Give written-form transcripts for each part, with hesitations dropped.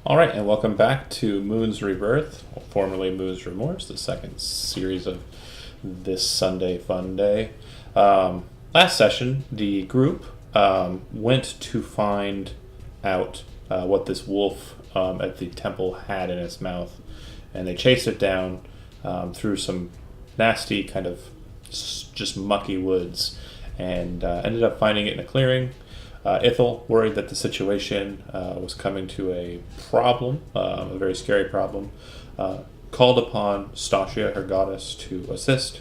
All right, and welcome back to Moon's Rebirth, formerly Moon's Remorse, the second series of this Sunday Fun Day. Last session, the group went to find out what this wolf at the temple had in its mouth, and they chased it down through some nasty kind of just mucky woods, and ended up finding it in a clearing. Ithel, worried that the situation was coming to a problem, a very scary problem, called upon Stasia, her goddess, to assist.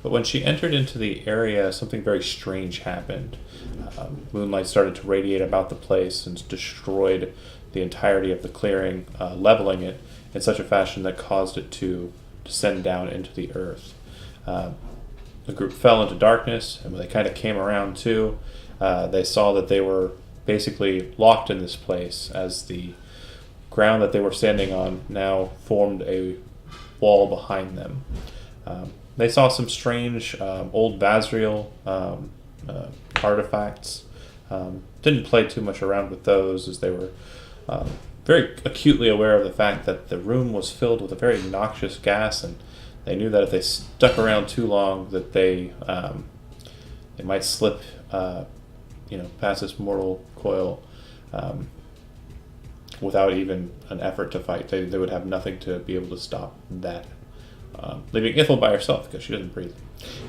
But when she entered into the area, something very strange happened. Moonlight started to radiate about the place and destroyed the entirety of the clearing, leveling it in such a fashion that caused it to descend down into the earth. The group fell into darkness, and when they kind of came around too, they saw that they were basically locked in this place as the ground that they were standing on now formed a wall behind them. They saw some strange old Vazriel artifacts. Didn't play too much around with those, as they were very acutely aware of the fact that the room was filled with a very noxious gas, and they knew that if they stuck around too long that they might slip past this mortal coil without even an effort to fight. They would have nothing to be able to stop that. Leaving Ithel by herself because she doesn't breathe.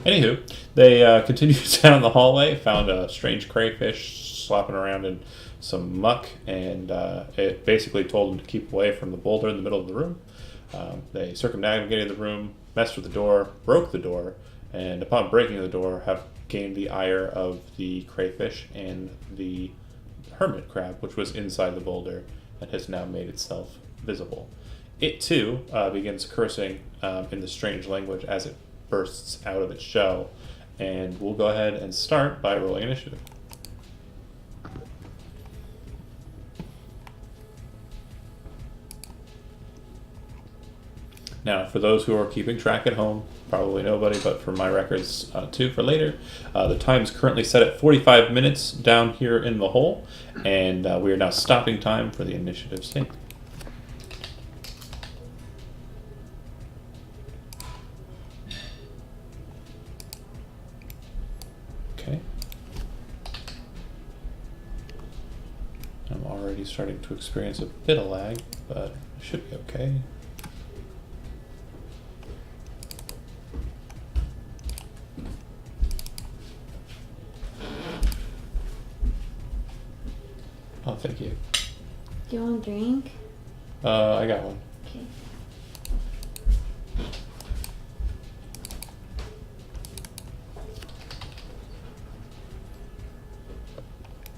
Anywho, they continued down the hallway, found a strange crayfish slopping around in some muck, and it basically told them to keep away from the boulder in the middle of the room. They circumnavigated the room, messed with the door, broke the door, and upon breaking the door have gained the ire of the crayfish and the hermit crab, which was inside the boulder and has now made itself visible. It too begins cursing in the strange language as it bursts out of its shell, and we'll go ahead and start by rolling initiative. Now, for those who are keeping track at home, probably nobody, but for my records too for later, the time is currently set at 45 minutes down here in the hole, and we are now stopping time for the initiative sync. Okay. I'm already starting to experience a bit of lag, but it should be okay. Oh, thank you. Do you want a drink? I got one. Okay.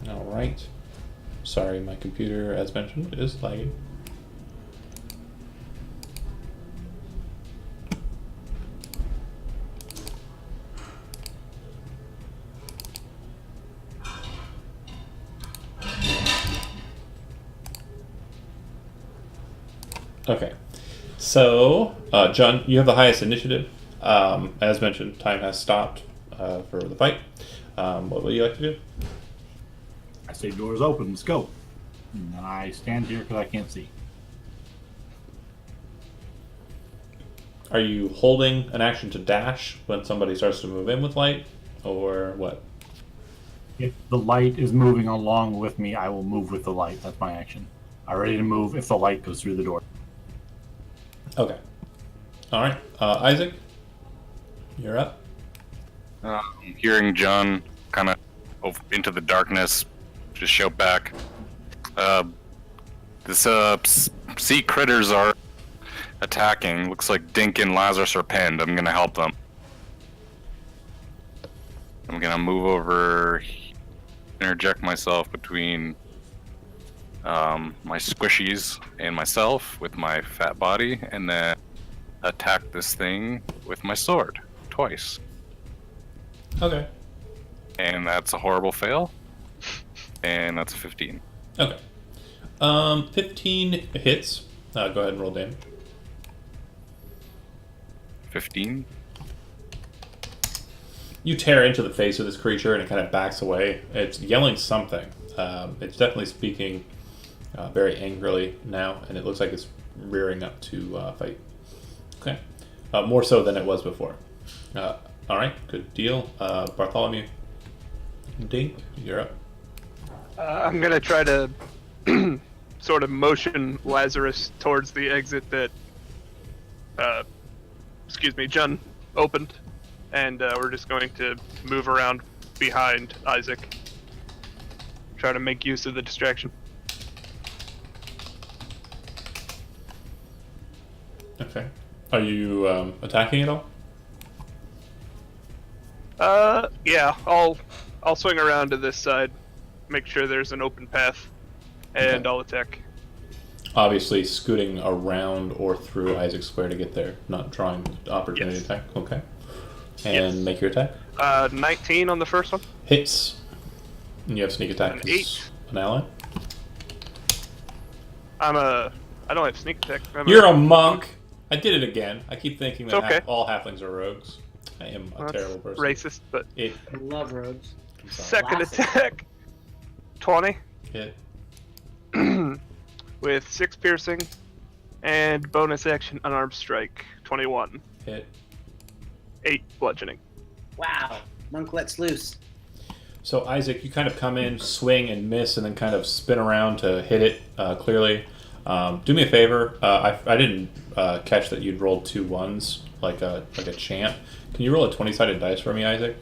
All right. Sorry, my computer, as mentioned, is lagging. Okay, so John, you have the highest initiative. As mentioned, time has stopped for the fight. What would you like to do? I say doors open, let's go. And then I stand here because I can't see. Are you holding an action to dash when somebody starts to move in with light, or what? If the light is moving along with me, I will move with the light. That's my action. I'm ready to move if the light goes through the door. Okay. All right. Isaac, you're up. Hearing John kind of into the darkness, just shout back. This sea critters are attacking. Looks like Dink and Lazarus are pinned. I'm gonna help them. I'm gonna move over, interject myself between my squishies and myself with my fat body, and then attack this thing with my sword twice. Okay. And that's a horrible fail. And that's a 15. Okay. 15 hits. Go ahead and roll damage. 15. You tear into the face of this creature and it kind of backs away. It's yelling something. It's definitely speaking very angrily now, and it looks like it's rearing up to fight. Okay. More so than it was before. All right, good deal. Bartholomew, Dink, you're up. I'm gonna try to sort of motion Lazarus towards the exit that, John opened, and we're just going to move around behind Isaac. Try to make use of the distraction. Okay. Are you attacking at all? Yeah, I'll swing around to this side, make sure there's an open path, and I'll attack. Obviously, scooting around or through Isaac Square to get there, not drawing opportunity attack. Okay. And make your attack. 19 on the first one. Hits. And you have sneak attack. An 8. An ally. I don't have sneak attack. You're a monk. I did it again. I keep thinking that okay. all halflings are rogues. I am a terrible person. Racist, but I love rogues. second Classic. attack. 20 Hit. with 6 piercing and bonus action unarmed strike. 21. Hit. 8 bludgeoning. Wow. Monk lets loose. So Isaac, you kind of come in, swing and miss, and then kind of spin around to hit it clearly. Do me a favor. I didn't catch that you'd rolled 2 1s like a champ. Can you roll a 20-sided dice for me, Isaac?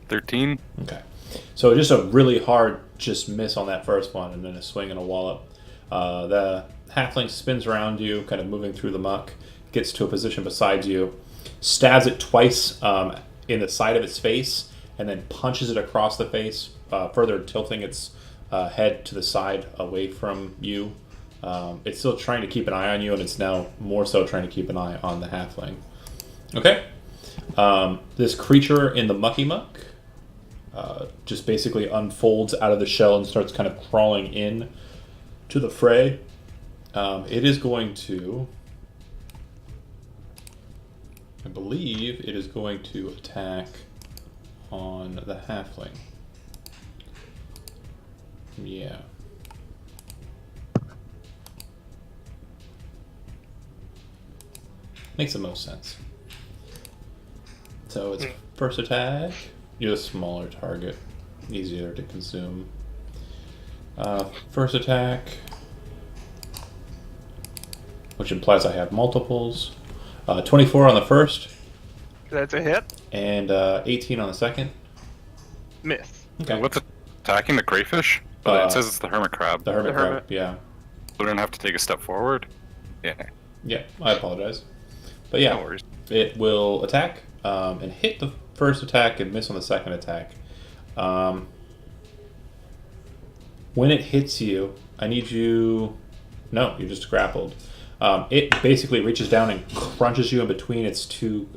$13. Okay. So just a really hard just miss on that first one, and then a swing and a wallop. The halfling spins around you, kind of moving through the muck, gets to a position beside you, stabs it twice in the side of its face, and then punches it across the face, further tilting its head to the side away from you. It's still trying to keep an eye on you, and it's now more so trying to keep an eye on the halfling. Okay. This creature in the mucky muck just basically unfolds out of the shell and starts kind of crawling in to the fray. It is going to... I believe it is going to attack on the halfling. Yeah. Makes the most sense. So it's first attack. You're a smaller target. Easier to consume. First attack. Which implies I have multiples. 24 on the first. That's a hit. And 18 on the second. Miss. Okay. What's attacking the crayfish? It says it's the hermit crab. The hermit The hermit. crab, yeah. We don't have to take a step forward. Yeah. Yeah, I apologize. But yeah, No worries. it will attack and hit the first attack and miss on the second attack. When it hits you, I need you... No, you're just grappled. It basically reaches down and crunches you in between its two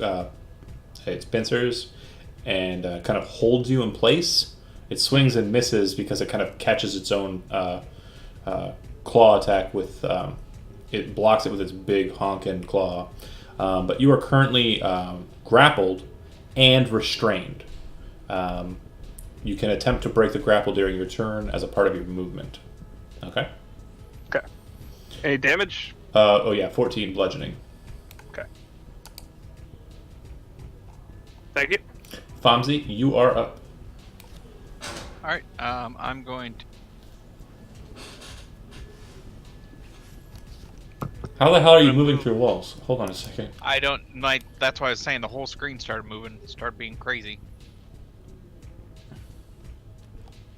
its pincers and kind of holds you in place. It swings and misses because it kind of catches its own claw attack with... it blocks it with its big honking claw. But you are currently grappled and restrained. You can attempt to break the grapple during your turn as a part of your movement. Okay? Okay. Any damage? Oh yeah, 14 bludgeoning. Okay. Thank you. Famzi, you are up. Alright, I'm going to... How the hell are you moving through walls? Hold on a second. I don't... that's why I was saying the whole screen started moving, started being crazy.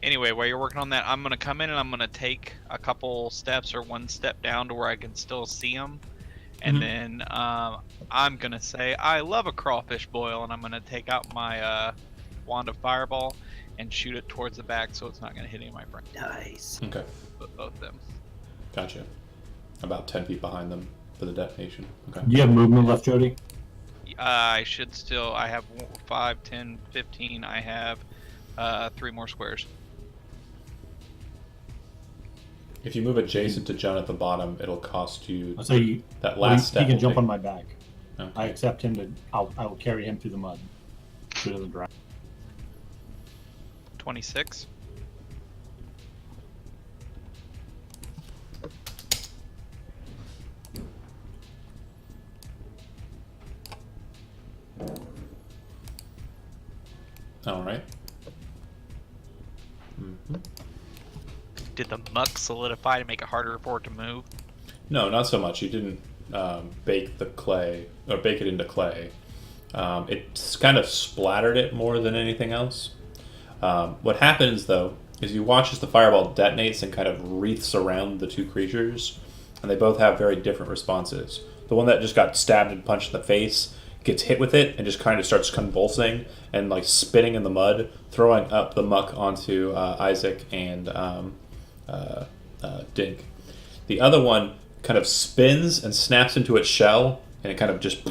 Anyway, while you're working on that, I'm going to come in and I'm going to take a couple steps or one step down to where I can still see them. And then I'm going to say, I love a crawfish boil, and I'm going to take out my wand of fireball and shoot it towards the back so it's not going to hit any of my friends. Nice. Okay, Both of them. gotcha. About 10 feet behind them for the detonation. Okay. Do you have movement left, Jody? I should still... I have 5, 10, 15. I have 3 more squares. If you move adjacent to John at the bottom, it'll cost you I'll say you, that well, last step. he can will jump take- on my back. Okay. I accept him to. I will carry him through the mud. So he doesn't drown. 26. All right. Mm-hmm. Did the muck solidify to make it harder for it to move? No, not so much. You didn't bake the clay or bake it into clay. It's kind of splattered it more than anything else. What happens though is you watch as the fireball detonates and kind of wreaths around the two creatures, and they both have very different responses. The one that just got stabbed and punched in the face gets hit with it and just kind of starts convulsing and like spitting in the mud, throwing up the muck onto Isaac and Dink. The other one kind of spins and snaps into its shell, and it kind of just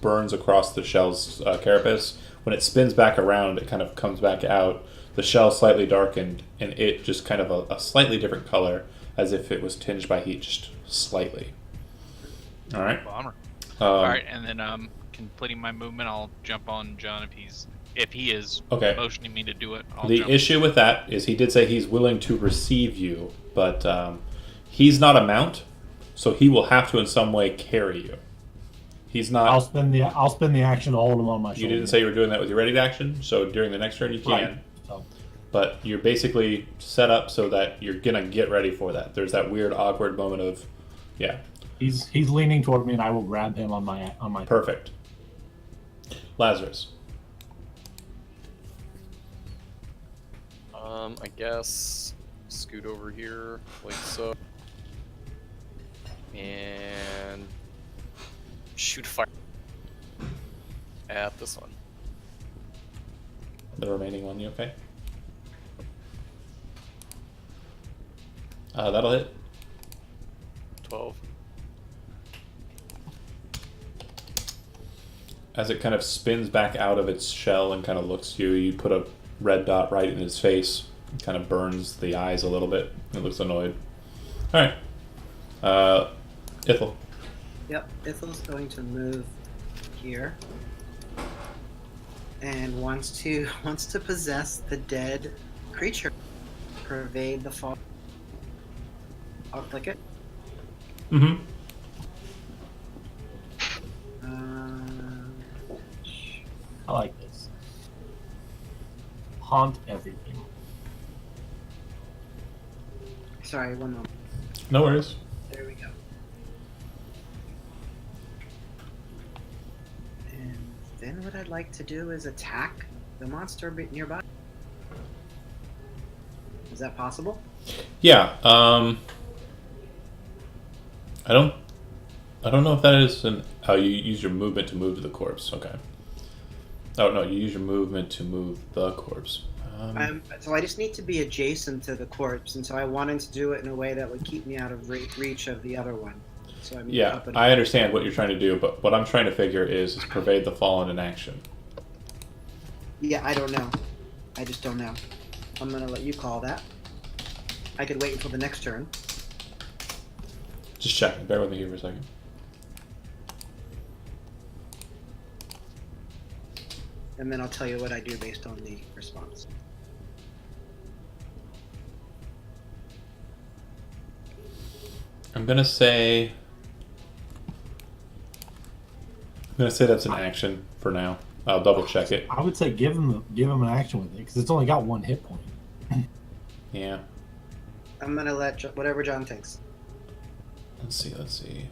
burns across the shell's carapace. When it spins back around, it kind of comes back out. The shell slightly darkened, and it just kind of a slightly different color, as if it was tinged by heat, just slightly. All right. Bomber. All right, and then completing my movement, I'll jump on John if he is Okay. motioning me to do it. I'll The jump. issue with that is he did say he's willing to receive you, but he's not a mount, so he will have to in some way carry you. He's not. I'll spend the action to hold him on my shoulder. You didn't say you were doing that with your ready to action, so during the next turn you can. Right. So, But you're basically set up so that you're gonna get ready for that. There's that weird, awkward moment of, yeah, he's leaning toward me, and I will grab him on my perfect. Lazarus. I guess scoot over here like so, and shoot fire at this one. The remaining one, you okay? That'll hit. 12. As it kind of spins back out of its shell and kind of looks at you, you put a red dot right in his face. It kind of burns the eyes a little bit. It looks annoyed. Alright. Ithel. Yep, Ithel's going to move here. And wants to possess the dead creature. Pervade the fall. I'll click it. Mm-hmm. I like this. Haunt everything. Sorry, one moment. No worries. There we go. And then what I'd like to do is attack the monster nearby. Is that possible? Yeah, I don't know if that is you use your movement to move to the corpse. Okay. Oh no, you use your movement to move the corpse. So I just need to be adjacent to the corpse, and so I wanted to do it in a way that would keep me out of reach of the other one. So I'm Yeah, up and I understand what you're trying to do, but what I'm trying to figure is pervade the fallen in action. Yeah, I don't know. I just don't know. I'm gonna let you call that. I could wait until the next turn. Just checking. Bear with me here for a second. And then I'll tell you what I do based on the response. I'm gonna say that's an action for now. I'll double check it. I would say give him an action with it because it's only got one hit point. Yeah. I'm gonna let whatever John thinks. Let's see.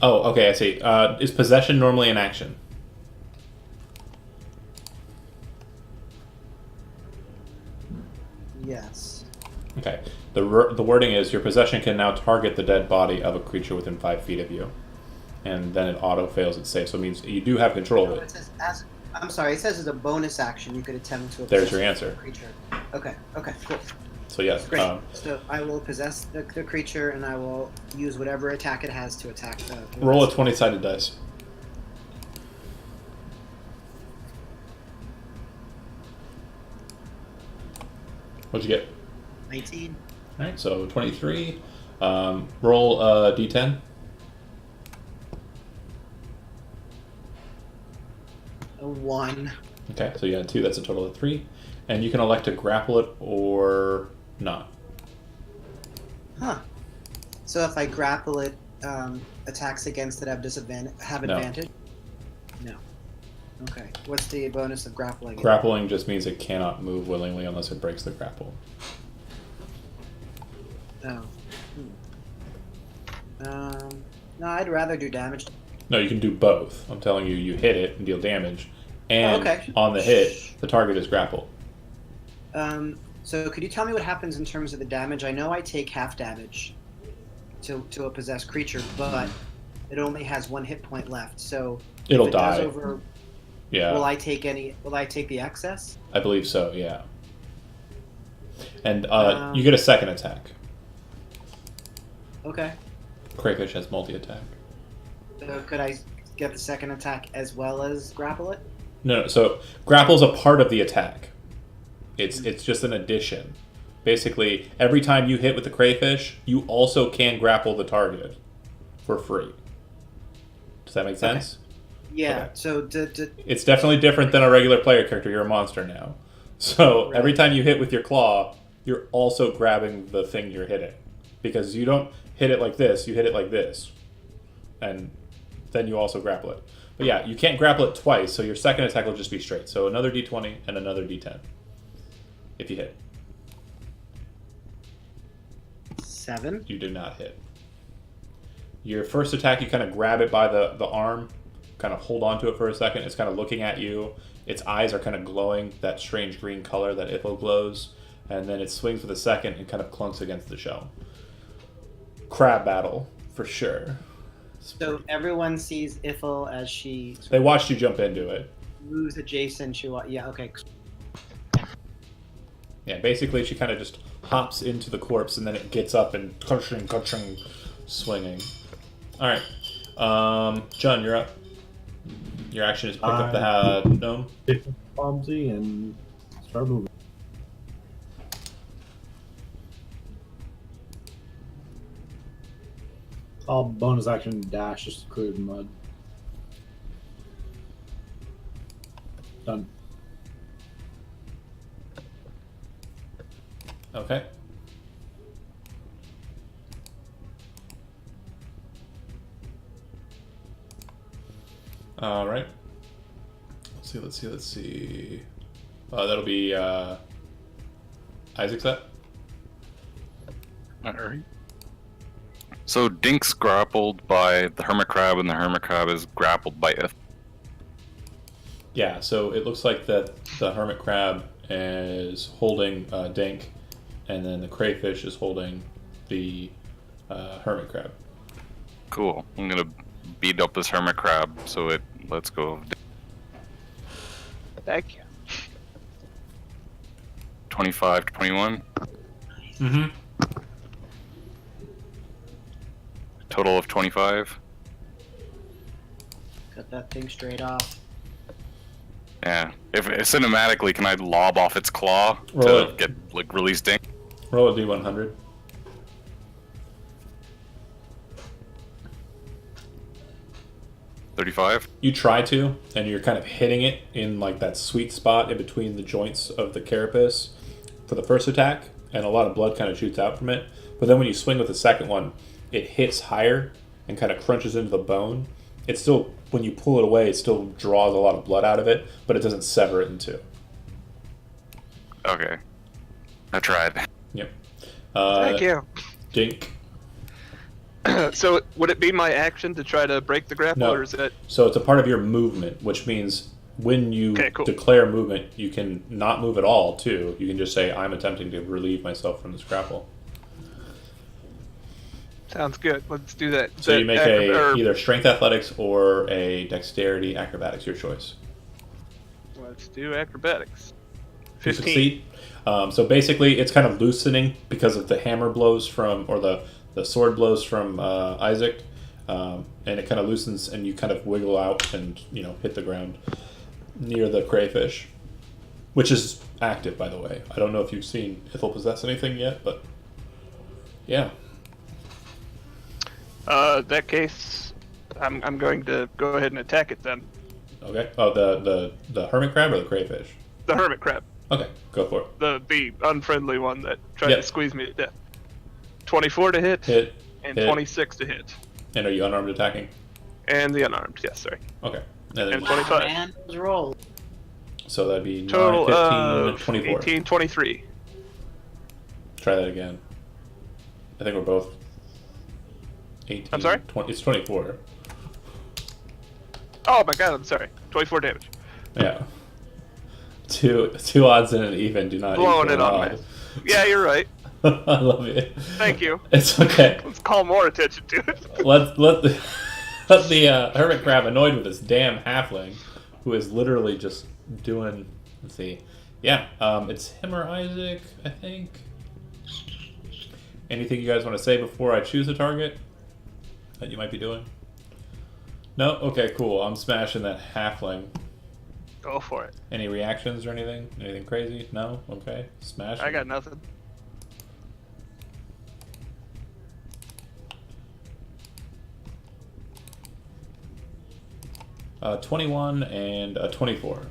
Oh, okay, I see. Is possession normally an action? Yes. Okay. The wording is your possession can now target the dead body of a creature within 5 feet of you, and then it auto fails its save. So it means you do have control of It it. says I'm sorry. It says as a bonus action you could attempt to. There's possess your answer. the creature. Okay. Cool. So yes. Great. So I will possess the creature, and I will use whatever attack it has to attack the. Roll a 20-sided dice. What'd you get? 19. All right, so 23. Roll a d10. A 1. Okay, so you had 2. That's a total of 3. And you can elect to grapple it or not. Huh. So if I grapple it, attacks against it have No. advantage? No. Okay. What's the bonus of grappling? Grappling just means it cannot move willingly unless it breaks the grapple. Oh. No, I'd rather do damage. No, you can do both. I'm telling you, you hit it and deal damage. And okay. on the hit, the target is grappled. So could you tell me what happens in terms of the damage? I know I take half damage to a possessed creature, but it only has 1 hit point left. So It'll if it die. does over, Yeah. Will I take the excess? I believe so, yeah. And you get a second attack. Okay. Crayfish has multi-attack. So could I get the second attack as well as grapple it? No, so grapple's a part of the attack. It's just an addition. Basically, every time you hit with the crayfish, you also can grapple the target for free. Does that make sense? Yeah. Okay. So It's definitely different than a regular player character. You're a monster now. So every time you hit with your claw, you're also grabbing the thing you're hitting. Because you don't hit it like this, you hit it like this. And then you also grapple it. But yeah, you can't grapple it twice, so your second attack will just be straight. So another d20 and another d10. If you hit. 7. You do not hit. Your first attack, you kind of grab it by the arm, kind of hold on to it for a second. It's kind of looking at you. Its eyes are kind of glowing, that strange green color that Ithel glows. And then it swings with a second and kind of clunks against the shell. Crab battle, for sure. So everyone sees Ithel as she They watched you jump into it. moves adjacent to yeah, okay. Yeah, basically she kind of just hops into the corpse and then it gets up and ka-ching, swinging. Alright. John, you're up. Your action is pick up the gnome. Bombsy and start moving. I'll bonus action dash just to clear the mud. Done. Okay. All right. Let's see. That'll be Isaac's up. Alright. So Dink's grappled by the hermit crab, and the hermit crab is grappled by Ith. Yeah, so it looks like that the hermit crab is holding Dink, and then the crayfish is holding the hermit crab. Cool. I'm gonna beat up this hermit crab, so it lets go of Dink. Thank you. 25 to 21. Mm-hmm. Total of 25. Cut that thing straight off. Yeah. If cinematically, can I lob off its claw Roll to it. get release Dink? Roll a d100. $35. You try to, and you're kind of hitting it in like that sweet spot in between the joints of the carapace for the first attack, and a lot of blood kind of shoots out from it. But then when you swing with the second one, it hits higher and kind of crunches into the bone. It still, when you pull it away, it still draws a lot of blood out of it, but it doesn't sever it in two. Okay. I tried. Yep. Thank you. Dink. So would it be my action to try to break the grapple, No. or is it? So it's a part of your movement, which means when you Okay, cool. declare movement, you can not move at all, too. You can just say, I'm attempting to relieve myself from this grapple. Sounds good. Let's do that. So you make either strength athletics or a dexterity acrobatics, your choice. Let's do acrobatics. You 15. succeed. So basically, it's kind of loosening because of the hammer blows from, or the sword blows from Isaac, and it kind of loosens, and you kind of wiggle out and hit the ground near the crayfish, which is active, by the way. I don't know if you've seen Ithel possess anything yet, but yeah. That case, I'm going to go ahead and attack it then. Okay. Oh, the hermit crab or the crayfish? The hermit crab, Okay, go for it. the unfriendly one that tried Yep. to squeeze me to death. 24 to hit, Hit. and hit. 26 to hit, And are you unarmed attacking? and the unarmed. Yes, sorry. Okay. And then And you- 25. Man, those roll. so that'd be 9, Total 15, of 24. 18, 23. Try that again. I think we're both 18. I'm sorry? 20, it's 24. Oh my god, I'm sorry. 24 damage. Yeah. Two odds and an even do not Blowing equal it an on odd. Yeah, you're right. I love it. Thank you. It's okay. Let's call more attention to it. Let the hermit crab, annoyed with this damn halfling, who is literally just doing. Let's see. Yeah, it's him or Isaac, I think. Anything you guys want to say before I choose a target that you might be doing? No? Okay, cool. I'm smashing that halfling. Go for it. Any reactions or anything? Anything crazy? No? Okay. Smash. I got nothing. it. 21 and 24.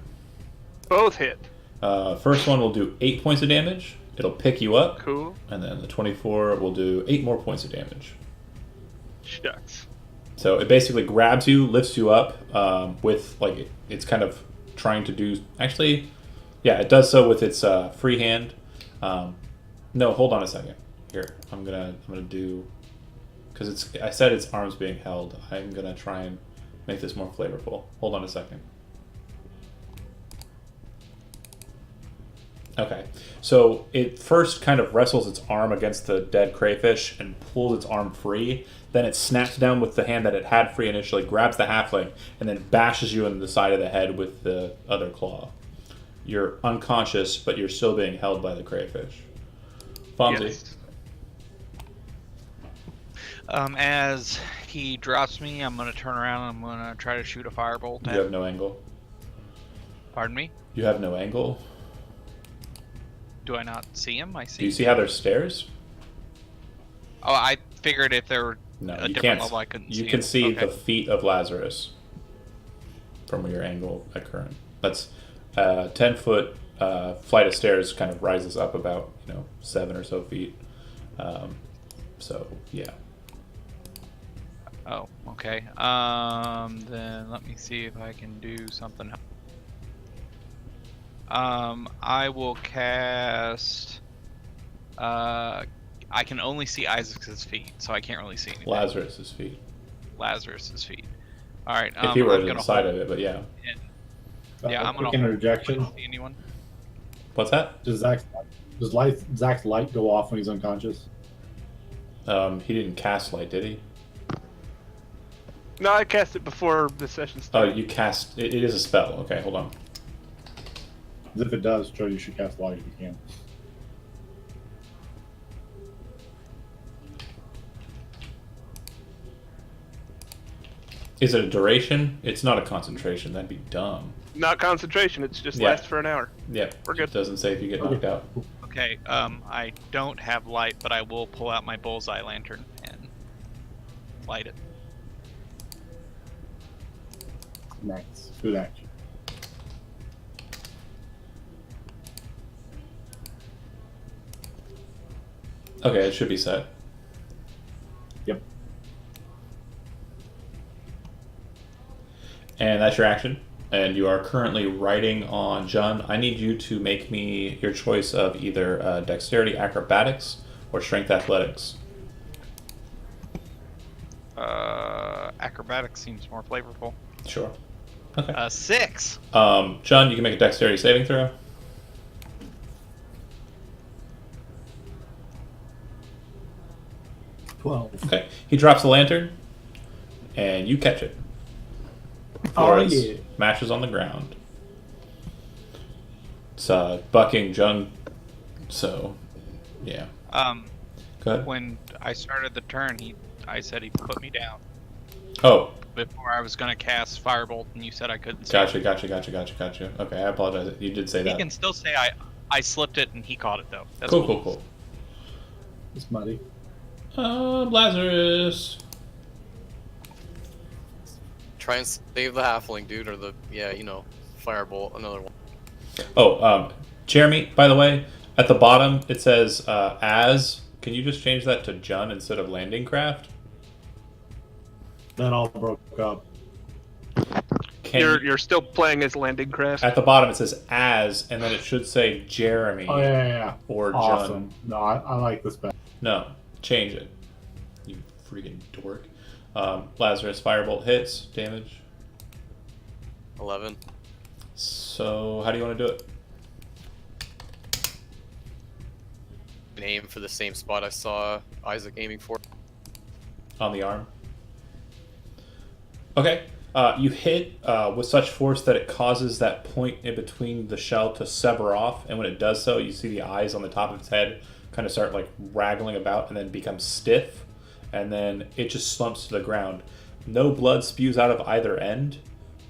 Both hit. First one will do 8 points of damage. It'll pick you up. Cool. And then the 24 will do 8 more points of damage. Shucks. So it basically grabs you, lifts you up with, like, it's kind of trying to do... Actually, yeah, it does so with its free hand. No, hold on a second. Here, I'm gonna do... Because I said its arm's being held. I'm going to try and make this more flavorful. Hold on a second. Okay, so it first kind of wrestles its arm against the dead crayfish and pulls its arm free. Then it snaps down with the hand that it had free initially, grabs the halfling, and then bashes you in the side of the head with the other claw. You're unconscious, but you're still being held by the crayfish. Fonzie. Yes. As he drops me, I'm gonna turn around and I'm gonna try to shoot a firebolt at You have no angle. Pardon me? You have no angle. Do I not see him? I see. Do you see how there's stairs? Oh, I figured if there were No, a you different can't. level, I couldn't see You can him. see Okay. the feet of Lazarus from your angle at current. That's 10-foot flight of stairs. Kind of rises up about 7 or so feet. So yeah. Oh, okay. Then let me see if I can do something. I will cast. I can only see Isaac's feet, so I can't really see anything. Lazarus's feet. Lazarus's feet. All right. If he were I'm gonna inside hold of it, but yeah. Yeah, I'm quick gonna interjection. hold. See anyone? What's that? Does Zach's light go off when he's unconscious? He didn't cast light, did he? No, I cast it before the session Oh, started. you cast. It is a spell. Okay, hold on. If it does, Joe, you should cast light if you can. Is it a duration? It's not a concentration. That'd be dumb. Not concentration. It's just Yeah. lasts for an hour. Yep. We're good. It doesn't say if you get knocked out. Okay. I don't have light, but I will pull out my bullseye lantern and light it. Nice. Good action. Okay, it should be set. Yep. And that's your action. And you are currently riding on Jun. I need you to make me your choice of either dexterity acrobatics or strength athletics. Acrobatics seems more flavorful. Sure. Okay. 6. Jun, you can make a dexterity saving throw. 12. Okay. He drops the lantern, and you catch it. Before Oh, it yeah. smashes on the ground. It's bucking Jun. So, yeah. Go ahead. When I started the turn, I said he put me down Oh, before I was gonna cast firebolt, and you said I couldn't. See gotcha, it. gotcha. Okay, I apologize. You did say He that. can still say I slipped it and he caught it though. That's Cool. It's muddy. Lazarus. try and save the halfling, dude, or the firebolt, another one. Oh, Jeremy, by the way, at the bottom it says as. Can you just change that to Jun instead of landing craft? Then all broke up. You're still playing as landing craft. At the bottom it says as, and then it should say Jeremy Oh yeah. or Awesome. Jun. No, I like this better. No, change it. You freaking dork. Lazarus, firebolt hits, damage. 11. So, how do you want to do it? And aim for the same spot I saw Isaac aiming for. On the arm. Okay. You hit with such force that it causes that point in between the shell to sever off, and when it does so, you see the eyes on the top of its head kind of start like raggling about and then become stiff, and then it just slumps to the ground. No blood spews out of either end,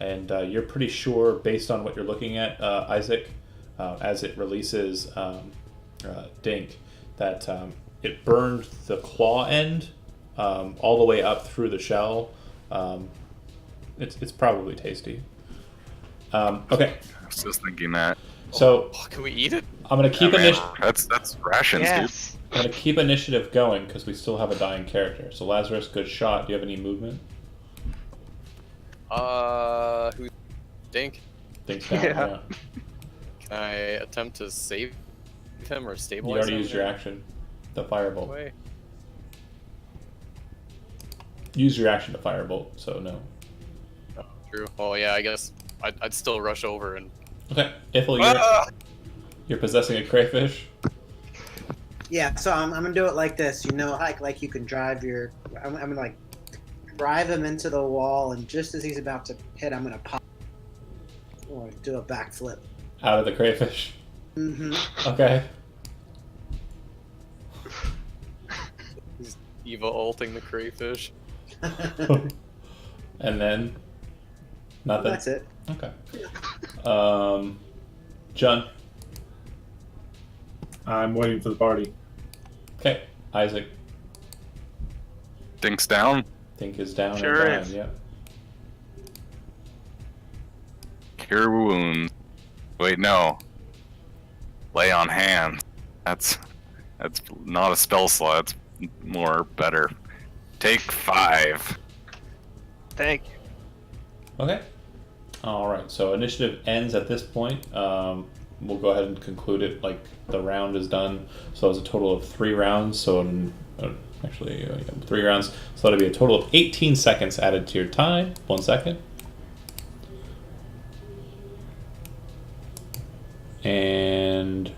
and you're pretty sure, based on what you're looking at, Isaac, as it releases Dink, that it burned the claw end all the way up through the shell. It's probably tasty. Okay. I was just thinking that. So can we eat it? I'm gonna keep That's rations, Yes. I'm gonna keep initiative going because we still have a dying character. So Lazarus, good shot. Do you have any movement? Who's Dink? Dink's down. Yeah. Yeah. Can I attempt to save him or You stabilize already him? used your action. The firebolt. Way. Use your action to firebolt. So no. Oh, true. Well, yeah, I guess I'd still rush over and. Okay. Ithel, you're possessing a crayfish. Yeah, so I'm gonna do it like this. You know, like you can drive your. I'm gonna like drive him into the wall, and just as he's about to hit, I'm gonna pop or do a backflip. Out of the crayfish. Mm-hmm. Okay. He's Eva ulting the crayfish. And then nothing. That's it. Okay. John. I'm waiting for the party. Okay. Isaac. Dink's down. Dink is down Sure and down. is. Yeah. Cure wounds. Wait, no. Lay on hands. That's not a spell slot. It's more better. Take 5. Thank you. Okay. All right. So initiative ends at this point. We'll go ahead and conclude it. Like the round is done. So it's a total of 3 rounds. So actually, 3 rounds. So that'll be a total of 18 seconds added to your time. 1 second. And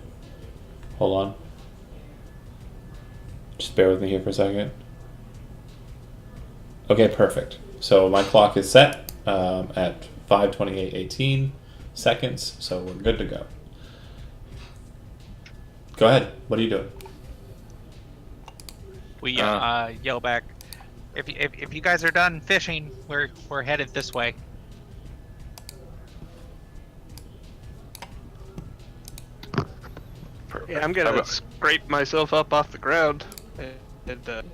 hold on. Just bear with me here for a second. Okay, perfect. So my clock is set at 5:28:18 seconds, so we're good to go. Go ahead. What are you doing? We yell back. If you guys are done fishing, we're headed this way. Yeah, I'm gonna scrape myself up off the ground and the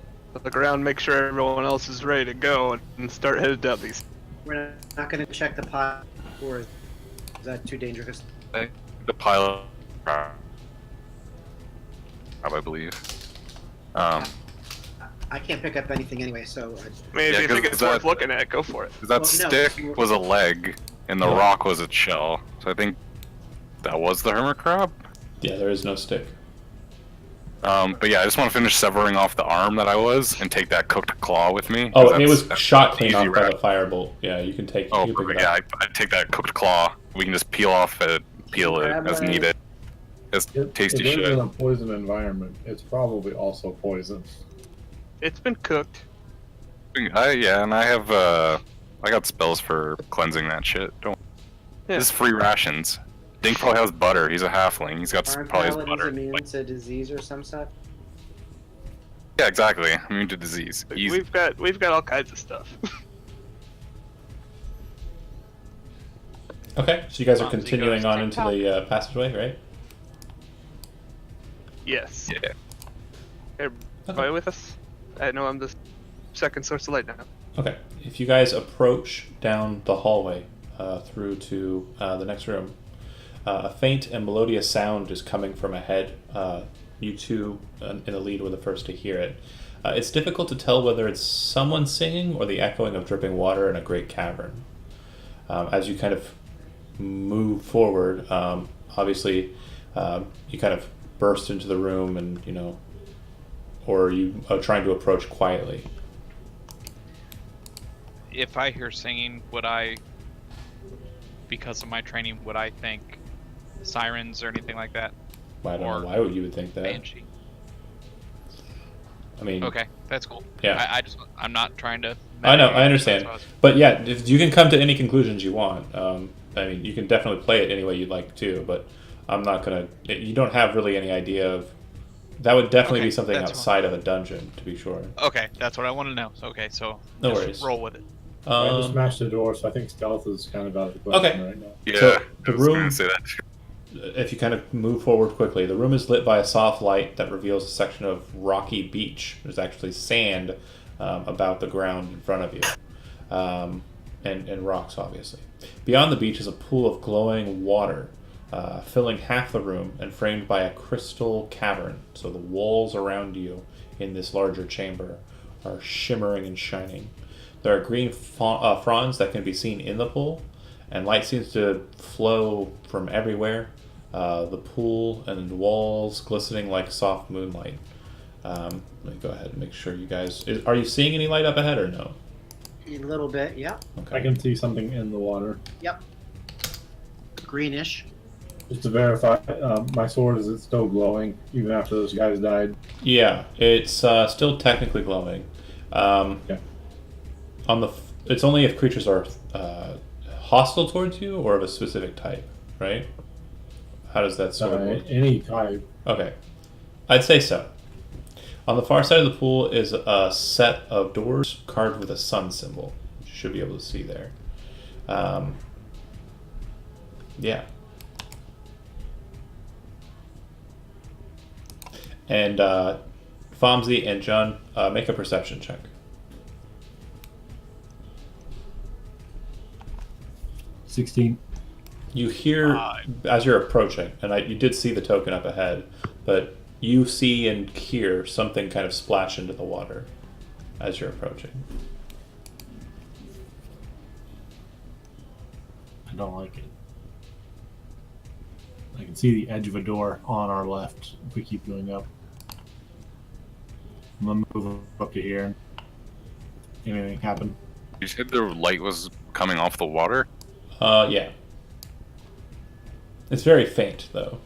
ground, make sure everyone else is ready to go, and start headed down these. We're not gonna check the pot, or is that too dangerous? The pilot. I believe. I can't pick up anything anyway, so. I mean, if Yeah, you think 'cause it's that- worth looking at, go for it. Because that Well, no. stick was a leg, and the rock was a shell. So I think that was the hermit crab. Yeah, there is no stick. But yeah, I just want to finish severing off the arm that I was and take that cooked claw with me. Oh, 'cause and it was that's shot an clean easy off by wrap. the firebolt. Yeah, you can take. Oh, you can pick perfect. it Yeah, up. I take that cooked claw. We can just peel off it, peel it Grab as my- needed. It's tasty It is shit. in a poison environment. It's probably also poison. It's been cooked. Yeah, and I have I got spells for cleansing that shit. Don't. Yeah. This is free rations. Dink probably has butter. He's a halfling. He's got Aren't probably his paladins butter. immune Like, to disease or some such? yeah, exactly. Immune to disease. Easy. We've got all kinds of stuff. Okay, so you guys are As long as he continuing goes on into TikTok. the passageway, right? Yes. Yeah. Everybody with us? I know I'm the second source of light now. Okay. if you guys approach down the hallway through to the next room, a faint and melodious sound is coming from ahead. You two in the lead were the first to hear it. It's difficult to tell whether it's someone singing or the echoing of dripping water in a great cavern. As you kind of move forward, obviously you kind of burst into the room and, or you are trying to approach quietly. If I hear singing, would I, because of my training, would I think sirens or anything like that? I don't know why you would think that. Banshee. I mean, okay, that's cool. Yeah. I'm not trying to. I know, I understand. But yeah, if you can come to any conclusions you want. I mean, you can definitely play it any way you'd like to, but I'm not gonna. You don't have really any idea of. That would definitely be something outside of a dungeon, to be sure. Okay, that's what I want to know. Okay, so no just worries. Roll with it. I just smashed the door, so I think stealth is kind of out of the question right now. Yeah, so I was gonna say that too. If you kind of move forward quickly, the room is lit by a soft light that reveals a section of rocky beach. There's actually sand about the ground in front of you, and rocks, obviously. Beyond the beach is a pool of glowing water, filling half the room and framed by a crystal cavern. So the walls around you in this larger chamber are shimmering and shining. There are green fronds that can be seen in the pool, and light seems to flow from everywhere. The pool and the walls glistening like soft moonlight. Let me go ahead and make sure you guys... Are you seeing any light up ahead or no? A little bit, yeah. Okay. I can see something in the water. Yep. Greenish. Just to verify, my sword, is it still glowing even after those guys died? Yeah, it's still technically glowing. Okay. It's only if creatures are hostile towards you or of a specific type, right? How does that sword work? Any type. Okay, I'd say so. On the far side of the pool is a set of doors carved with a sun symbol. You should be able to see there. Yeah. And Fomsy and John, make a perception check. $16. You hear, as you're approaching, and you did see the token up ahead, but you see and hear something kind of splash into the water as you're approaching. I don't like it. I can see the edge of a door on our left if we keep going up. I'm gonna move up to here. Anything happen? You said the light was coming off the water? Yeah. It's very faint, though.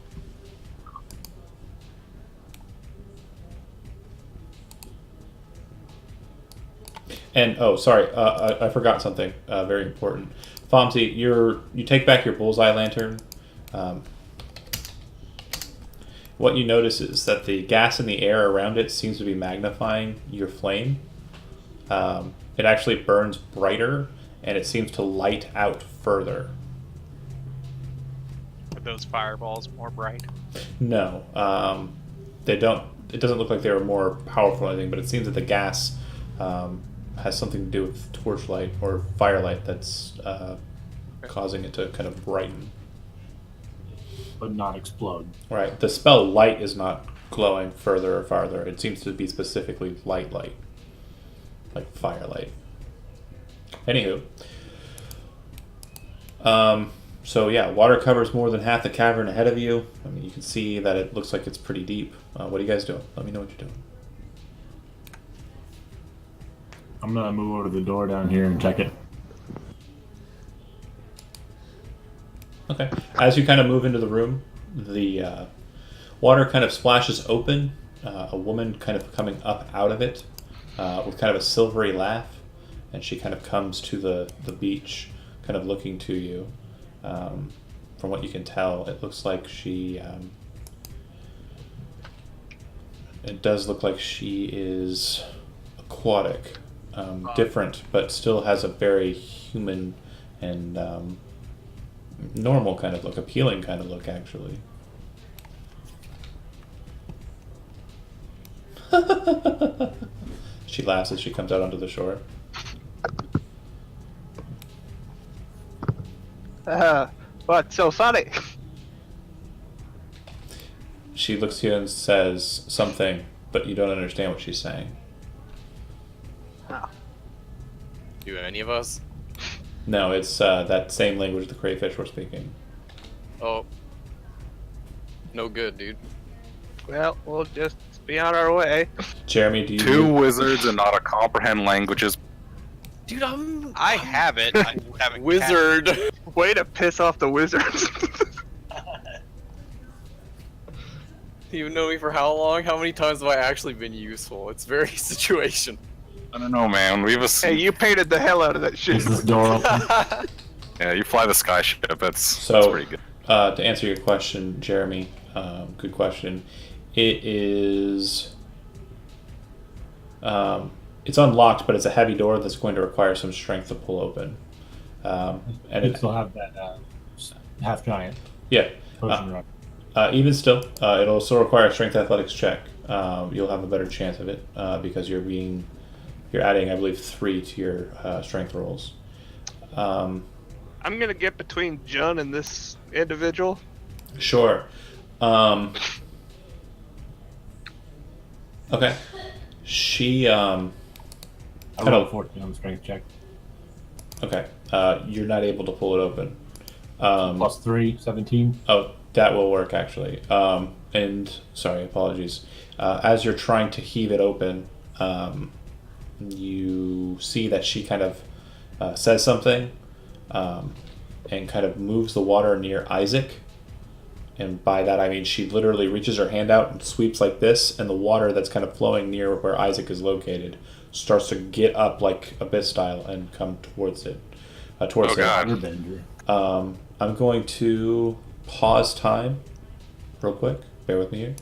And, oh, sorry, I forgot something very important. Fomsy, you take back your bullseye lantern. What you notice is that the gas in the air around it seems to be magnifying your flame. It actually burns brighter, and it seems to light out further. Are those fireballs more bright? No, they don't. It doesn't look like they were more powerful or anything, but it seems that the gas has something to do with torchlight or firelight that's causing it to kind of brighten. But not explode. Right. The spell light is not glowing further or farther. It seems to be specifically light, like firelight. Anywho. So yeah, water covers more than half the cavern ahead of you. I mean, you can see that it looks like it's pretty deep. What are you guys doing? Let me know what you're doing. I'm gonna move over to the door down here and check it. Okay. As you kind of move into the room, the water kind of splashes open. A woman kind of coming up out of it with kind of a silvery laugh, and she kind of comes to the beach, kind of looking to you. From what you can tell, it looks like she... it does look like she is aquatic. Different, but still has a very human and normal kind of look, appealing kind of look, actually. She laughs as she comes out onto the shore. What's so funny? She looks at you and says something, but you don't understand what she's saying. Do any of us? No, it's that same language the crayfish were speaking. Oh. No good, dude. Well, we'll just be on our way. Jeremy, do you... Two wizards and not a comprehend languages. Dude, I have it. I haven't wizard. Way to piss off the wizards. You've known me for how long? How many times have I actually been useful? It's very situation. I don't know, man. We have a... Hey, you painted the hell out of that shit. Is this door open? Yeah, you fly the sky ship. That's So, pretty good. to answer your question, Jeremy, good question. It is... it's unlocked, but it's a heavy door that's going to require some strength to pull open. And It still have that half giant yeah, potion rock. even still, it'll still require a strength athletics check. You'll have a better chance of it because you're adding, I believe, 3 to your strength rolls. I'm gonna get between Jun and this individual. Sure. Okay. She I rolled 14 on the strength check. Okay. You're not able to pull it open. Plus 3, 17. Oh, that will work actually. And sorry, apologies. As you're trying to heave it open, you see that she kind of says something and kind of moves the water near Isaac. And by that I mean she literally reaches her hand out and sweeps like this, and the water that's kind of flowing near where Isaac is located starts to get up like abyss style and come towards it. Towards it. I'm going to pause time real quick. Bear with me here.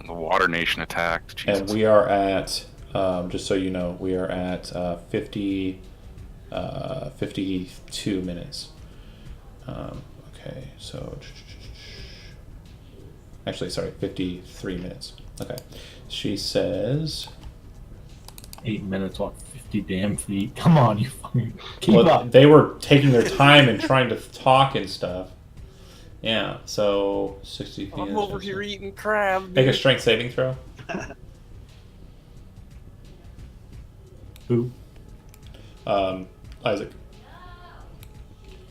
The Water Nation attacked. Jesus. And we are at, just so you know, we are at 52 minutes. Okay, so... Actually, sorry, 53 minutes. Okay. She says... 8 minutes walk 50 damn feet. Come on, you fucking keep Well, up. they were taking their time and trying to talk and stuff. Yeah, so 60 feet. I'm over here eating crab. Make a strength saving throw. Who? Isaac.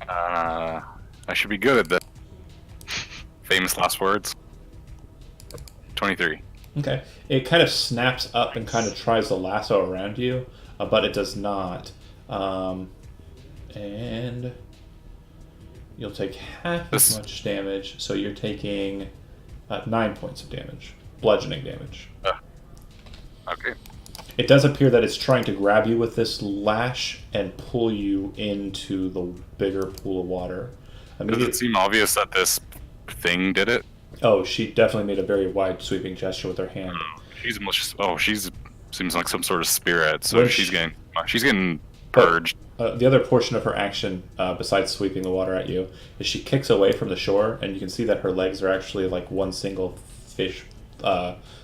I should be good at that. Famous last words. 23. Okay. It kind of snaps up and kind of tries to lasso around you, but it does not. And you'll take half as much damage, so you're taking 9 points of damage. Bludgeoning damage. Okay. It does appear that it's trying to grab you with this lash and pull you into the bigger pool of water. Does it seem obvious that this thing did it? Oh, she definitely made a very wide sweeping gesture with her hand. She's seems like some sort of spirit, so Where she's getting purged. The other portion of her action, besides sweeping the water at you, is she kicks away from the shore, and you can see that her legs are actually like one single fish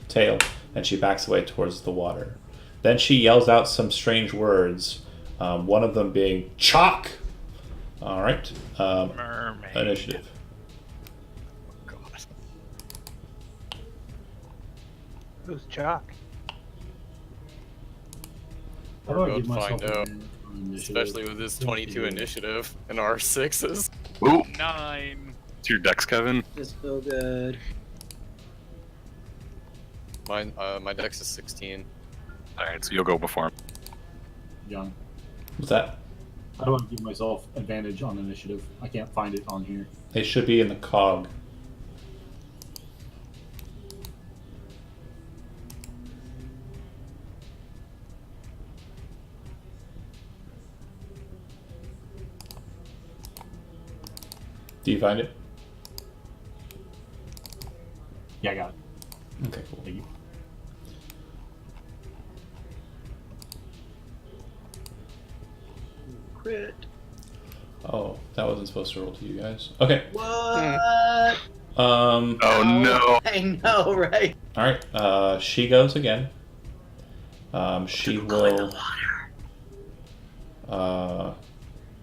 tail, and she backs away towards the water. Then she yells out some strange words, one of them being "chalk." All right, Mermaid. initiative. Who's Chalk? How do I We'll give myself find out. an initiative? Especially with this 22 initiative and our 6s. Ooh, 9. it's your dex, Kevin. Just feel good. Mine, my dex is 16. Alright, so you'll go before him. Young. What's that? How do I give myself advantage on initiative? I can't find it on here. It should be in the cog. Do you find it? Yeah, I got it. Okay, cool. Thank you. Crit. Oh, that wasn't supposed to roll to you guys. Okay. What? Oh no! I know, right? All right. She goes again. She will.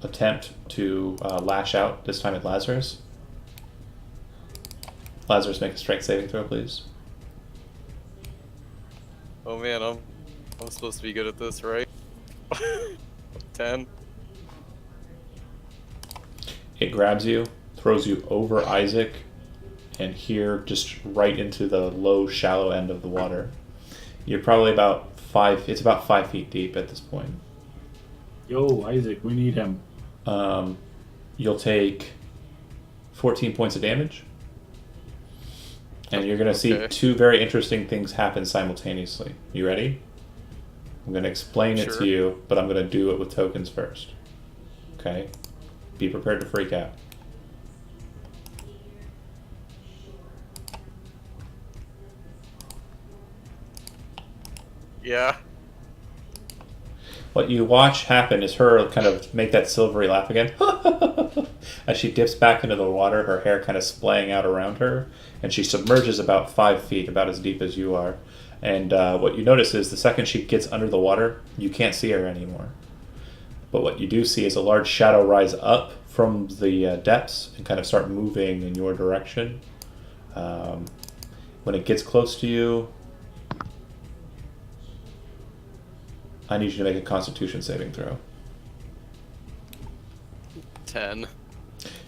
attempt to lash out, this time at Lazarus. Lazarus, make a strength saving throw, please. Oh man, I'm supposed to be good at this, right? 10. It grabs you, throws you over Isaac, and here just right into the low, shallow end of the water. You're probably about 5. It's about 5 feet deep at this point. Yo, Isaac, we need him. You'll take 14 points of damage, and you're going to see two very interesting things happen simultaneously. You ready? I'm going to explain it to you, but I'm going to do it with tokens first. Okay? Be prepared to freak out. Yeah. What you watch happen is her kind of make that silvery laugh again. As she dips back into the water, her hair kind of splaying out around her, and she submerges about 5 feet, about as deep as you are. And what you notice is the second she gets under the water, you can't see her anymore. But what you do see is a large shadow rise up from the depths and kind of start moving in your direction. When it gets close to you, I need you to make a Constitution saving throw. 10.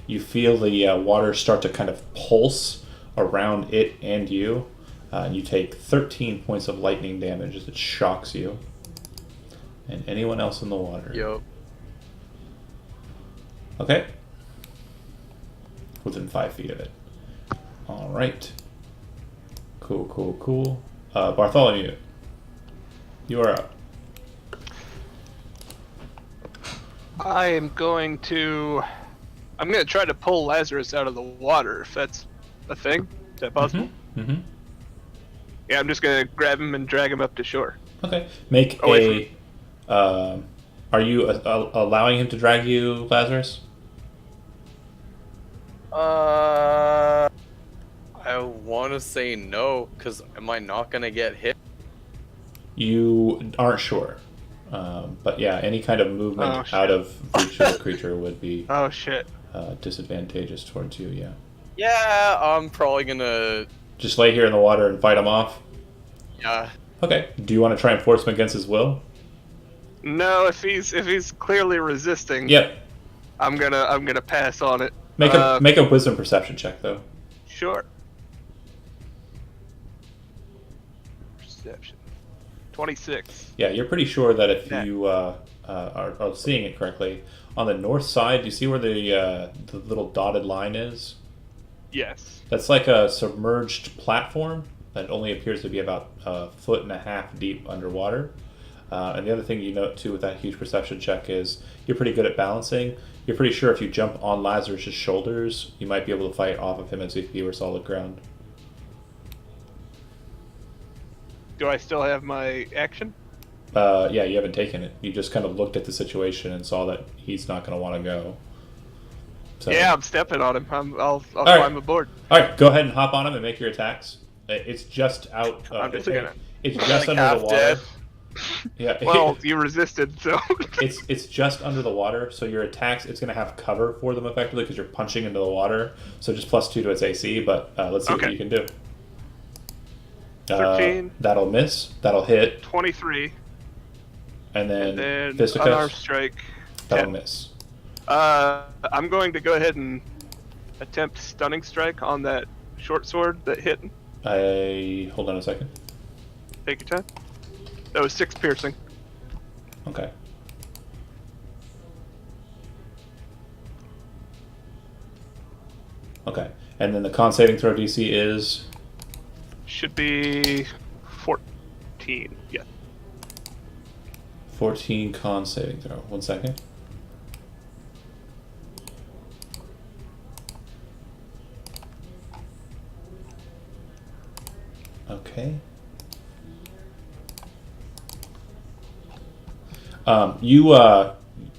You feel the water start to kind of pulse around it and you. And you take 13 points of lightning damage as it shocks you. And anyone else in the water. Yo. Okay. Within 5 feet of it. Alright. Cool. Bartholomew, you are up. I'm going to try to pull Lazarus out of the water, if that's a thing. Is that possible? Mm-hmm. Yeah, I'm just gonna grab him and drag him up to shore. Okay. Make are you allowing him to drag you, Lazarus? I want to say no, because am I not going to get hit? You aren't sure. But yeah, any kind of movement out of reach of the creature would be disadvantageous towards you, yeah. Yeah, I'm probably going to... Just lay here in the water and fight him off? Yeah. Okay. Do you want to try and force him against his will? No, if he's clearly resisting, yep. I'm gonna pass on it. Make a wisdom perception check though. Sure. Perception. 26. Yeah, you're pretty sure that if you are seeing it correctly, on the north side, do you see where the little dotted line is? Yes. That's like a submerged platform that only appears to be about 1.5 feet deep underwater. And the other thing you note too with that huge perception check is you're pretty good at balancing. You're pretty sure if you jump on Lazarus' shoulders, you might be able to fight off of him as if he were solid ground. Do I still have my action? Yeah, you haven't taken it. You just kind of looked at the situation and saw that he's not going to want to go. So, yeah, I'm stepping on him. I'll climb aboard. All right, go ahead and hop on him and make your attacks. It's just out. I'm just gonna. It's just under the water. Yeah. Well, you resisted, so. it's just under the water, so your attacks, it's going to have cover for them effectively because you're punching into the water. So just +2 to its AC, but let's see what you can do. 13. That'll miss. That'll hit. 23. And then unarmed strike. 10. That'll miss. I'm going to go ahead and attempt stunning strike on that short sword that hit. Hold on a second. Take your time. That was 6 piercing. Okay. Okay. And then the con saving throw DC is? Should be 14. Yeah. 14 con saving throw. 1 second. Okay. You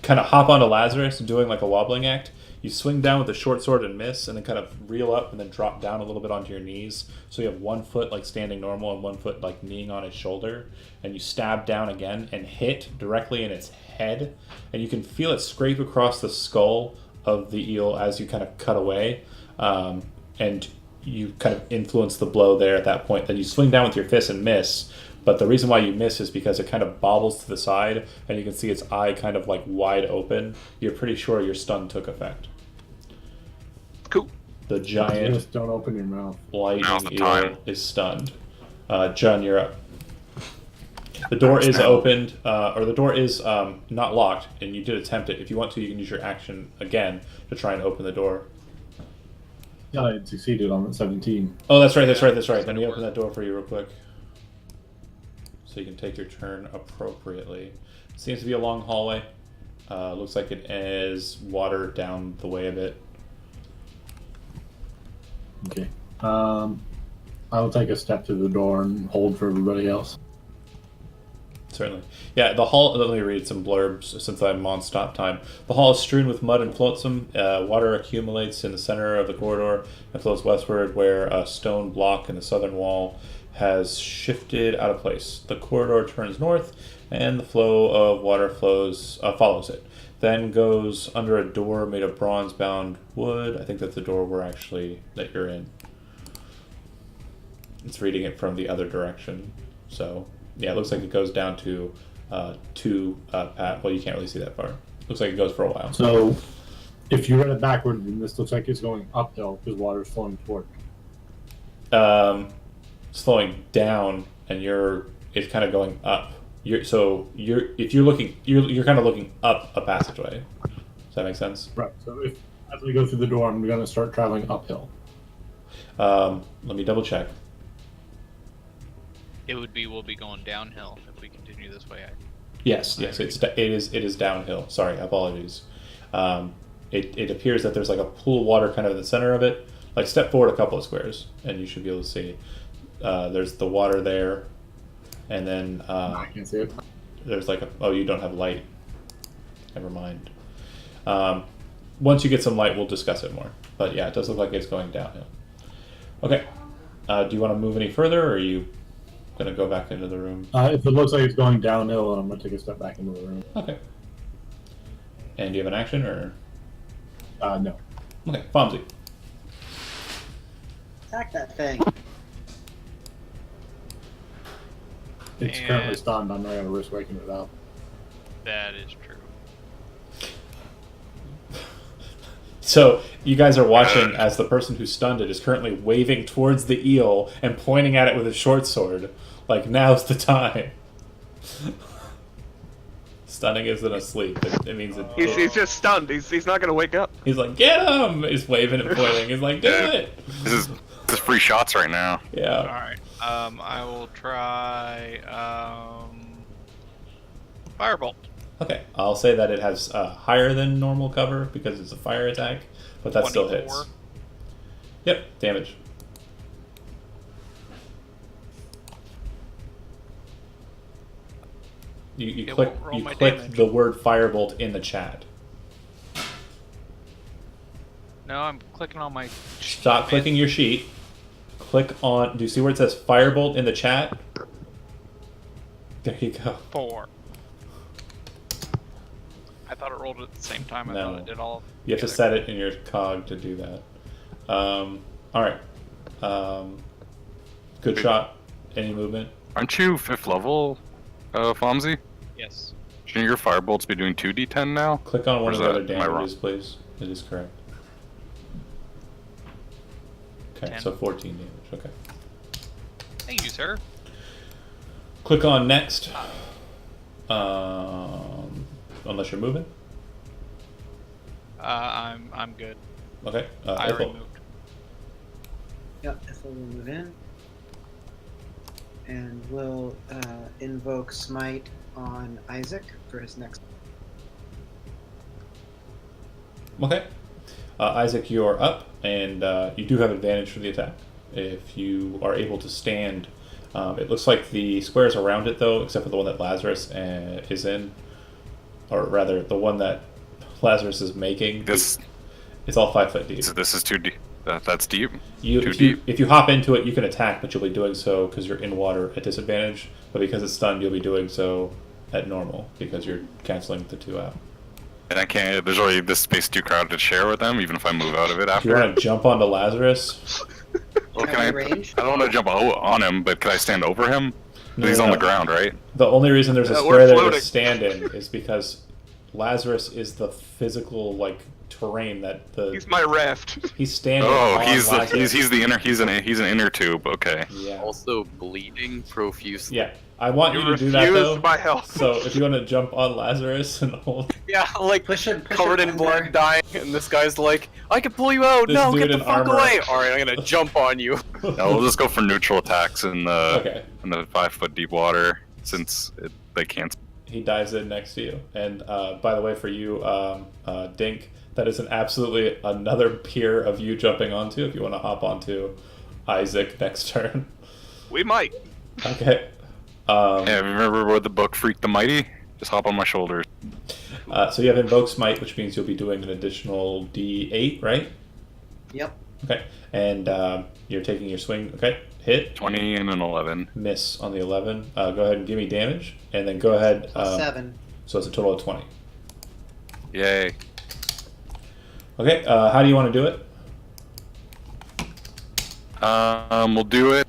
kind kind of hop onto Lazarus, doing like a wobbling act. You swing down with the short sword and miss, and then kind of reel up and then drop down a little bit onto your knees. So you have 1 foot like standing normal and 1 foot like kneeing on his shoulder. And you stab down again and hit directly in its head. And you can feel it scrape across the skull of the eel as you kind of cut away. And you kind of influence the blow there at that point. Then you swing down with your fist and miss. But the reason why you miss is because it kind of bobbles to the side, and you can see its eye kind of like wide open. You're pretty sure your stun took effect. Cool. The giant Just don't open your mouth. lightning Now's the eel time. is stunned. John, you're up. The door is opened, or the door is not locked, and you did attempt it. If you want to, you can use your action again to try and open the door. Yeah, I succeeded on 17. Oh, that's right. Let me open that door for you real quick. So you can take your turn appropriately. Seems to be a long hallway. Looks like it is water down the way a bit. Okay. I'll take a step to the door and hold for everybody else. Certainly. Yeah, the hall, let me read some blurbs since I'm on stop time. The hall is strewn with mud and flotsam. Water accumulates in the center of the corridor and flows westward where a stone block in the southern wall has shifted out of place. The corridor turns north and the flow of water follows it. Then goes under a door made of bronze-bound wood. I think that's the door that you're in. It's reading it from the other direction. So, yeah, it looks like it goes down to Pat. Well, you can't really see that far. Looks like it goes for a while. So, if you read it backward, then this looks like it's going uphill because water is flowing toward. Slowing down, and it's kind of going up. You're kind of looking up a passageway. Does that make sense? Right. So as we go through the door, I'm going to start traveling uphill. Let me double check. We'll be going downhill if we continue this way. Yes, it is downhill. Sorry, apologies. It appears that there's like a pool of water kind of in the center of it. Like step forward a couple of squares, and you should be able to see. There's the water there, and then I can't see it. there's like you don't have light. Never mind. Once you get some light, we'll discuss it more. But yeah, it does look like it's going downhill. Okay. Do you want to move any further, or are you going to go back into the room? If it looks like it's going downhill, I'm going to take a step back into the room. Okay. And do you have an action, or? No. Okay, Fonzie. Attack that thing. It's currently stunned. I'm not going to risk waking it up. That is true. So you guys are watching as the person who stunned it is currently waving towards the eel and pointing at it with a short sword. Like, now's the time. Stunning isn't asleep. It means it. He's just stunned. He's not gonna wake up. He's like, get him! He's waving and pointing. He's like, do it! This is free shots right now. Yeah. Alright. I will try Firebolt. Okay, I'll say that it has higher than normal cover because it's a fire attack, but that still hits. 24. Yep, damage. You It click won't roll you my click damage. the word firebolt in the chat. No, I'm clicking on my. Stop clicking your sheet. Click on. Do you see where it says firebolt in the chat? There you go. 4. I thought it rolled at the same time. I No. thought it did all. You have to together. set it in your cog to do that. All right. Good shot. Any movement? Aren't you 5th level, Fonzie? Yes. Shouldn't your firebolts be doing 2d10 now? Click on one Or of is the other that- am I wrong? damages, please. It is correct. Okay, 10. so 14 damage. Okay. Thank you, sir. Click on next. Unless you're moving. I'm good. Okay. I already Ethel. moved. Yep, Ethel will move in. And we'll invoke Smite on Isaac for his next. Okay. Isaac, you're up, and you do have advantage for the attack. If you are able to stand, it looks like the squares around it, though, except for the one that Lazarus is in, or rather, the one that Lazarus is making. This It's all 5 foot deep. this is too deep. That's deep. If you hop into it, you can attack, but you'll be doing so because you're in water at disadvantage. But because it's stunned, you'll be doing so at normal because you're canceling the 2 out. And I can't. There's already this space too crowded to share with them, even if I move out of it Do you after. want to jump onto Lazarus? Well, Have you range? I don't want to jump on him, but can I stand over him? No, He's no, on no. the ground, right? The only reason there's a We're square there to floating. stand in is because Lazarus is the physical terrain that He's my raft. he's standing. Oh, on he's Lazarus. the inner. He's an inner tube. Okay. Yeah. Also bleeding profusely. Yeah. I want you You to do that though. refused my help. So if you want to jump on Lazarus and hold Yeah, like Push him. Push covered him in under. blood, dying, and this guy's like, "I can pull you out. This No, dude get the in fuck armor. away!" All right, I'm gonna jump on you. No, we'll just go for neutral attacks in the Okay. 5 foot deep water since they can't. he dives in next to you. And by the way, for you, Dink, that is absolutely another peer of you jumping onto if you want to hop onto Isaac next turn. We might. Okay. Yeah, remember the book Freak the Mighty? Just hop on my shoulders. So you have Invoke Smite, which means you'll be doing an additional D8, right? Yep. Okay. And you're taking your swing. Okay. Hit. 20 and an 11. Miss on the 11. Go ahead and give me damage. And then go ahead. 7. So it's a total of 20. Yay. Okay. How do you want to do it? We'll do it.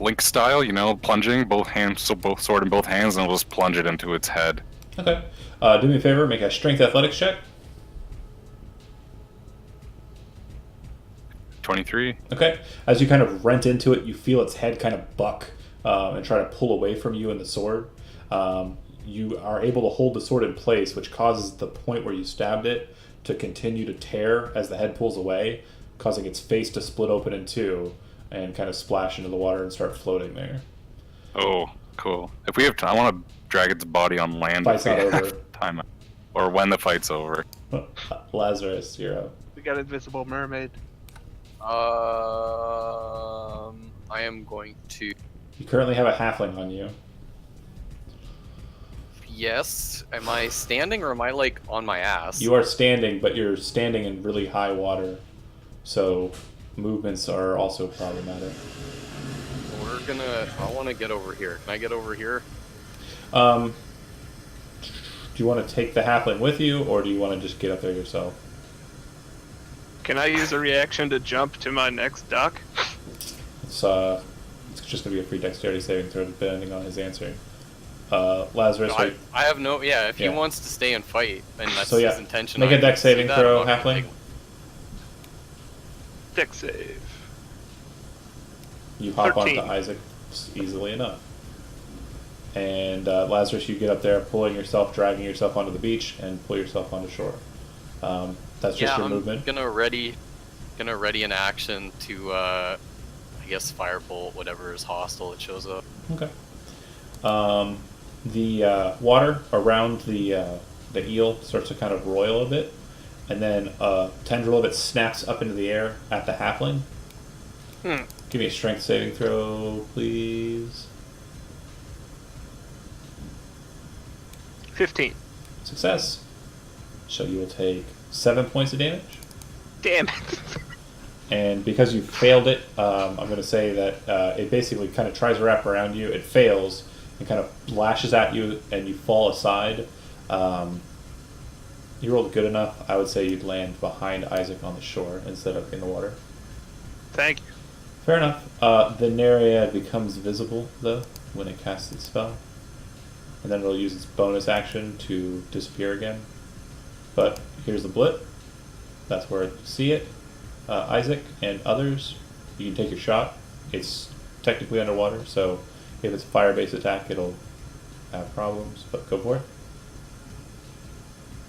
Link style, plunging both hands, so both sword in both hands, and we'll just plunge it into its head. Okay. Do me a favor. Make a strength athletics check. 23. Okay. As you kind of rent into it, you feel its head kind of buck and try to pull away from you and the sword. You are able to hold the sword in place, which causes the point where you stabbed it to continue to tear as the head pulls away, causing its face to split open in two and kind of splash into the water and start floating there. Oh, cool. If we have time, I want to drag its body on land. Fight's if we not have over. time, or when the fight's over. Lazarus, you're up. We got Invisible Mermaid. I am going to. You currently have a halfling on you. Yes. Am I standing or am I like on my ass? You are standing, but you're standing in really high water, so movements are also problematic. We're gonna. I want to get over here. Can I get over here? Do you want to take the halfling with you, or do you want to just get up there yourself? Can I use a reaction to jump to my next dock? It's just gonna be a free dexterity saving throw depending on his answer. Lazarus, No, I have no. Yeah, if Yeah. he wants to stay and fight, and that's So, yeah, his intention. make I a dex can see saving that, throw, I'm not gonna halfling. take- Dex save. you hop 13. onto Isaac easily enough. And Lazarus, you get up there, pulling yourself, dragging yourself onto the beach, and pull yourself onto shore. That's just Yeah, your I'm movement. gonna ready an action to, I guess, firebolt whatever is hostile that shows up. Okay. The water around the eel starts to kind of roil a bit, and then a tendril of it snaps up into the air at the halfling. Give me a strength saving throw, please. 15. Success. So you will take 7 points of damage. Damn it. And because you failed it, I'm going to say that it basically kind of tries to wrap around you. It fails and kind of lashes at you, and you fall aside. You rolled good enough. I would say you'd land behind Isaac on the shore instead of in the water. Thank you. Fair enough. The Nereid becomes visible, though, when it casts its spell. And then it'll use its bonus action to disappear again. But here's the blip. That's where you see it. Isaac and others, you can take your shot. It's technically underwater, so if it's a fire-based attack, it'll have problems, but go for it.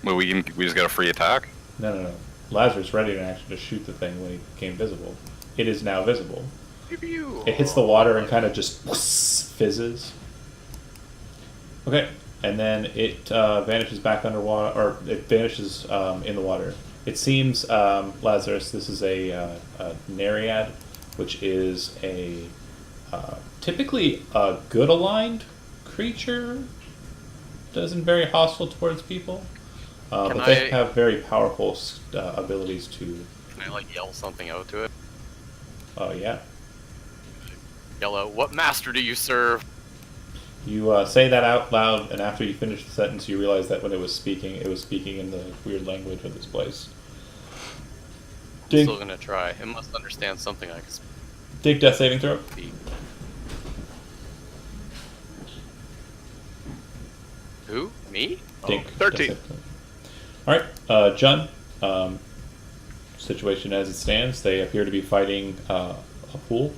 Well, we just got a free attack. No. Lazarus ready in action to shoot the thing when he became visible. It is now visible. Pew-pew. It hits the water and kind of just fizzes. Okay, and then it vanishes back underwater, or it vanishes in the water. It seems, Lazarus, this is a Nereid, which is typically a good aligned creature. isn't very hostile towards people, Can but they I- have very powerful abilities to. Can I like yell something out to it? Oh yeah. Yell out, "What master do you serve?" You say that out loud, and after you finish the sentence, you realize that when it was speaking in the weird language of this place. I'm Dig, still gonna try. It must understand something I can dig death saving throw. speak. Who? Me? Dig. 13. All right, Jun. Situation as it stands, they appear to be fighting a pool.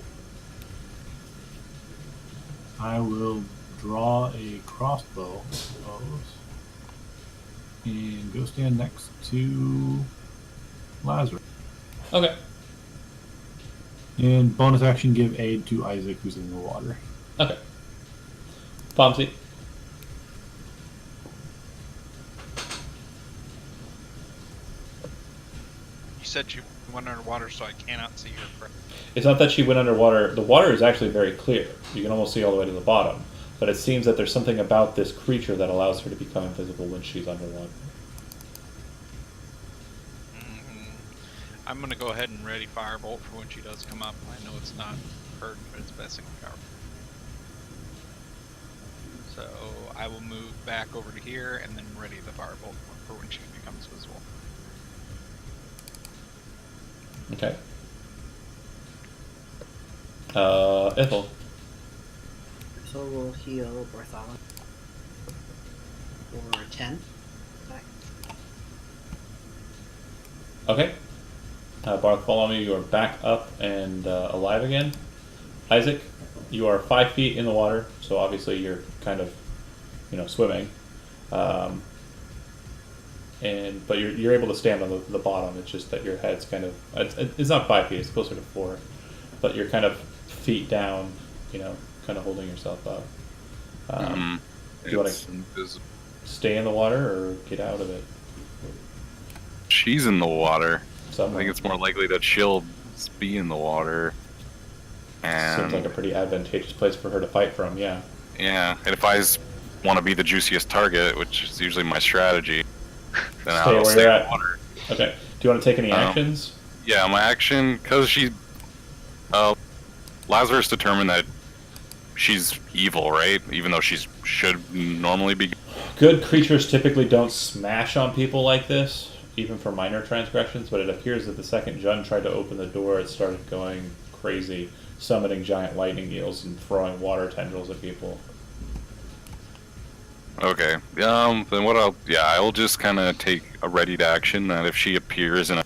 I will draw a crossbow, I suppose, and go stand next to Lazarus. Okay. And bonus action, give aid to Isaac, who's in the water. Okay. Pomsy. You said you went underwater, so I cannot see your friend. It's not that she went underwater. The water is actually very clear. You can almost see all the way to the bottom. But it seems that there's something about this creature that allows her to become invisible when she's underwater. I'm gonna go ahead and ready firebolt for when she does come up. I know it's not hurt, but it's best power. So I will move back over to here and then ready the firebolt for when she becomes visible. Okay. Ethel. So we'll heal Bartholomew for 10. Okay. Bartholomew, you are back up and alive again. Isaac, you are 5 feet in the water, so obviously you're kind of, swimming. But you're able to stand on the bottom. It's just that your head's kind of it's not 5 feet. It's closer to 4, but you're kind of feet down. Kind of holding yourself up. Do you want to stay in the water or get out of it? She's in the water. I Somewhere. think it's more likely that she'll be in the water. And Seems like a pretty advantageous place for her to fight from. Yeah. yeah, and if I want to be the juiciest target, which is usually my strategy, then Stay I'll where stay you're in at. the water. Okay. Do you want to take any actions? Yeah, my action, because Lazarus determined that she's evil, right? Even though she should normally be. Good creatures typically don't smash on people like this, even for minor transgressions, but it appears that the second Jun tried to open the door, it started going crazy, summoning giant lightning eels and throwing water tendrils at people. Okay. Then I'll just kind of take a readied action that if she appears in a.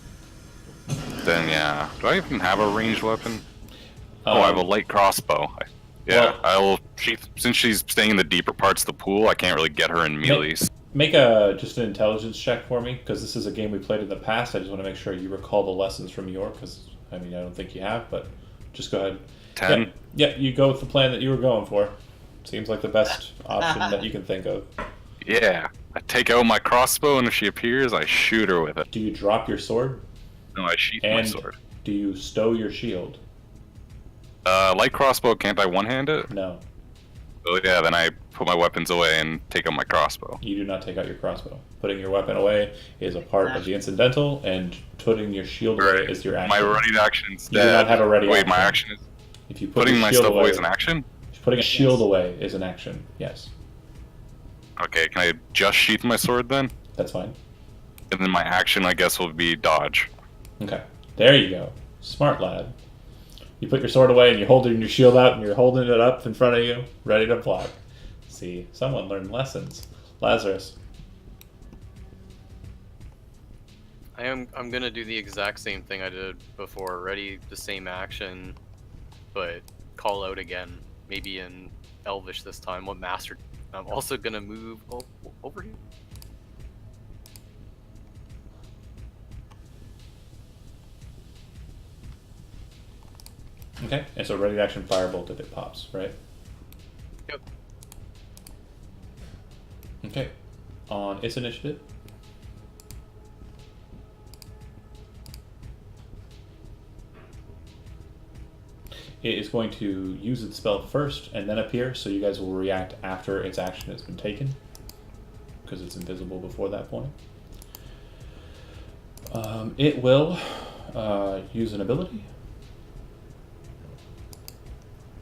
Then yeah. Do I even have a ranged weapon? I have a light crossbow. Since she's staying in the deeper parts of the pool, I can't really get her in melee. Make just an intelligence check for me, because this is a game we played in the past. I just want to make sure you recall the lessons from York, because, I don't think you have, but just go ahead. 10? Yeah, you go with the plan that you were going for. Seems like the best option that you can think of. Yeah. I take out my crossbow, and if she appears, I shoot her with it. Do you drop your sword? No, I sheath my And sword. do you stow your shield? Light crossbow, can't I one-hand it? No. Oh yeah, then I put my weapons away and take out my crossbow. You do not take out your crossbow. Putting your weapon away is a part of the incidental, and putting your shield away is your action. My ready action instead. You do not have a ready Wait, action. my action is If you put putting your my shield stuff away away is an action? Putting a shield away is an action. Yes, Okay, can I just sheath my sword then? that's fine. And then my action, I guess, will be dodge. Okay, there you go. Smart lad. You put your sword away and you're holding your shield out and you're holding it up in front of you, ready to block. See, someone learned lessons. Lazarus. I'm gonna do the exact same thing I did before. Ready the same action, but call out again. Maybe in Elvish this time. What master? I'm also gonna move over here. Okay, and so ready to action firebolt if it pops, right? Yep. Okay, on its initiative. It is going to use its spell first and then appear, so you guys will react after its action has been taken. because it's invisible before that point. It will use an ability.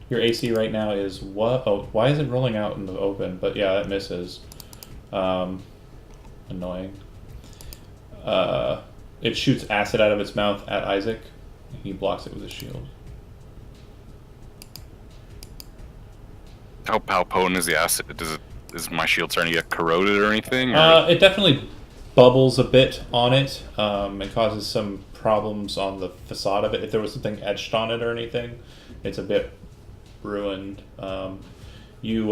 Your AC right now is what? Oh, why is it rolling out in the open? But yeah, that misses. Annoying. It shoots acid out of its mouth at Isaac. He blocks it with his shield. How potent is the acid? Is my shield starting to get corroded or anything? Or? It definitely bubbles a bit on it. It causes some problems on the facade of it. If there was something etched on it or anything, it's a bit ruined. You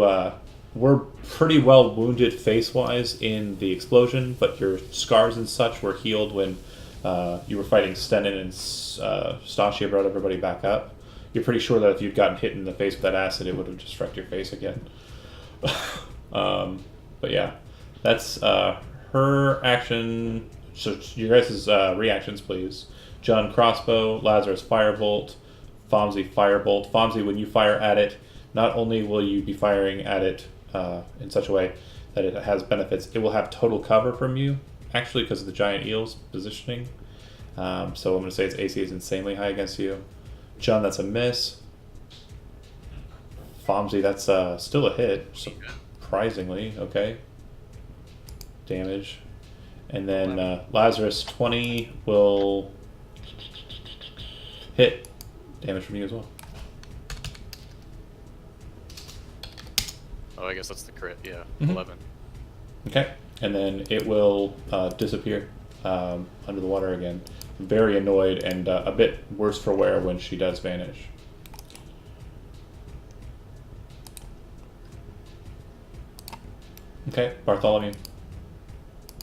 were pretty well wounded face-wise in the explosion, but your scars and such were healed when you were fighting Stenin and Stasia brought everybody back up. You're pretty sure that if you'd gotten hit in the face with that acid, it would have just wrecked your face again. But yeah, that's her action. So your guys' reactions, please. John, crossbow. Lazarus, firebolt. Fomsy, firebolt. Fomsy, when you fire at it, not only will you be firing at it in such a way that it has benefits, it will have total cover from you, actually, because of the giant eel's positioning. So I'm going to say its AC is insanely high against you. John, that's a miss. Fomsy, that's still a hit, surprisingly. Okay. Damage. And then Lazarus, 20 will hit. Damage from you as well. Oh, I guess that's the crit. Yeah, Mhm. 11. Okay. And then it will disappear under the water again. Very annoyed and a bit worse for wear when she does vanish. Okay, Bartholomew.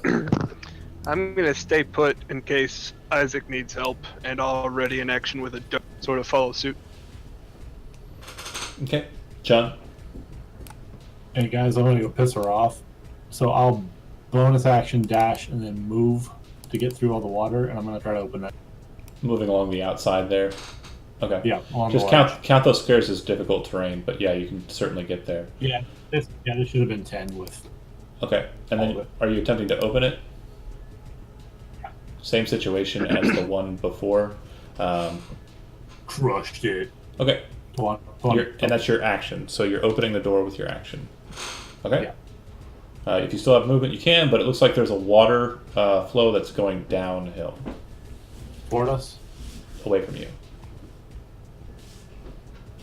I'm gonna stay put in case Isaac needs help, and already in action with a sort of follow suit. Okay, John. Hey guys, I'm gonna go piss her off. So I'll bonus action dash and then move to get through all the water, and I'm gonna try to open it. Moving along the outside there. Okay. Yeah, along Just the water. count those squares as difficult terrain, but yeah, you can certainly get there. Yeah, this should have been 10 with. Okay, and then are you attempting to open it? Same situation as the one before. Crushed it. Okay, And and that's your action. So you're opening the door with your action. Okay. Yeah. If you still have movement, you can, but it looks like there's a water flow that's going downhill Toward us. away from you.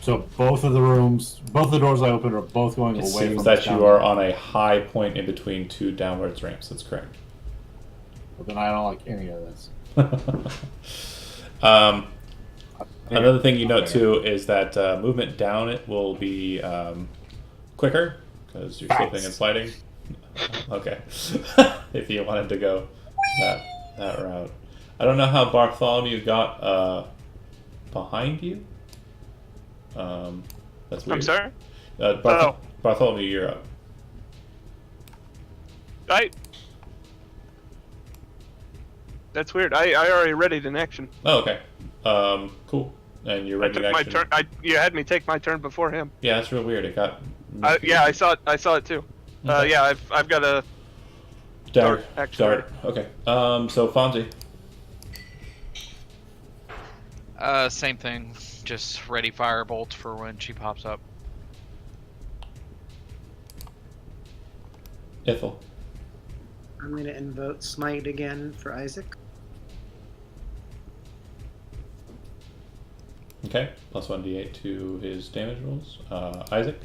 So both of the rooms, both the doors I opened are both going It away seems from that us you down are there. on a high point in between two downwards ramps. That's correct. But then I don't like any of this. Another thing you note too is that movement down it will be quicker because you're slipping and sliding. Okay, if you wanted to go that route, I don't know how Bartholomew got behind you. That's weird. I'm sorry? Bartholomew, you're up. That's weird. I already readied an action. Oh, okay. Cool. And you're I ready took to my action. turn. You had me take my turn before him. Yeah, that's real weird. It got. Yeah, I saw it. I saw it too. Okay. Yeah, I've got a Dart. action. Dart. Okay. So Fonzie. Same thing. Just ready firebolt for when she pops up. Ithel. I'm going to invoke Smite again for Isaac. Okay. Plus 1d8 to his damage rolls. Isaac.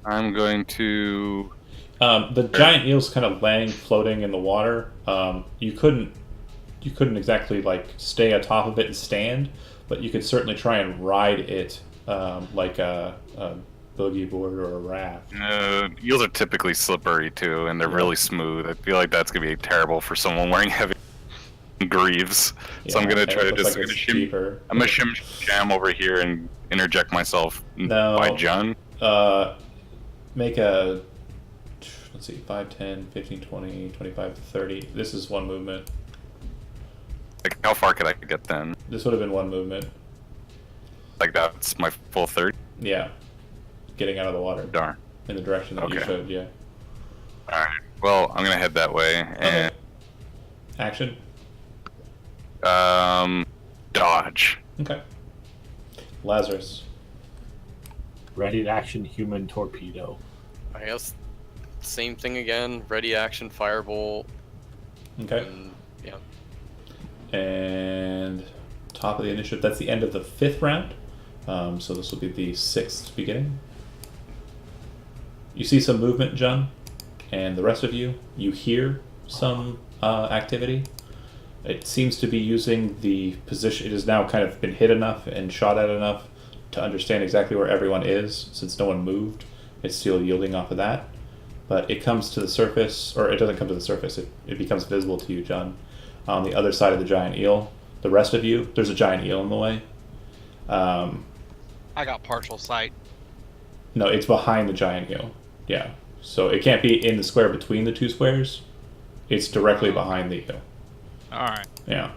I'm going to. The giant eel's kind of laying, floating in the water. You couldn't exactly like stay atop of it and stand, but you could certainly try and ride it like a boogie board or a raft. Eels are typically slippery too, and they're really smooth. I feel like that's gonna be terrible for someone wearing heavy greaves. So I'm gonna try to just I'm gonna shim over here and interject myself by John. Make a, let's see, 5, 10, 15, 20, 25, 30. This is one movement. Like, how far could I get then? This would have been one movement. Like, that's my full 30? Yeah. Getting out of the water. Darn. In the direction that you Okay. showed, yeah. Alright. Well, I'm gonna head that way and Action. Dodge. Okay. Lazarus. Ready to action human torpedo. I guess same thing again. Ready action firebolt. Okay. And, yeah. And top of the initiative. That's the end of the 5th round. So this will be the 6th beginning. You see some movement, John, and the rest of you hear some activity. It seems to be using the position. It has now kind of been hit enough and shot at enough to understand exactly where everyone is. Since no one moved, it's still yielding off of that. But it comes to the surface, or it doesn't come to the surface. It becomes visible to you, John, on the other side of the giant eel. The rest of you, there's a giant eel in the way. I got partial sight. No, it's behind the giant eel. Yeah. So it can't be in the square between the 2 squares. It's directly behind the eel. Alright. Yeah.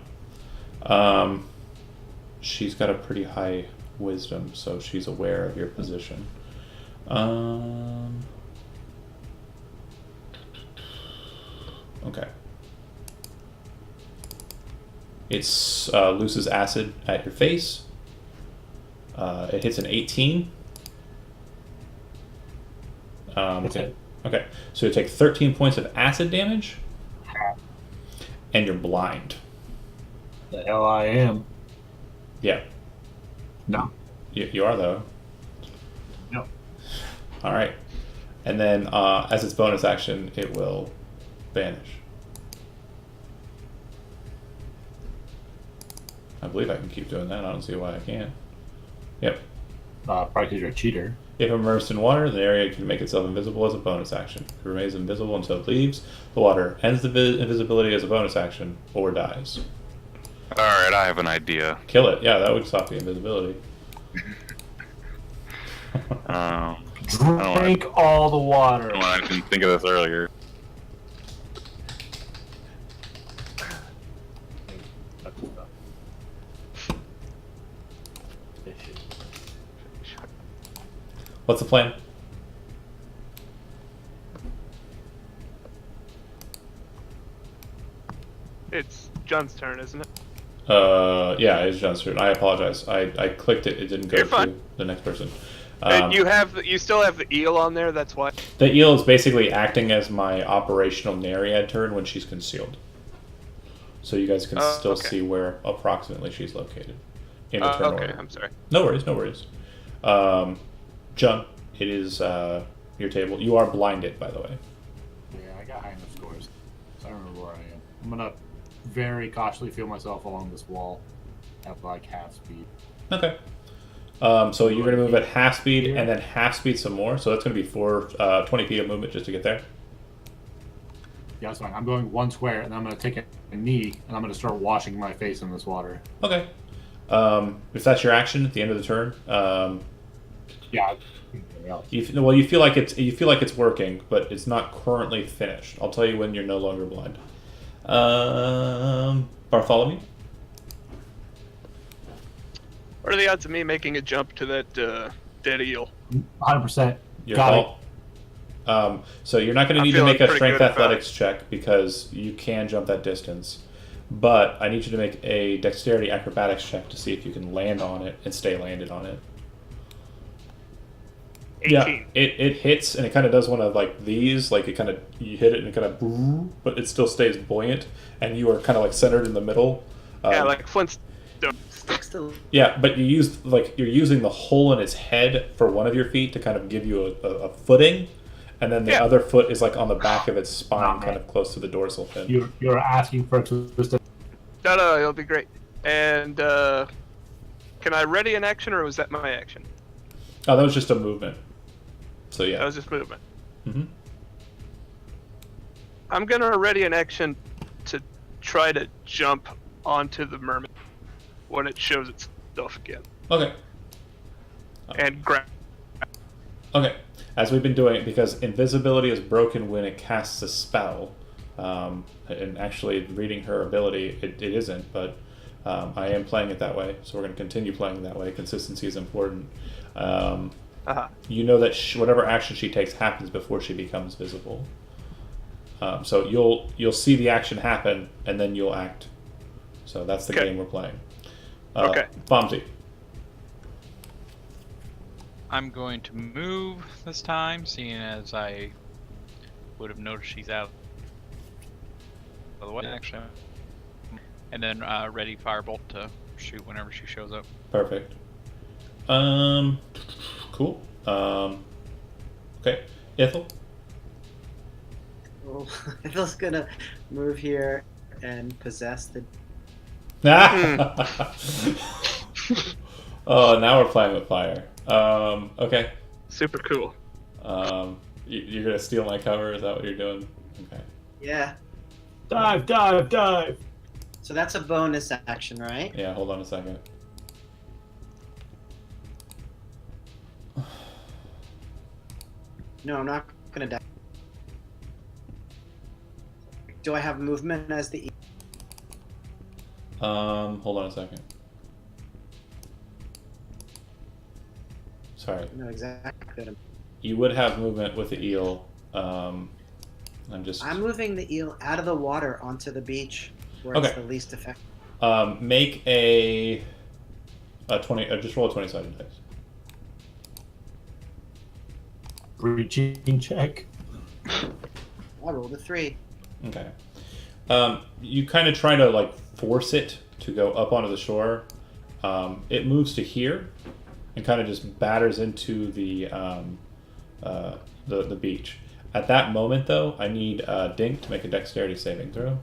She's got a pretty high wisdom, so she's aware of your position. Okay. It's looses acid at your face. It hits an 18. Okay. Okay. So you take 13 points of acid damage, and you're blind. The hell I am. Yeah. No. You are though. No. All right. And then as its bonus action, it will vanish. I believe I can keep doing that. I don't see why I can't. Yep. Probably because you're a cheater. If immersed in water, the area can make itself invisible as a bonus action. It remains invisible until it leaves the water, ends the invisibility as a bonus action, or dies. Alright, I have an idea. Kill it. Yeah, that would stop the invisibility. Drink all the water. I didn't think of this earlier. What's the plan? It's John's turn, isn't it? Yeah, it's John's turn. I apologize. I clicked it. It didn't go You're to fine. the next person. You still have the eel on there. That's why. The eel is basically acting as my operational Nariad turn when she's concealed. So you guys can still okay. see where approximately she's located in the turn Okay, order. I'm sorry. No worries, no worries. John, it is your table. You are blinded, by the way. Yeah, I got high enough scores. So I remember where I am. I'm gonna very cautiously feel myself along this wall at like half speed. Okay. So you're going to move at half speed and then half speed some more. So that's going to be 20 feet of movement just to get there. Yeah, that's fine. I'm going 1 square, and I'm going to take a knee, and I'm going to start washing my face in this water. Okay. If that's your action at the end of the turn, Yeah. you feel like it's working, but it's not currently finished. I'll tell you when you're no longer blind. Bartholomew. What are the odds of me making a jump to that dead eel? 100%. Your Got call. So you're not going to I'm need to feeling make a pretty strength good about athletics check because you can jump that distance. But I need you to make a dexterity acrobatics check to see if you can land on it and stay landed on it. 18. Yeah, it hits and it kind of does one of like these, like it kind of you hit it and it kind of, but it still stays buoyant, and you are kind of like centered in the middle. Yeah, like Flintstones. Yeah, but you're using the hole in its head for one of your feet to kind of give you a footing, and then the other foot is like on the back of its spine, kind of close to the dorsal fin. You're asking for a twist. No, it'll be great. And can I ready an action, or was that my action? Oh, that was just a movement. So yeah. That was just movement. Mm-hmm. I'm gonna ready an action to try to jump onto the mermaid when it shows itself again. Okay. And grab. Okay. As we've been doing it, because invisibility is broken when it casts a spell, and actually reading her ability, it isn't, but I am playing it that way, so we're going to continue playing it that way. Consistency is important. You know that whatever action she takes happens before she becomes visible. So you'll see the action happen, and then you'll act. So that's the Okay. game we're playing. Okay. Bomsy. I'm going to move this time, seeing as I would have noticed she's out of the way. Actually, and then ready firebolt to shoot whenever she shows up. Perfect. Cool. Okay. Ithel. Well, Ithel's gonna move here and possess the. Oh, now we're playing with fire. Okay. Super cool. You're gonna steal my cover? Is that what you're doing? Okay. Yeah. Dive, dive, dive. So that's a bonus action, right? Yeah. Hold on a second. No, I'm not gonna die. Do I have movement as the? Hold on a second. Sorry. No, exactly. You would have movement with the eel. I'm moving the eel out of the water onto the beach where it's Okay. the least effective. Make a 20. Just roll a 20-sided dice. Breaching check. I rolled a 3. Okay. You kind of try to like force it to go up onto the shore. It moves to here and kind of just batters into the beach. At that moment, though, I need Dink to make a dexterity saving throw.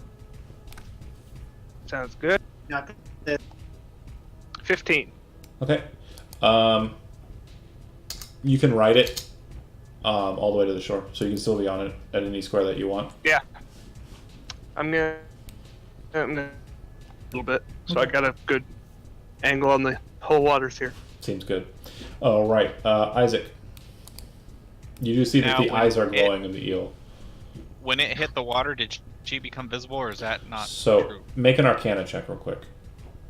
Sounds good. Not the 15. Okay. You can ride it all the way to the shore, so you can still be on it at any square that you want. Yeah. I'm gonna a little bit, so I got a good angle on the whole waters here. Seems good. All right, Isaac. You do see that Now, the when eyes are it- glowing in the eel. When it hit the water, did she become visible, or is that not So true? make an Arcana check real quick,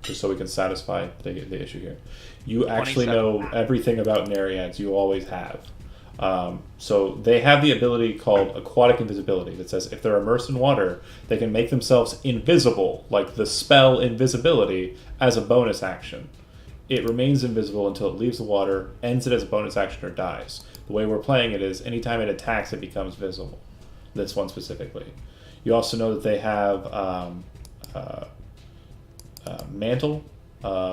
just so we can satisfy the issue here. You actually 27. know everything about Nereids. You always have. So they have the ability called aquatic invisibility that says if they're immersed in water, they can make themselves invisible, like the spell invisibility, as a bonus action. It remains invisible until it leaves the water, ends it as a bonus action, or dies. The way we're playing it is anytime it attacks, it becomes visible. This one specifically. You also know that they have mantle,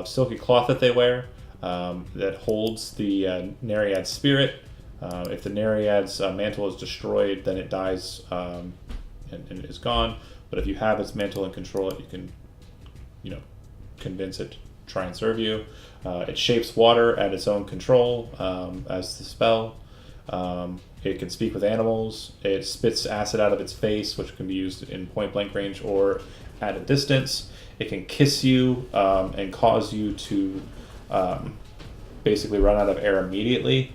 silky cloth that they wear that holds the Nereid spirit. If the Nereid's mantle is destroyed, then it dies and is gone. But if you have its mantle and control it, you can, convince it to try and serve you. It shapes water at its own control as the spell. It can speak with animals. It spits acid out of its face, which can be used in point blank range or at a distance. It can kiss you and cause you to basically run out of air immediately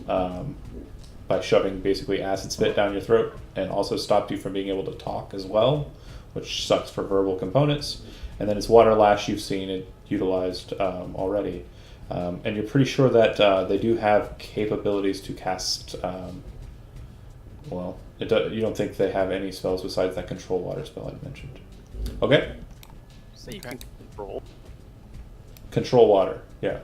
by shoving basically acid spit down your throat, and also stop you from being able to talk as well, which sucks for verbal components. And then its water lash, you've seen it utilized already. And you're pretty sure that they do have capabilities to cast. You don't think they have any spells besides that control water spell I mentioned. Okay. So you can control. Control water. Yeah.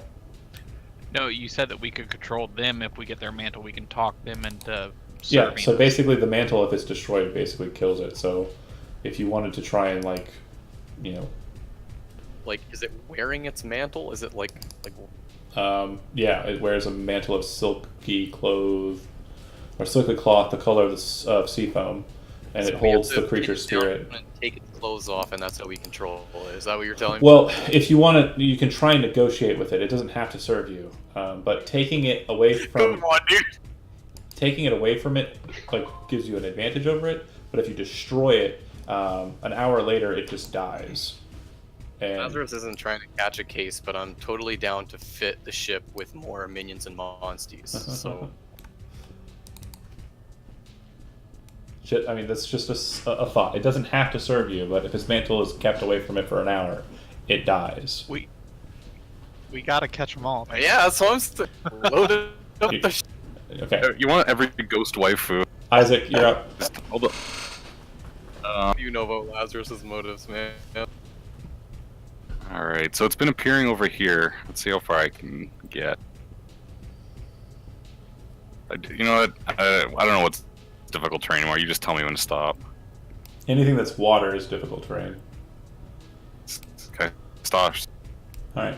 No, you said that we could control them if we get their mantle. We can talk them into Yeah. serving So us. basically, the mantle, if it's destroyed, it basically kills it. So if you wanted to try and Like, is it wearing its mantle? Is it like? yeah, it wears a mantle of silky cloth or silky cloth, the color of sea foam, and so it we have holds to the creature's take it down spirit. and take its clothes off, and that's how we control it. Is that what you're telling me? Well, if you want to, you can try and negotiate with it. It doesn't have to serve you, but taking it away from Come on, dude. like gives you an advantage over it. But if you destroy it, an hour later it just dies. And Lazarus isn't trying to catch a case, but I'm totally down to fit the ship with more minions and monsties. So shit, I mean, that's just a thought. It doesn't have to serve you, but if his mantle is kept away from it for an hour, it dies. We gotta catch them all. Man. yeah, that's what I'm saying. Loaded up the Okay, You want every ghost waifu. Isaac, you're up. Hold up. You know about Lazarus's motives, man. Alright, so it's been appearing over here. Let's see how far I can get. You know what? I don't know what's difficult terrain anymore. You just tell me when to stop. Anything that's water is difficult terrain. Okay, stop. Alright.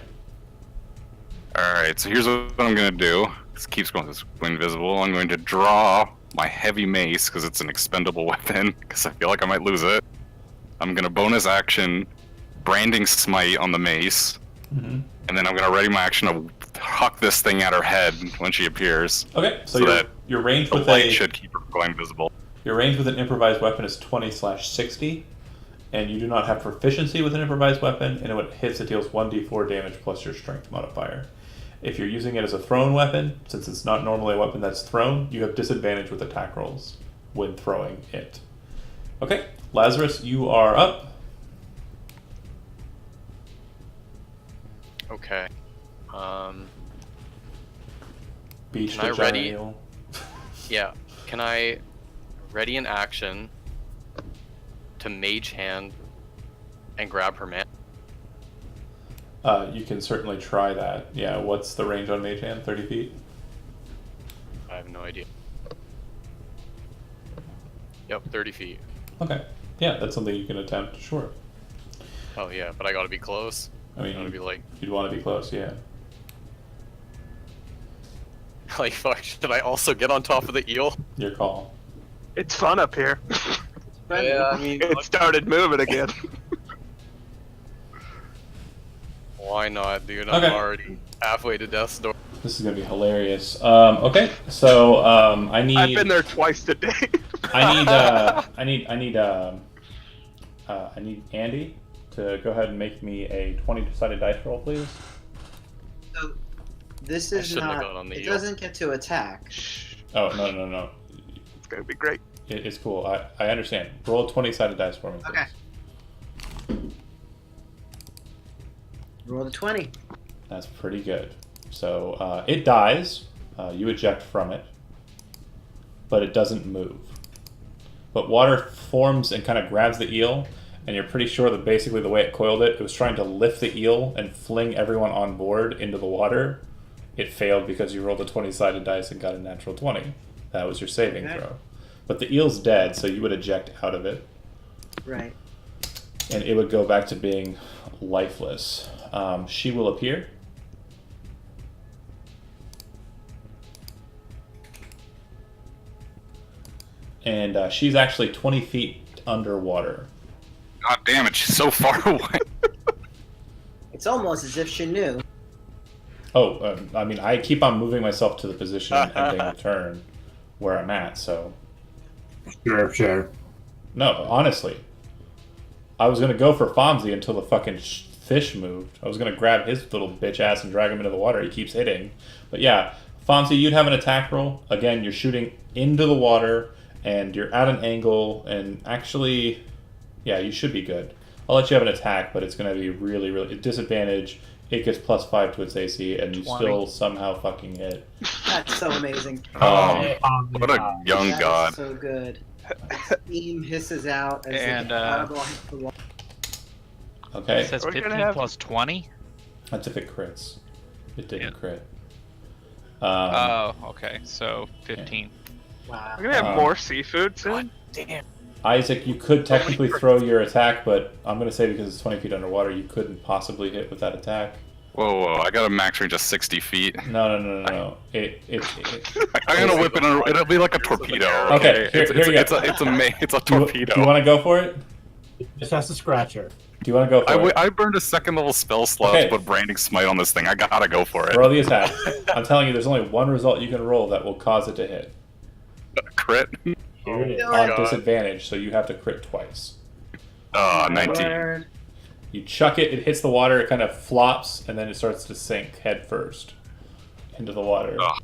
Alright, so here's what I'm gonna do. This keeps going invisible. I'm going to draw my heavy mace, because it's an expendable weapon, because I feel like I might lose it. I'm gonna bonus action Branding Smite on the mace, and then I'm gonna ready my action to huck this thing at her head when she appears. Okay, so, that your range the with light a should keep her going visible. your range with an improvised weapon is 20/60, and you do not have proficiency with an improvised weapon, and when it hits, it deals 1d4 damage plus your strength modifier. If you're using it as a thrown weapon, since it's not normally a weapon that's thrown, you have disadvantage with attack rolls when throwing it. Okay, Lazarus, you are up. Okay. Beach Can I the ready- giant eel. Yeah. Can I ready an action to mage hand and grab her man? You can certainly try that. Yeah, what's the range on Mage Hand? 30 feet? I have no idea. Yep, 30 feet. Okay. Yeah, that's something you can attempt, sure. Oh yeah, but I gotta be close. I mean, I gotta be like, you'd want to be close, yeah. like fuck. Should I also get on top of the eel? Your call. It's fun up here. Yeah, I mean, It started moving again. why not, dude? Okay. I'm already halfway to death's door. This is gonna be hilarious. Okay, so I need. I've been there twice today. I need Andy to go ahead and make me a 20-sided dice roll, please. So this I is shouldn't have not. gone on the It eel. doesn't get to attack. Oh no. It's gonna be great. It's cool. I understand. Roll a 20-sided dice for me, please. Okay. Roll the 20. That's pretty good. So it dies. You eject from it, but it doesn't move. But water forms and kind of grabs the eel, and you're pretty sure that basically the way it coiled it was trying to lift the eel and fling everyone on board into the water. It failed because you rolled a 20-sided dice and got a natural 20. That was your saving Okay. throw. But the eel's dead, so you would eject out of it, Right. and it would go back to being lifeless. She will appear. And she's actually 20 feet underwater. God damn it, she's so far away. It's almost as if she knew. Oh, I mean, I keep on moving myself to the position ending the turn where I'm at, so... Sure. No, honestly. I was going to go for Fonzie until the fucking fish moved. I was going to grab his little bitch ass and drag him into the water. He keeps hitting. But yeah, Fonzie, you'd have an attack roll. Again, you're shooting into the water, and you're at an angle, and actually, yeah, you should be good. I'll let you have an attack, but it's going to be really, really... Disadvantage, it gets +5 to its AC, and you 20. still somehow fucking hit. That's so amazing. Oh, what a young That is god. so good. Steam hisses out as And, the fireball hits the wall. Okay, It says We're gonna 15 have- plus 20. that's if it crits. It didn't Yeah. crit. Oh, okay. So 15. Wow. We're gonna have more seafood soon. Damn. Isaac, you could technically throw your attack, but I'm going to say because it's 20 feet underwater, you couldn't possibly hit with that attack. Whoa, I got a max range of 60 feet. No. I'm gonna whip it, it'll be like a torpedo. Okay, here you go. It's a Do torpedo. you want to go for it? Just has to scratch her. Do you want to go for it? I burned a second level spell slot Okay. to put Branding Smite on this thing. I gotta go for it. Roll the attack. I'm telling you, there's only one result you can roll that will cause it to hit. Crit. Here it is. Oh, On God. disadvantage, so you have to crit twice. 19. Word. You chuck it, it hits the water, it kind of flops, and then it starts to sink head first into the water. Ugh.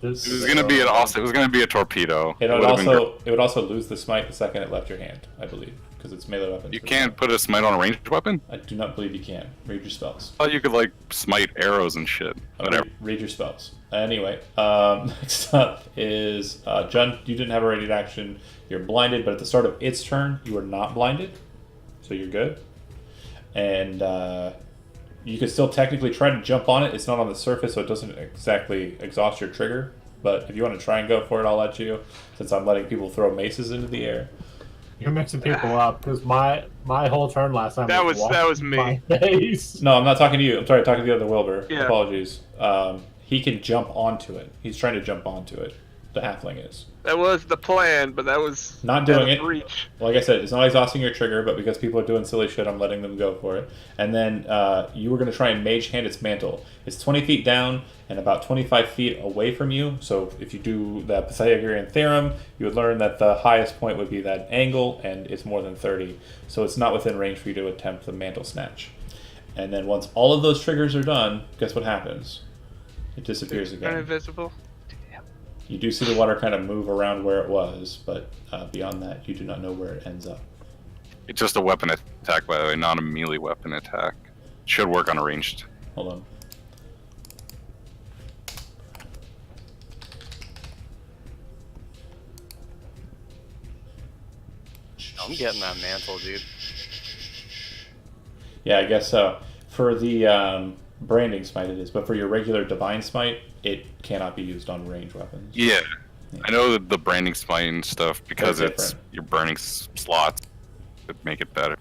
This It was gonna be it was gonna be a torpedo. It would've been great. would also lose the smite the second it left your hand, I believe. because it's melee weapons. You can't put a smite on a ranged weapon? I do not believe you can. Read your spells. I thought you could, like, smite arrows and shit. Whatever. Read your spells. Anyway, next up is Jun. You didn't have a ready action. You're blinded, but at the start of its turn, you are not blinded, so you're good. And you can still technically try to jump on it. It's not on the surface, so it doesn't exactly exhaust your trigger. But if you want to try and go for it, I'll let you, since I'm letting people throw maces into the air. You're mixing people up because my whole turn last time That was me. my face. No, I'm not talking to you. I'm sorry, talking to the other Wilbur. Yeah. Apologies. He can jump onto it. He's trying to jump onto it. The halfling is. That was the plan, but that was Not doing it. Reach. Like I said, it's not exhausting your trigger, but because people are doing silly shit, I'm letting them go for it. And then you were going to try and mage hand its mantle. It's 20 feet down and about 25 feet away from you. So if you do the Pythagorean theorem, you would learn that the highest point would be that angle, and it's more than 30. So it's not within range for you to attempt the mantle snatch. And then once all of those triggers are done, guess what happens? It disappears Turn again. invisible. You do see the water kind of move around where it was, but beyond that, you do not know where it ends up. It's just a weapon attack, by the way, not a melee weapon attack. Should work on a ranged. Hold on. I'm getting that mantle, dude. Yeah, I guess so. For the branding smite it is, but for your regular divine smite, it cannot be used on range weapons. Yeah. I know that the branding smite and stuff, because That's it's different. you're burning slots, would make it better.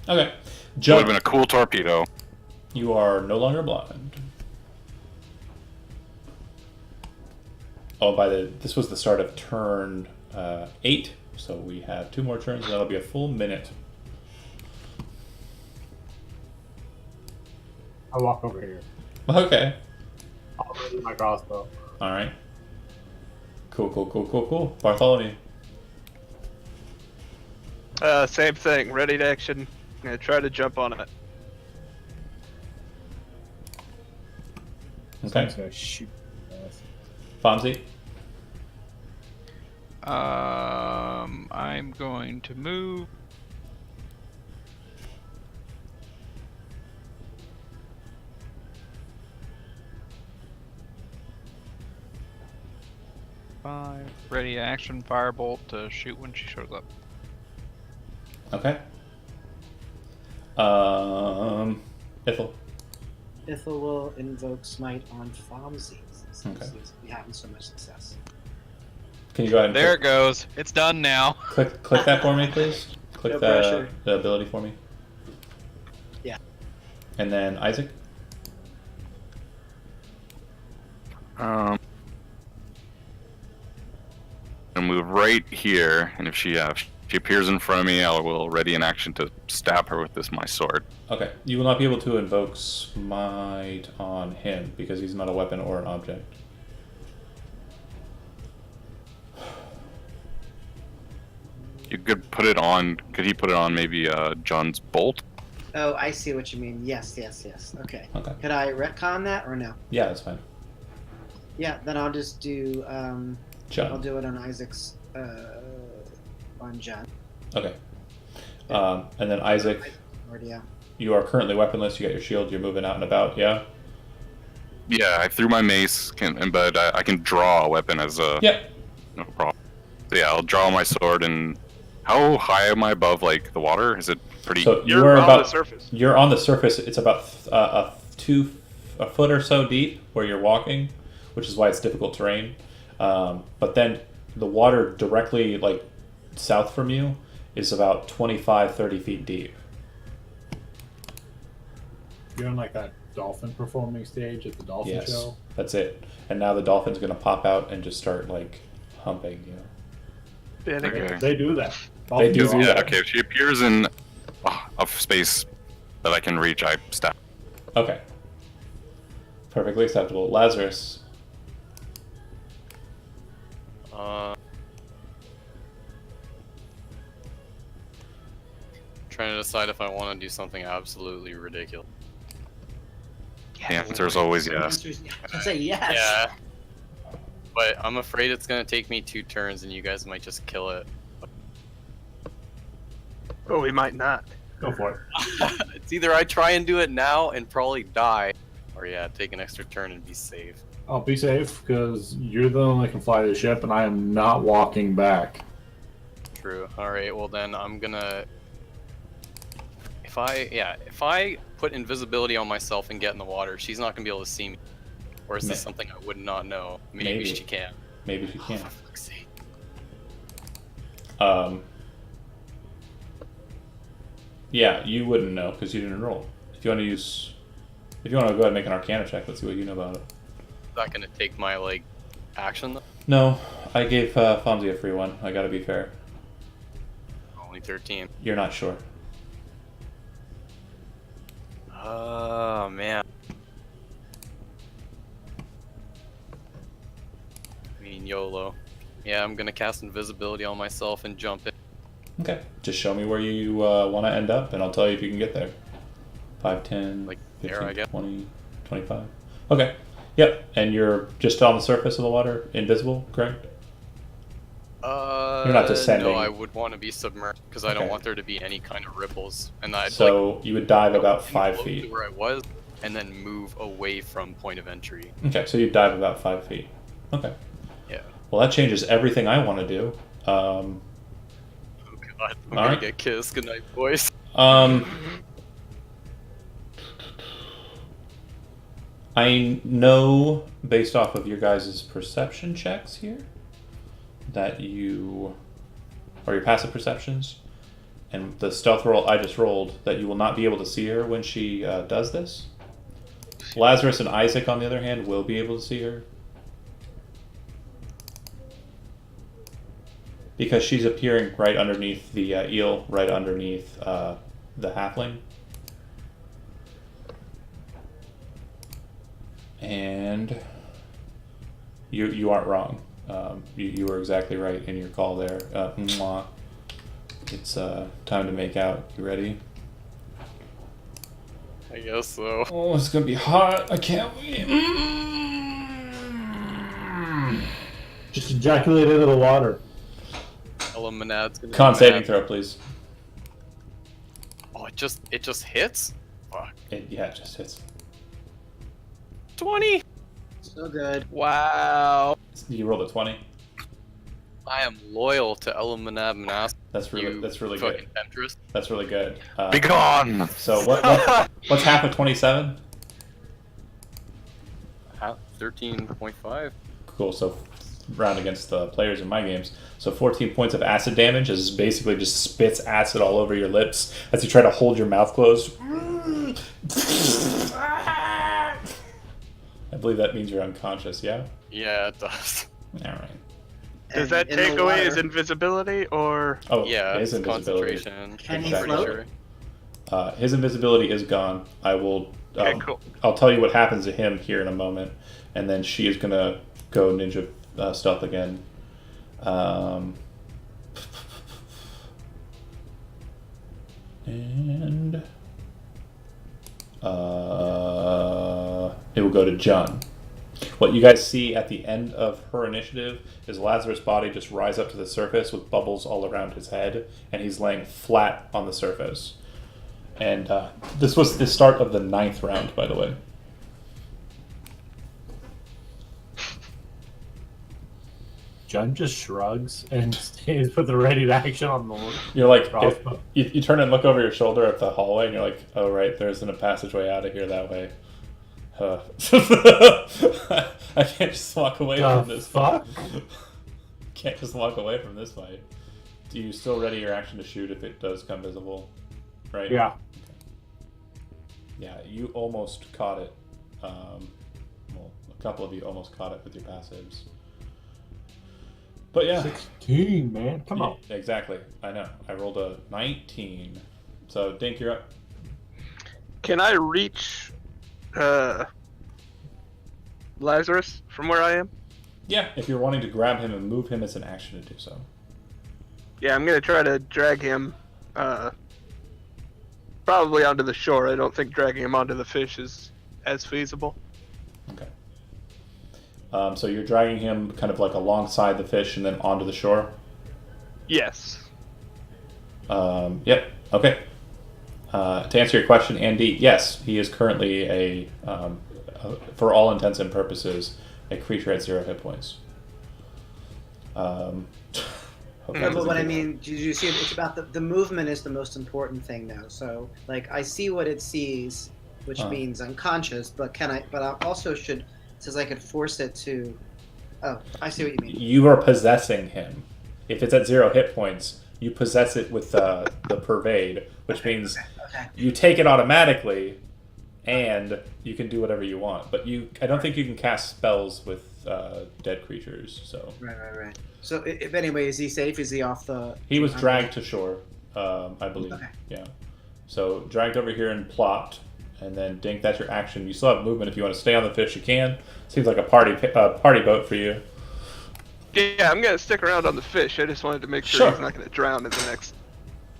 Okay. Would have Jump. been a cool torpedo. You are no longer blind. Oh, this was the start of turn 8, so we have 2 more turns, and that'll be a full minute. I walk over here. Okay. I'll ready my crossbow. All right. Cool. Bartholomew. Same thing. Ready to action. I'm gonna try to jump on it. I'm Okay. just gonna shoot. Fonzie. I'm going to move. Ready action firebolt to shoot when she shows up. Okay. Ithel. Ithel will invoke Smite on Fonzie. Okay. We having so much success. Can you go ahead and There it goes. It's done now. click that for me, please? Click No pressure. the ability for me. Yeah. And then Isaac. I'll move right here, and if she appears in front of me, I will ready an action to stab her with my sword. Okay. You will not be able to invoke Smite on him because he's not a weapon or an object. You could put it on. Could he put it on maybe John's bolt? Oh, I see what you mean. Yes. Okay. Okay. Could I retcon that or no? Yeah, that's fine. Yeah, then I'll just do. I'll John. do it on Isaac's. On John. Okay. And then Isaac, Already, yeah. you are currently weaponless. You got your shield. You're moving out and about. Yeah. Yeah, I threw my mace, but I can draw a weapon as a. Yep. No problem. So yeah, I'll draw my sword. And how high am I above like the water? Is it pretty? So You're are on about the surface. You're on the surface. It's about a foot or so deep where you're walking, which is why it's difficult terrain. But then the water directly like south from you is about 25-30 feet deep. You're on like that dolphin performing stage at the dolphin Yes, show. that's it. And now the dolphin's gonna pop out and just start like humping you. Vinegar. Okay. They do that. They do. Dolphins Yeah. Okay. If she appears in a space that I can reach, I stab. Okay. Perfectly acceptable. Lazarus. Trying to decide if I want to do something absolutely ridiculous. The answer is always yes. I say yes. Yeah. But I'm afraid it's gonna take me 2 turns and you guys might just kill it. But we might not. Go for it. It's either I try and do it now and probably die, or yeah, take an extra turn and be safe. I'll be safe because you're the one that can fly the ship, and I am not walking back. True. All right. Well then, I'm gonna. If I put invisibility on myself and get in the water, she's not gonna be able to see me. Or is this something I would not know? Maybe she can. Maybe she can. For fuck's sake. Yeah, you wouldn't know because you didn't roll. If you want to go ahead and make an Arcana check, let's see what you know about it. Is that gonna take my action though? No, I gave Fonzie a free one. I gotta be fair. Only 13. You're not sure. Oh man. I mean YOLO. Yeah, I'm gonna cast invisibility on myself and jump in. Okay. Just show me where you want to end up, and I'll tell you if you can get there. 5, 10, 15, there, I guess. 20, 25. Okay. Yep. And you're just on the surface of the water, invisible, correct? You're not descending. No, I would want to be submerged because I don't Okay. want there to be any kind of ripples. And I'd So you would dive about go 5 close to feet. where I was, and then move away from point of entry. Okay, so you dive about 5 feet. Okay. Yeah. Well, that changes everything I want to do. Oh god, I'm gonna Alright. get kissed. Good night, boys. I know, based off of your guys' perception checks here, that you, or your passive perceptions, and the stealth roll I just rolled, that you will not be able to see her when she does this. Lazarus and Isaac, on the other hand, will be able to see her. Because she's appearing right underneath the eel, right underneath the halfling. And you aren't wrong. You were exactly right in your call there. Mwah. It's time to make out. You ready? I guess so. Oh, it's gonna be hot. I can't wait. Just ejaculate into the water. Eliminad's gonna Con be saving mad. throw, please. Oh, it just hits? Fuck. Yeah, it just hits. 20! So good. Wow. You rolled a 20. I am loyal to Eliminad Manas. That's really fucking good. temptress. That's really good. Be gone! So what's half of 27? 13.5. Cool. So round against the players in my games. So 14 points of acid damage is basically just spits acid all over your lips as you try to hold your mouth closed. I believe that means you're unconscious, yeah? Yeah, it does. Alright. Does that in the take away his water- invisibility, or Oh, Yeah, his it's invisibility. concentration. Can he Exactly. float? His invisibility is gone. I will. Okay, cool. I'll tell you what happens to him here in a moment, and then she is gonna go ninja stealth again. And it will go to John. What you guys see at the end of her initiative is Lazarus' body just rise up to the surface with bubbles all around his head, and he's laying flat on the surface. And this was the start of the 9th round, by the way. John just shrugs and stays with the ready to action on the You're like, if, crossbow. you turn and look over your shoulder at the hallway, and you're like, oh, right, there isn't a passageway out of here that way. I can't just walk away from The this fuck? fight. Can't just walk away from this fight. Do you still ready your action to shoot if it does come visible? Right? Yeah. Yeah, you almost caught it. Well, a couple of you almost caught it with your passives. But yeah. 16, man. Come on. Yeah, exactly. I know. I rolled a 19. So, Dink, you're up. can I reach Lazarus from where I am? Yeah, if you're wanting to grab him and move him, it's an action to do so. Yeah, I'm gonna try to drag him, probably onto the shore. I don't think dragging him onto the fish is as feasible. Okay. So you're dragging him kind of like alongside the fish and then onto the shore? Yes. Yep. Okay. To answer your question, Andy, yes, he is currently for all intents and purposes, a creature at 0 hit points. No, but what I mean, did you see? It's about the movement is the most important thing now. So, like, I see what it sees, which means unconscious. But can I? But I also should. It says I could force it to. Oh, I see what you mean. You are possessing him. If it's at 0 hit points, you possess it with the pervade, which means you take it automatically, and you can do whatever you want. But I don't think you can cast spells with dead creatures. So Right. So, if anyway, is he safe? Is he off the? he was dragged to shore, I believe. Okay. Yeah. So dragged over here and plopped, and then Dink. That's your action. You still have movement. If you want to stay on the fish, you can. Seems like a party boat for you. Yeah, I'm gonna stick around on the fish. I just wanted to make sure he's not gonna drown in the next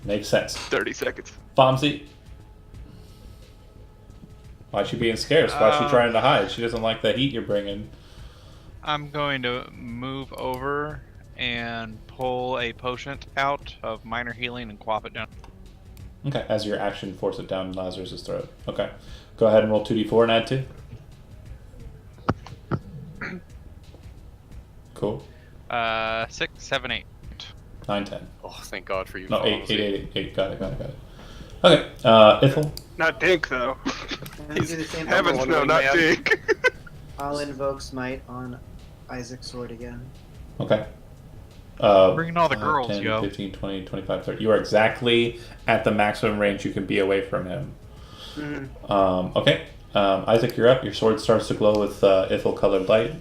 Makes sense. 30 seconds. Bomsy. Why's she being scarce? Why's she trying to hide? She doesn't like the heat you're bringing. I'm going to move over and pull a potion out of minor healing and quaff it down. Okay, as your action, force it down Lazarus' throat. Okay. Go ahead and roll 2d4 and add 2. Cool. 6, 7, 8. 9, 10. Oh, thank God for you. No, Fonzie. 8. Got it. Okay, Ithel. Not Dink, though. Can I do the same thing? Heavens, no, not Dink. I'll invoke Smite on Isaac's sword again. Okay. Bringing all the 5, girls, 10, yo. 15, 20, 25, 30. You are exactly at the maximum range you can be away from him. Mm-hmm. Okay. Isaac, you're up. Your sword starts to glow with Ithel-colored light.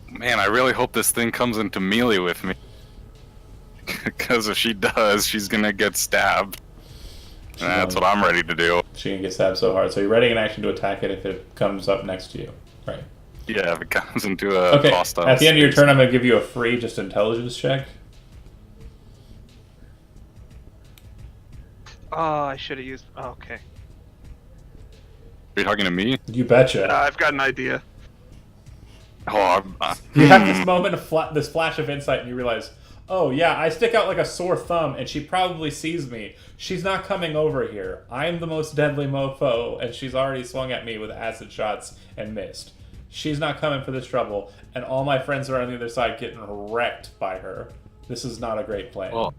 Man, I really hope this thing comes into melee with me. Because if she does, she's gonna get stabbed. And that's what I'm ready to do. She can get stabbed so hard. So you're ready in action to attack it if it comes up next to you. Right. Yeah, if it comes into a Okay. hostile At the end of your space. turn, I'm going to give you a free just intelligence check. Oh, I should have used. Oh, okay. Are you talking to me? You betcha. I've got an idea. Oh, You have this moment of this flash of insight, and you realize, oh yeah, I stick out like a sore thumb, and she probably sees me. She's not coming over here. I'm the most deadly mofo, and she's already swung at me with acid shots and missed. She's not coming for this trouble, and all my friends are on the other side getting wrecked by her. This is not a great plan. Well,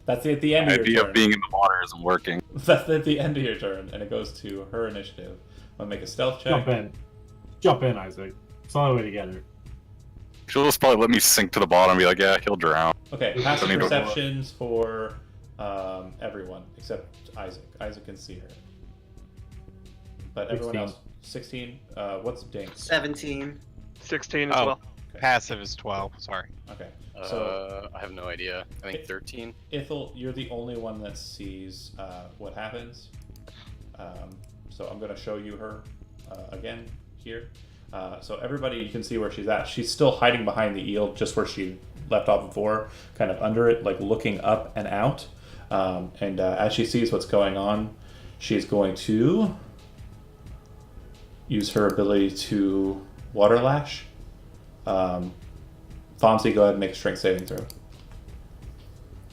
That's at the end the of idea your of turn. being in the water isn't working. That's at the end of your turn, and it goes to her initiative. I'm gonna make a stealth check. Jump in, Isaac. It's the only way to get her. She'll just probably let me sink to the bottom and be like, yeah, he'll drown. Okay, Don't passive need to- perceptions for everyone except Isaac. Isaac can see her, but everyone 16. else 16. What's Dink? 17. 16 as Oh. well. Passive is 12. Sorry. Okay, so I have no idea. I think 13. Ithel, you're the only one that sees what happens. So I'm going to show you her again here. So everybody, you can see where she's at. She's still hiding behind the eel, just where she left off before, kind of under it, like looking up and out. And as she sees what's going on, she's going to use her ability to water lash. Fomsy, go ahead and make a strength saving throw. And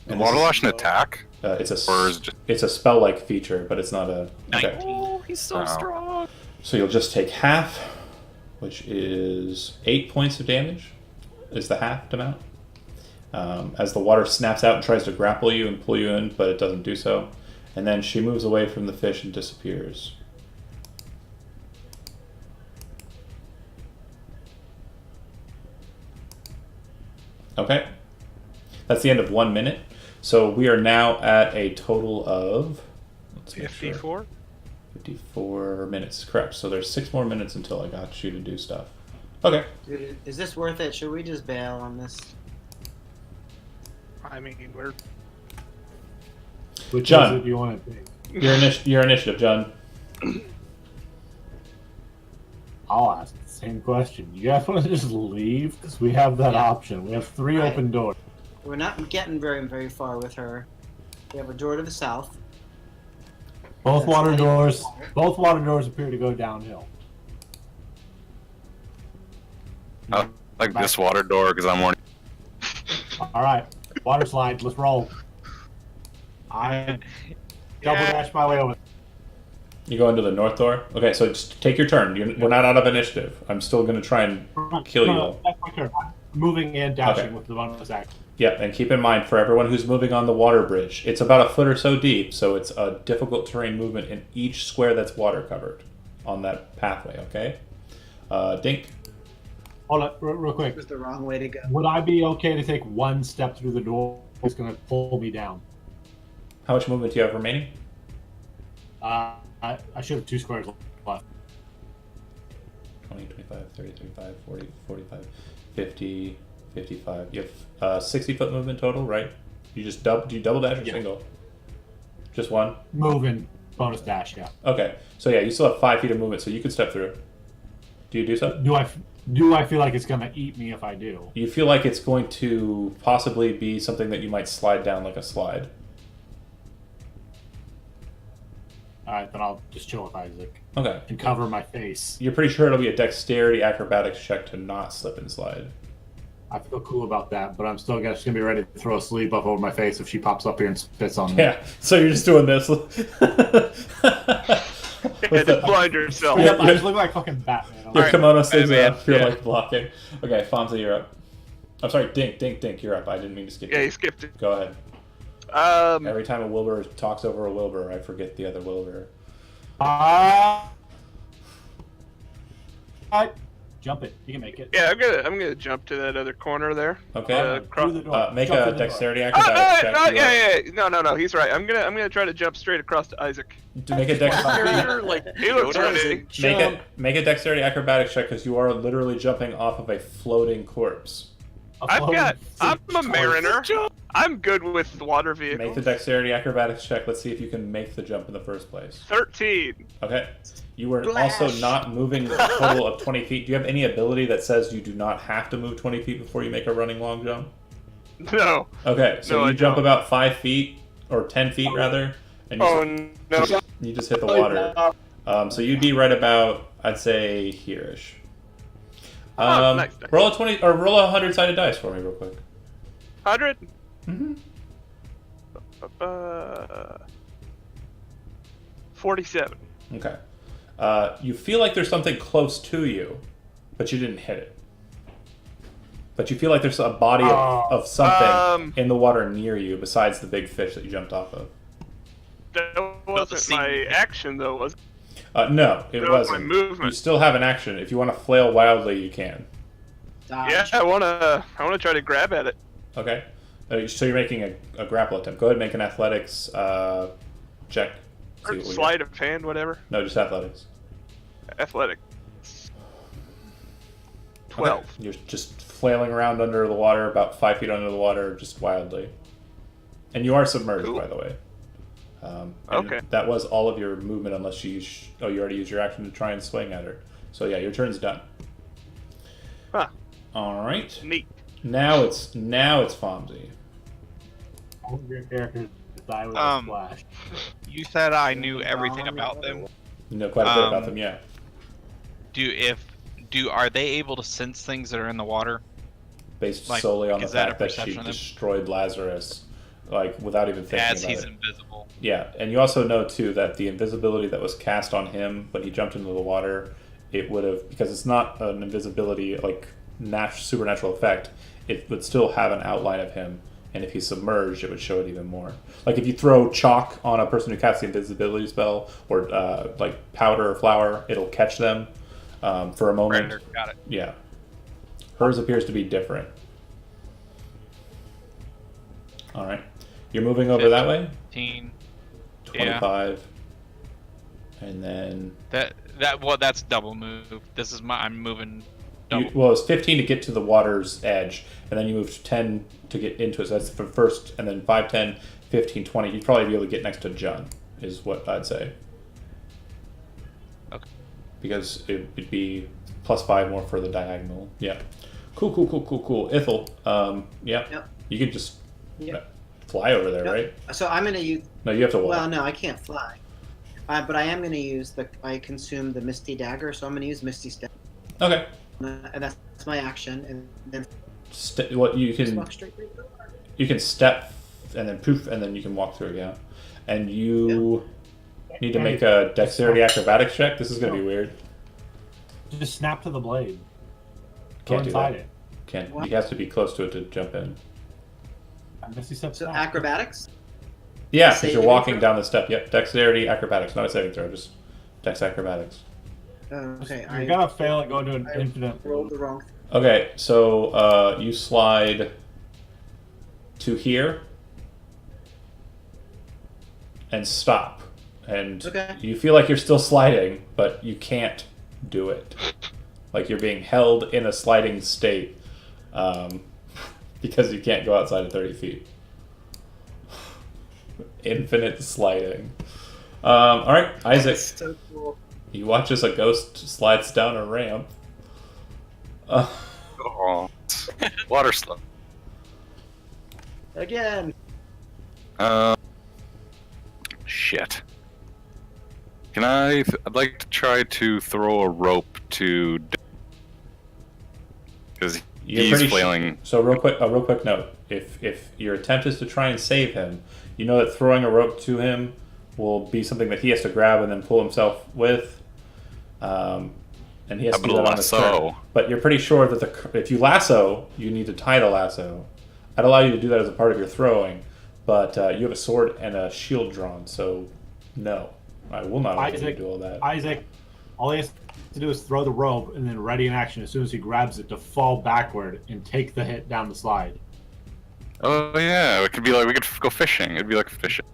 this Water is- lash and attack? It's Or is it just... it's a spell-like feature, but it's not a. Okay. 19. Oh, he's so Wow. strong. So you'll just take half, which is 8 points of damage. Is the halved amount. As the water snaps out and tries to grapple you and pull you in, but it doesn't do so. And then she moves away from the fish and disappears. Okay. That's the end of 1 minute. So we are now at a total of... Let's make sure. 54? 54 minutes, correct. So there's 6 more minutes until I got you to do stuff. Okay. Dude, is this worth it? Should we just bail on this? I mean, we're. Which John. is it you want to take? Your initiative, John. I'll ask the same question. You guys want to just leave? Because we have that option. We have 3 Right. open doors. We're not getting very, very far with her. We have a door to the south. Both That's water not doors. even water. Both water doors appear to go downhill. Like this water door, because I'm more... All right, water slide. Let's roll. I double dash my way over. You go into the north door? Okay, so just take your turn. We're not out of initiative. I'm still going to try and kill you all. That's my turn. I'm moving and dashing Okay. with the bonus action. Yeah, and keep in mind, for everyone who's moving on the water bridge, it's about a foot or so deep, so it's a difficult terrain movement in each square that's water covered on that pathway, okay? Dink. Hold on, real quick. It was the wrong way to go. Would I be okay to take one step through the door? It's going to pull me down. How much movement do you have remaining? I should have 2 squares left. 20, 25, 30, 35, 40, 45, 50, 55. You have 60-foot movement total, right? You just do you double dash or Yeah. single? Just one? Moving, bonus dash, yeah. Okay. So yeah, you still have 5 feet of movement, so you could step through. Do you do so? Do I feel like it's going to eat me if I do? You feel like it's going to possibly be something that you might slide down like a slide. Alright, then I'll just chill with Isaac Okay. and cover my face. You're pretty sure it'll be a dexterity acrobatics check to not slip and slide. I feel cool about that, but I'm still just going to be ready to throw a sleeve up over my face if she pops up here and spits on me. Yeah. So you're just doing this. Yeah, just blind yourself. Yep, I just look like fucking Batman. Your Alright. kimono stays Hey, man. up. You're Yeah. like blocking. Okay, Fonzie, you're up. I'm sorry, Dink, you're up. I didn't mean to skip Yeah, you. he skipped it. Go ahead. Um, Every time a Wilbur talks over a Wilbur, I forget the other Wilbur. Jump it. You can make it. yeah, I'm gonna jump to that other corner there. Okay. Cross- Through the door. Make Jump a through the door. dexterity Oh, acrobatics check. You no, he's right. I'm gonna try to jump straight across to Isaac. to make a Character, like, He looks Yoda. ready. make a dexterity acrobatics check because you are literally jumping off of a floating corpse. I'm a mariner. I'm good with water vehicles. Make the dexterity acrobatics check. Let's see if you can make the jump in the first place. 13. Okay. You were Splash. also not moving a total of 20 feet. Do you have any ability that says you do not have to move 20 feet before you make a running long jump? No. Okay, so No, you I jump don't. about 5 feet, or 10 feet rather, and you, Oh no. you just hit the water. So you'd be right about, I'd say, here-ish. Nice. Roll a 20 or roll a 100-sided dice for me real quick. 100. Mm-hmm. 47. Okay. You feel like there's something close to you, but you didn't hit it. But you feel like there's a body of something in the water near you besides the big fish that you jumped off of. That wasn't my action though, was it? No, it That was my wasn't. movement. You still have an action. If you want to flail wildly, you can. Dodge. Yeah, I wanna try to grab at it. Okay. So you're making a grapple attempt. Go ahead and make an athletics check. See Or what we sleight of hand, whatever. get. No, just athletics. Athletic. 12. Okay. You're just flailing around under the water, about 5 feet under the water, just wildly. And you are submerged, Cool. by the way. And Okay. That was all of your movement, unless you you already used your action to try and swing at her. So yeah, your turn's done. Huh. All right. Neat. Now it's Fonzie. I want your character to die with a Um, splash. You said I knew everything about them. You know quite a bit about them, yeah. Are they able to sense things that are in the water? Based Like, solely on the is that a fact that she perception of them? destroyed Lazarus, like without even thinking As about he's it. invisible. Yeah, and you also know too that the invisibility that was cast on him when he jumped into the water, it would have, because it's not an invisibility like supernatural effect, it would still have an outline of him, and if he's submerged, it would show it even more. Like if you throw chalk on a person who casts the invisibility spell, or like powder or flour, it'll catch them for a moment. Predator, got it. Yeah. Hers appears to be different. All right. You're moving over that way? 15. 25. And then... That's double move. This is I'm moving double. well, it's 15 to get to the water's edge, and then you moved 10 to get into it. So that's the first, and then 5, 10, 15, 20. You'd probably be able to get next to John, is what I'd say. Okay. Because it would be +5 more for the diagonal. Yeah. Cool. Ithel, yeah. Yep. You could just Yep. fly over there, Yep. right? So I'm gonna use. No, you have to walk. Well, no, I can't fly. But I am gonna use I consume the Misty Dagger, so I'm gonna use Misty Step, Okay. and that's my action, and then What you just can walk straight through the door. you can step and then poof, and then you can walk through again. And you need to make a dexterity acrobatics check. This is going to be weird. Just snap to the blade. Go Can't do inside that. it. Can't. What? You have to be close to it to jump in. I guess you said So snap. acrobatics. Yeah, because you're Saving walking throw? down the step. Yep, dexterity acrobatics, not a saving throw, just dex acrobatics. Okay, You're gonna fail and go into an I infinite. rolled the wrong. Okay, so you slide to here and stop. And Okay. you feel like you're still sliding, but you can't do it. Like you're being held in a sliding state because you can't go outside of 30 feet. Infinite sliding. All right, Isaac, That's so cool. you watch as a ghost slides down a ramp. Oh, water slide. Again. Shit. Can I? I'd like to try to throw a rope to. Because You're he's pretty flailing. So real quick note: if your attempt is to try and save him, you know that throwing a rope to him will be something that he has to grab and then pull himself with, and he has to do that on his turn. Lasso. But you're pretty sure that if you lasso, you need to tie the lasso. I'd allow you to do that as a part of your throwing, but you have a sword and a shield drawn, so no, I will not allow you to do all that. Isaac, all he has to do is throw the rope and then ready in action as soon as he grabs it to fall backward and take the hit down the slide. Oh yeah, it could be like we could go fishing. It'd be like fishing.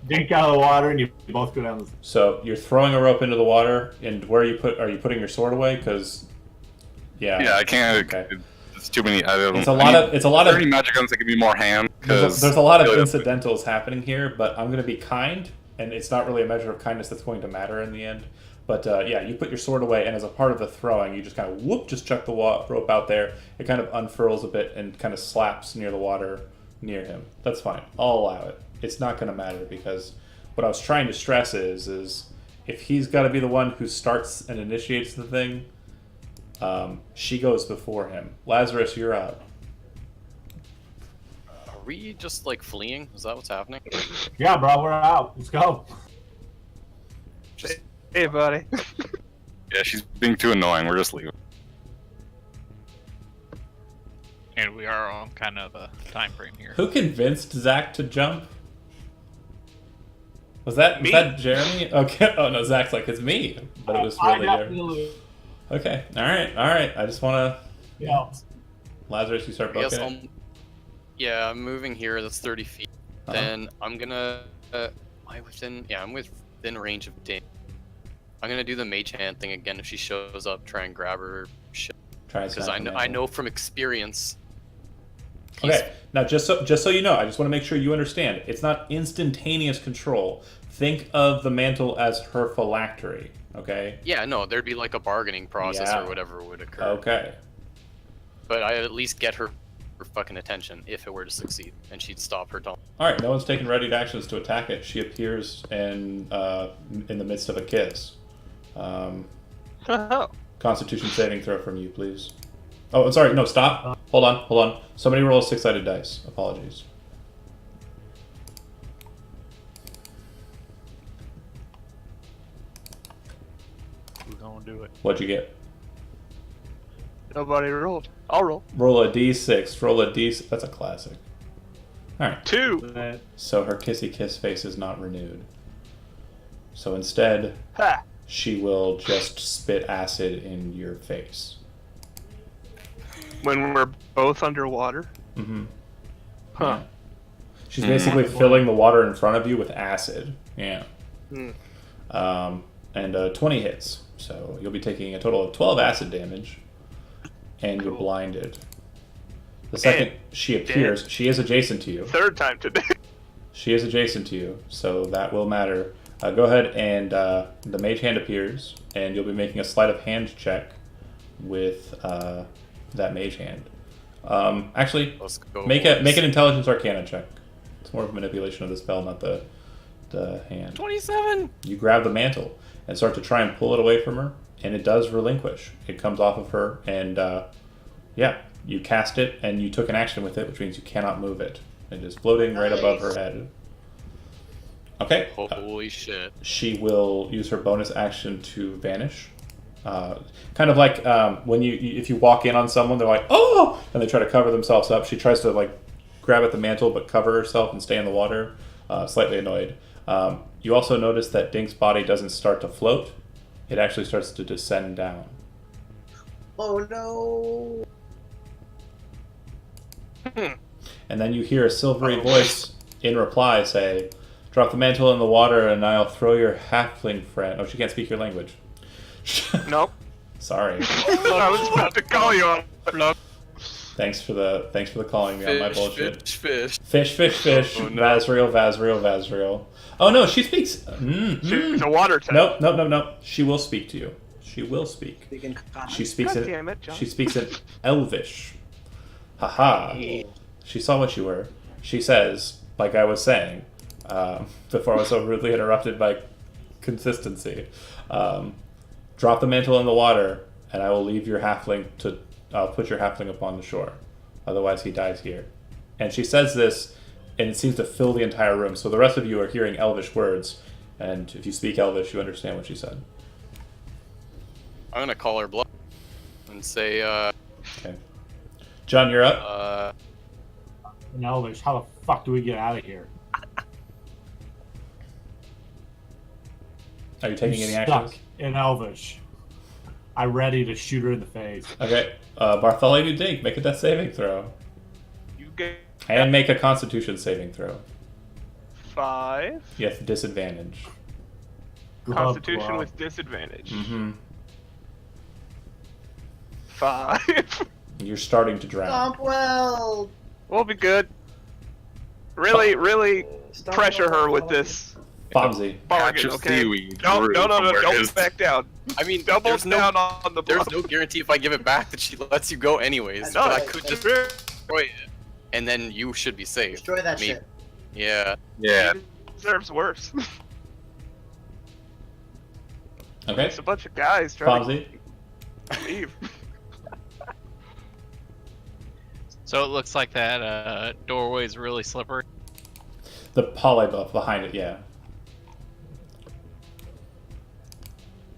Dink out of the water and you both go down the. So you're throwing a rope into the water, and where are you putting your sword away? Because Yeah, I can't. Okay. It's too many. I don't. It's a lot of. It's a lot of. 30 magic items that give me more hand. There's a lot of incidentals happening here, but I'm going to be kind, and it's not really a measure of kindness that's going to matter in the end. But yeah, you put your sword away, and as a part of the throwing, you just kind of just chuck the rope out there. It kind of unfurls a bit and kind of slaps near the water near him. That's fine. I'll allow it. It's not going to matter because what I was trying to stress is if he's got to be the one who starts and initiates the thing, she goes before him. Lazarus, you're up. Are we just like fleeing? Is that what's happening? Yeah, bro, we're out. Let's go. Hey, buddy. Yeah, she's being too annoying. We're just leaving. And we are on kind of a time frame here. Who convinced Zach to jump? Was that Jeremy? Okay. Oh no, Zach's like, it's me, but it was really Jeremy. Okay. All right. I just want to. Yeah. Lazarus, you start I guess booking it. yeah, I'm moving here. That's 30 feet. Uh-huh. Then I'm gonna. I'm within range of Dane. I'm gonna do the mage hand thing again. If she shows up, try and grab her shit. Try and Because snap I him know in. I know from experience. Okay. Now, just so you know, I just want to make sure you understand. It's not instantaneous control. Think of the mantle as her phylactery. Okay. Yeah, no, there'd be like a bargaining process Yeah. or whatever would occur. Okay. But I'd at least get her fucking attention if it were to succeed, and she'd stop her tongue. All right. No one's taken ready actions to attack it. She appears in the midst of a kiss. Oh. Constitution saving throw from you, please. Oh, I'm sorry. No, stop. Hold on. Somebody roll a 6-sided dice. Apologies. Who's gonna do it? What'd you get? Nobody rolled. I'll roll. Roll a d6. Roll a d6. That's a classic. All right. 2. So her kissy kiss face is not renewed. So instead, Ha. she will just spit acid in your face. When we're both underwater. Mm-hmm. Huh. Yeah. She's basically filling the water in front of you with acid. Yeah. Hmm. And 20 hits. So you'll be taking a total of 12 acid damage. And you're blinded. The second she appears, she is adjacent to you. Third time today. She is adjacent to you, so that will matter. Go ahead and the mage hand appears, and you'll be making a sleight of hand check with that mage hand. Actually, Let's go. make an intelligence arcana check. It's more of a manipulation of the spell, not the hand. 27. You grab the mantle and start to try and pull it away from her, and it does relinquish. It comes off of her, and yeah, you cast it, and you took an action with it, which means you cannot move it It is floating right above her Nice. head. Okay. Holy shit. She will use her bonus action to vanish. Kind of like when if you walk in on someone, they're like, oh, and they try to cover themselves up. She tries to like grab at the mantle but cover herself and stay in the water, slightly annoyed. You also notice that Dink's body doesn't start to float. It actually starts to descend down. Oh no! And then you hear a silvery voice in reply say, drop the mantle in the water and I'll throw your halfling friend. Oh, she can't speak your language. Nope. Sorry. I was about to call you on. No. Thanks for the calling me on my bullshit. Fish. Fish. Oh, no. Vasriel. Oh no, she speaks. She's a water type. Nope. She will speak to you. She will speak. Speaking common. She speaks God in. damn it, John. She speaks in Elvish. Haha. She saw what you were. She says, like I was saying, before I was so rudely interrupted by consistency. Drop the mantle in the water, and I will leave your halfling to. I'll put your halfling upon the shore. Otherwise, he dies here. And she says this, and it seems to fill the entire room. So the rest of you are hearing Elvish words, and if you speak Elvish, you understand what she said. I'm gonna call her bluff and say, Okay. John, you're up. In Elvish, how the fuck do we get out of here? Are you taking I'm any stuck actions? in Elvish. I'm ready to shoot her in the face. Okay. Bartholomew Dink, make a death saving throw. You get And make a constitution saving throw. 5. Yes, disadvantage. Constitution bro. with disadvantage. Mm-hmm. 5. You're starting to drown. Stomp well. We'll be good. Really Stomp pressure well. her with this Bomsy. bargain, Catch a okay? seaweed No, root from where it don't is. back down. I mean, Double there's no, down on the there's bluff. no guarantee if I give it back that she lets you go anyways. That's But I right. could just destroy it, and then you should be safe. Destroy that Me- shit. Yeah. Yeah. Deserves worse. Okay. It's a bunch of guys trying Bomsy. to leave. So it looks like that doorway is really slippery. The poly buff behind it, yeah.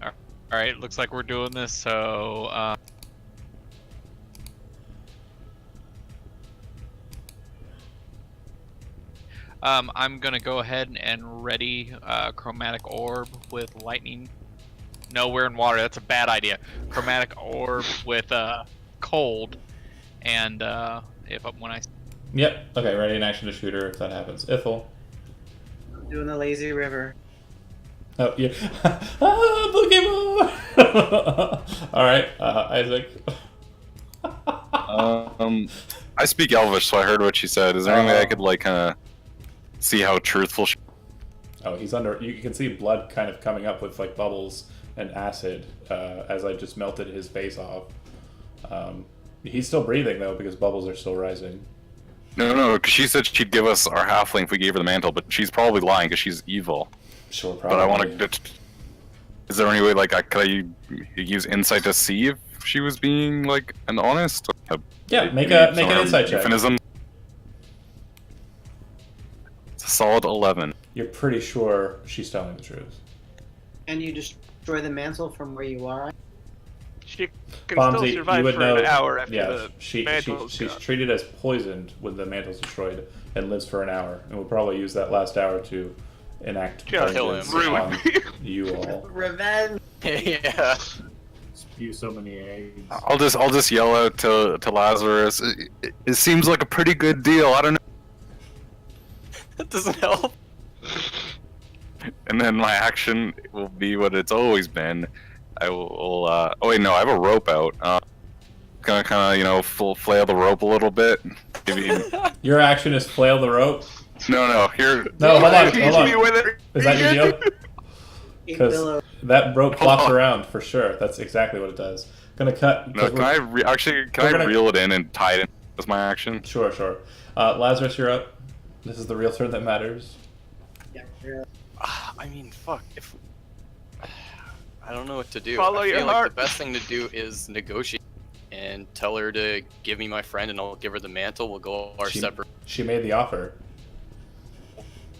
All right, looks like we're doing this. So I'm gonna go ahead and ready chromatic orb with lightning. No, we're in water. That's a bad idea. Chromatic orb with cold, and when I Yep. Okay, ready in action to shoot her if that happens. Ithel. I'm doing the lazy river. Oh, yeah. Pokemon! Alright, Isaac. I speak Elvish, so I heard what she said. Is there any way I could like kind of see how truthful she? Oh, he's under. You can see blood kind of coming up with like bubbles and acid as I just melted his face off. He's still breathing though because bubbles are still rising. No, because she said she'd give us our halfling if we gave her the mantle, but she's probably lying because she's evil. Sure, probably. But I want to. Is there any way like could I use insight to see if she was being like an honest? Yeah, make an insight check. Euphemism. It's a solid 11. You're pretty sure she's telling the truth. And you destroy the mantle from where you are. She can Bomsy, still you survive would for know. an hour after Yeah, the she's mantle's gone. treated as poisoned when the mantle's destroyed and lives for an hour, and we'll probably use that last hour to enact Just vengeance ruin on me. you all. Revenge. Yeah. Spew so many eggs. I'll just yell out to Lazarus. It seems like a pretty good deal. I don't know. That doesn't help. And then my action will be what it's always been. I will. Oh wait, no, I have a rope out. Gonna kind of flail the rope a little bit. Maybe. Your action is flail the rope. No. Here. No, hold on, Tease hold me on. with it. Is that your deal? Big Because billow. that rope Hold flops on. around for sure. That's exactly what it does. Gonna cut. No, can I actually? Can we're I gonna- reel it in and tie it in as my action? Sure. Lazarus, you're up. This is the real turn that matters. Yeah, really. I mean, fuck. If I don't know what to do. Follow I your feel like heart. the best thing to do is negotiate and tell her to give me my friend, and I'll give her the mantle. We'll go our She- separate. She made the offer.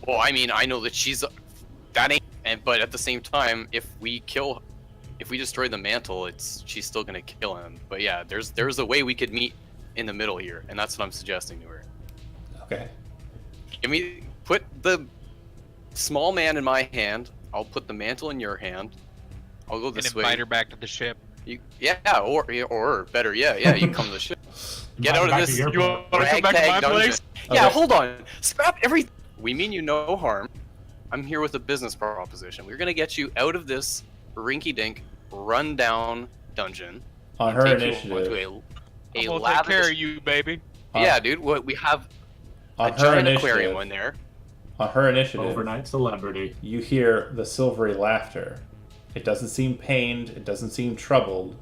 Well, I mean, I know that that ain't. But at the same time, if we destroy the mantle, she's still gonna kill him. But yeah, there's a way we could meet in the middle here, and that's what I'm suggesting to her. Okay. Put the small man in my hand. I'll put the mantle in your hand. I'll go this And way. invite her back to the ship. Or better, yeah, you come to the ship. Get out of this. You want to come back to my ragtag place? dungeon. Yeah, Okay. hold on. Scrap everything. We mean you no harm. I'm here with a business proposition. We're gonna get you out of this rinky-dink, run-down dungeon. On her Take you initiative. onto a I'm gonna take lavish. care of you, baby. Yeah, dude. We have On a her giant initiative. aquarium in there. On her initiative. Overnight celebrity. You hear the silvery laughter. It doesn't seem pained, it doesn't seem troubled,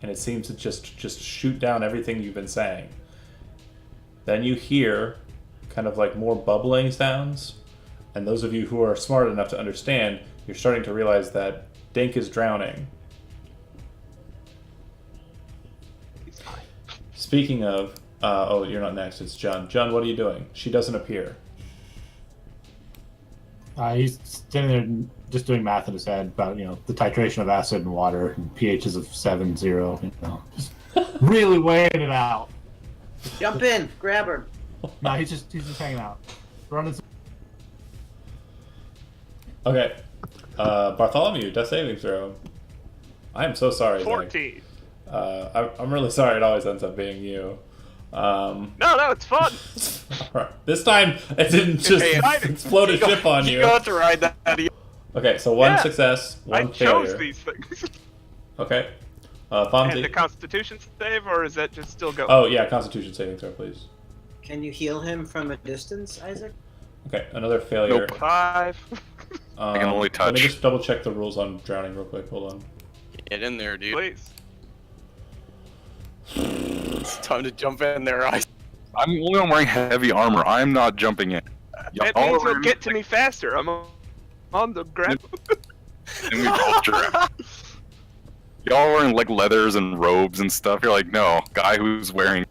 and it seems to just shoot down everything you've been saying. Then you hear kind of like more bubbling sounds, and those of you who are smart enough to understand, you're starting to realize that Dink is drowning. He's fine. Speaking of, oh, you're not next, it's John. John, what are you doing? She doesn't appear. He's standing there just doing math in his head about, the titration of acid and water and pHs of 7, 0, just really weighing it out. Jump in, grab her. No, he's just hanging out. Running. Okay. Bartholomew, death saving throw. I am so sorry, Zach. 14. I'm really sorry it always ends up being you. No, it's fun. Alright. This time, it didn't just explode a ship on you. You got to ride that. Okay, so one Yeah. success, I one chose failure. these things. Okay. And the Fonzie. Constitution save, or is that just still going? Oh, yeah, Constitution saving throw, please. Can you heal him from a distance, Isaac? Okay, another failure. Nope. 5. I can only Let touch. me just double check the rules on drowning real quick. Hold on. Get in there, dude. Please. It's time to jump in there, Isaac. I'm the only one wearing heavy armor. I'm not jumping in. It means you'll get to me faster. I'm on the ground. And we both drown. Y'all are wearing like leathers and robes and stuff. You're like, no, guy who's wearing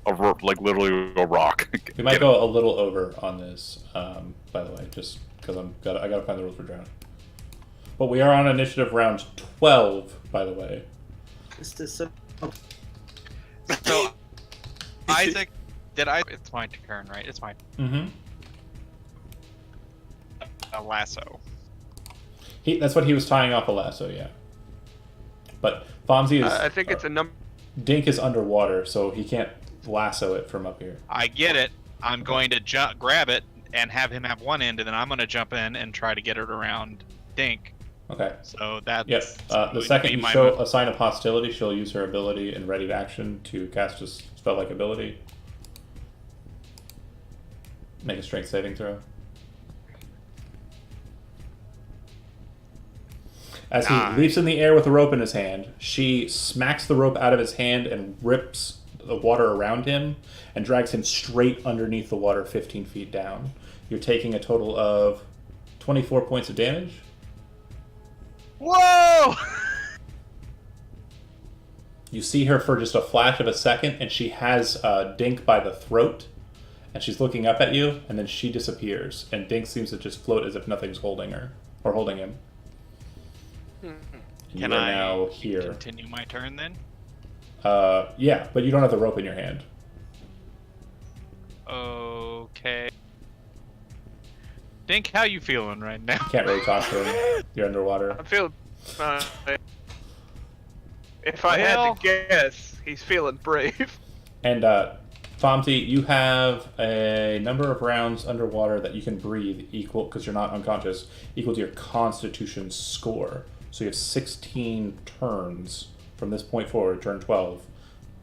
literally a rock. We might go a little over on this, by the way, just because I gotta find the rules for drowning. But we are on initiative round 12, by the way. This is so. So, Isaac, it's my turn, right? It's my Mm-hmm. a lasso. That's what he was tying off a lasso, yeah. But Fonzie is. I think it's a number. Dink is underwater, so he can't lasso it from up here. I get it. I'm going to grab it and have him have one end, and then I'm going to jump in and try to get it around Dink. Okay. So that's Yep. The going second to be you my show move. a sign of hostility, she'll use her ability in ready action to cast a spell-like ability. Make a strength saving throw. As he Nice. leaps in the air with a rope in his hand, she smacks the rope out of his hand and rips the water around him and drags him straight underneath the water 15 feet down. You're taking a total of 24 points of damage. Whoa! You see her for just a flash of a second, and she has Dink by the throat, and she's looking up at you, and then she disappears, and Dink seems to just float as if nothing's holding her, or holding him. And Can you are I now here. continue my turn then? Yeah, but you don't have the rope in your hand. Okay. Dink, how you feeling right now? Can't really talk to him. You're underwater. I'm feeling. If I had Well- to guess, he's feeling brave. And Fonzie, you have a number of rounds underwater that you can breathe equal, because you're not unconscious, equal to your Constitution score. So you have 16 turns from this point forward, turn 12,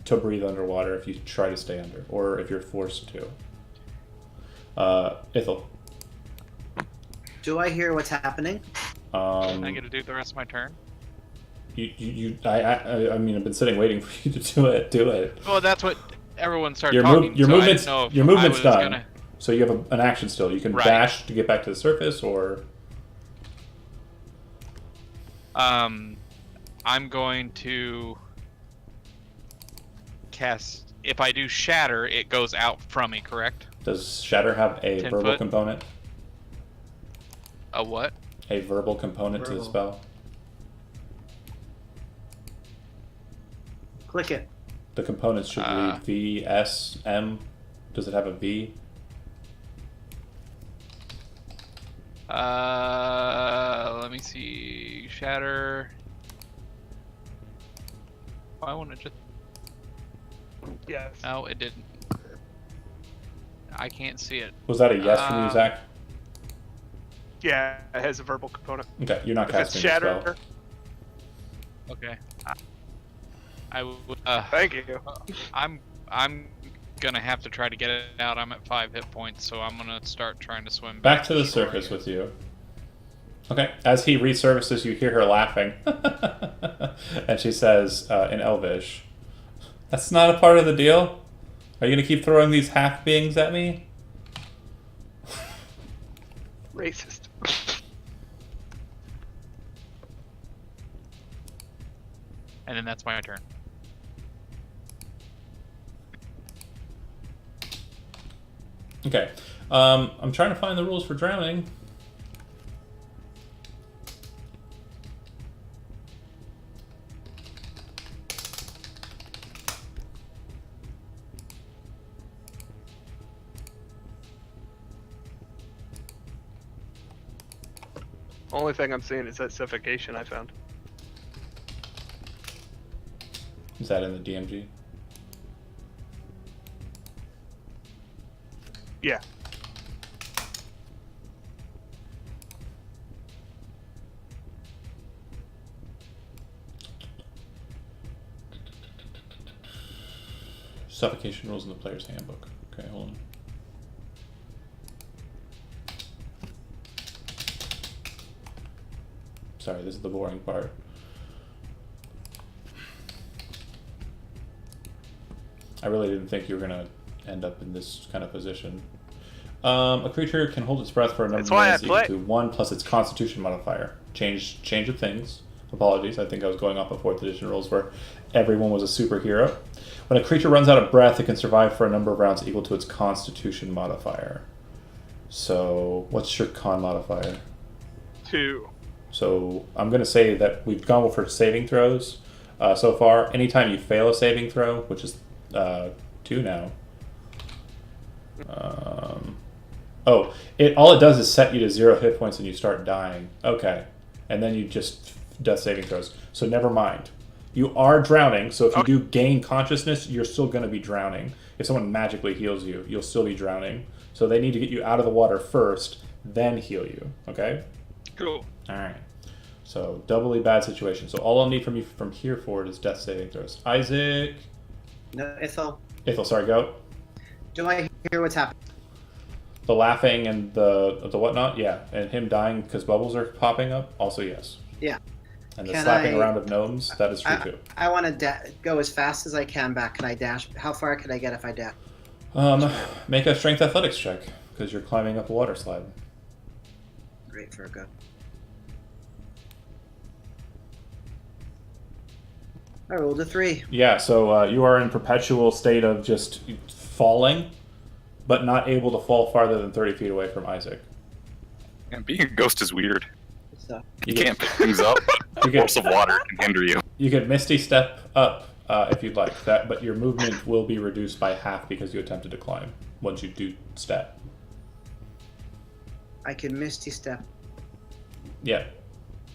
to breathe underwater if you try to stay under, or if you're forced to. Ithel. Do I hear what's happening? I get to do the rest of my turn. I mean, I've been sitting waiting for you to do it. Do it. Well, that's what everyone started Your talking. your so I movement's didn't know if your I movement's was done. Gonna... So you have an action still. You can Right. dash to get back to the surface, or I'm going to cast. If I do shatter, it goes out from me. Correct? Does Shatter have a 10 verbal foot? component? A what? A verbal component to the Verbal. spell? Click it. The components should read V, S, M. Does it have a V? Let me see. Shatter. I want to just. Yes. No, it didn't. I can't see it. Was that a yes from you, Um, Zach? Yeah, it has a verbal component. Okay, you're not If it's casting the spell. shatter, Okay. I would. thank you. I'm gonna have to try to get it out. I'm at 5 hit points, so I'm gonna start trying to swim Back to the shore surface again. with you. Okay, as he resurfaces, you hear her laughing. And she says in Elvish, "That's not a part of the deal? Are you going to keep throwing these half beings at me?" Racist. And then that's my turn. Okay, I'm trying to find the rules for drowning. Only thing I'm seeing is that suffocation I found. Is that in the DMG? Yeah. Suffocation rules in the player's handbook. Okay, hold on. Sorry, this is the boring part. I really didn't think you were gonna end up in this kind of position. A creature can hold its breath for a number That's of why I minutes equal play. to 1 plus its Constitution modifier. Change of things. Apologies, I think I was going off of 4th edition rules where everyone was a superhero. When a creature runs out of breath, it can survive for a number of rounds equal to its Constitution modifier. So, what's your Con modifier? 2. So I'm going to say that we've gone for saving throws so far. Anytime you fail a saving throw, which is 2 now. All it does is set you to 0 hit points and you start dying. Okay. And then you just death saving throws. So never mind. You are drowning, so if you do gain consciousness, you're still going to be drowning. If someone magically heals you, you'll still be drowning. So they need to get you out of the water first, then heal you. Okay? Cool. Alright. So, doubly bad situation. So, all I'll need from you from here forward is death saving throws. Isaac. No, Ithel. Ithel, sorry, go. Do I hear what's happening? The laughing and the whatnot, yeah. And him dying because bubbles are popping up, also yes. Yeah. And the Can slapping I- around of gnomes, that is true too. I want to go as fast as I can back. Can I dash? How far can I get if I dash? Make a strength athletics check because you're climbing up a water slide. Great for a go. I rolled a 3. Yeah, so you are in perpetual state of just falling, but not able to fall farther than 30 feet away from Isaac. And being a ghost is weird. So You can't pick things up, but You the get- force of water can hinder you. You can Misty Step up if you'd like that, but your movement will be reduced by half because you attempted to climb once you do step. I can Misty Step. Yeah,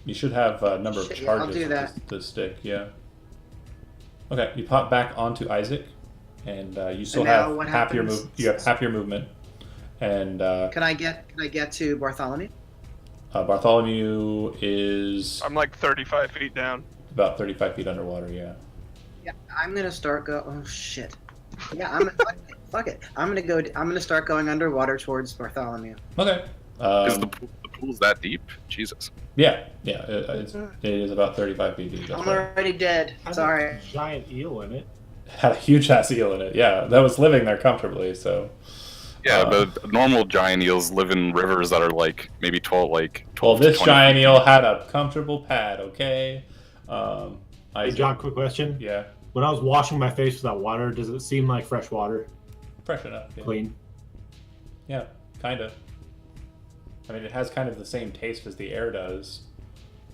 you should have a number of Shit, yeah, I'll charges do with that. the stick. Yeah. Okay, you pop back onto Isaac, and you still now have what half your happens? You have half your movement, and Can I get to Bartholomew? Bartholomew is I'm like 35 feet down. about 35 feet underwater. Yeah. Yeah, I'm gonna start go. Oh shit. Yeah, I'm fuck it. I'm gonna start going underwater towards Bartholomew. Okay. Is the pool's that deep? Jesus. Yeah, it is about 35 feet deep. That's I'm right. already dead. Has Sorry. a giant eel in it. Had a huge ass eel in it. Yeah, that was living there comfortably. So. Yeah, but normal giant eels live in rivers that are like maybe 12 Well, to this 20 giant feet eel deep. had a comfortable pad. Okay. Hey, Isaac, John, quick question. Yeah, When I was washing my face with that water, does it seem like fresh water? fresh enough. Yeah. Clean? Yeah, kind of. I mean, it has kind of the same taste as the air does.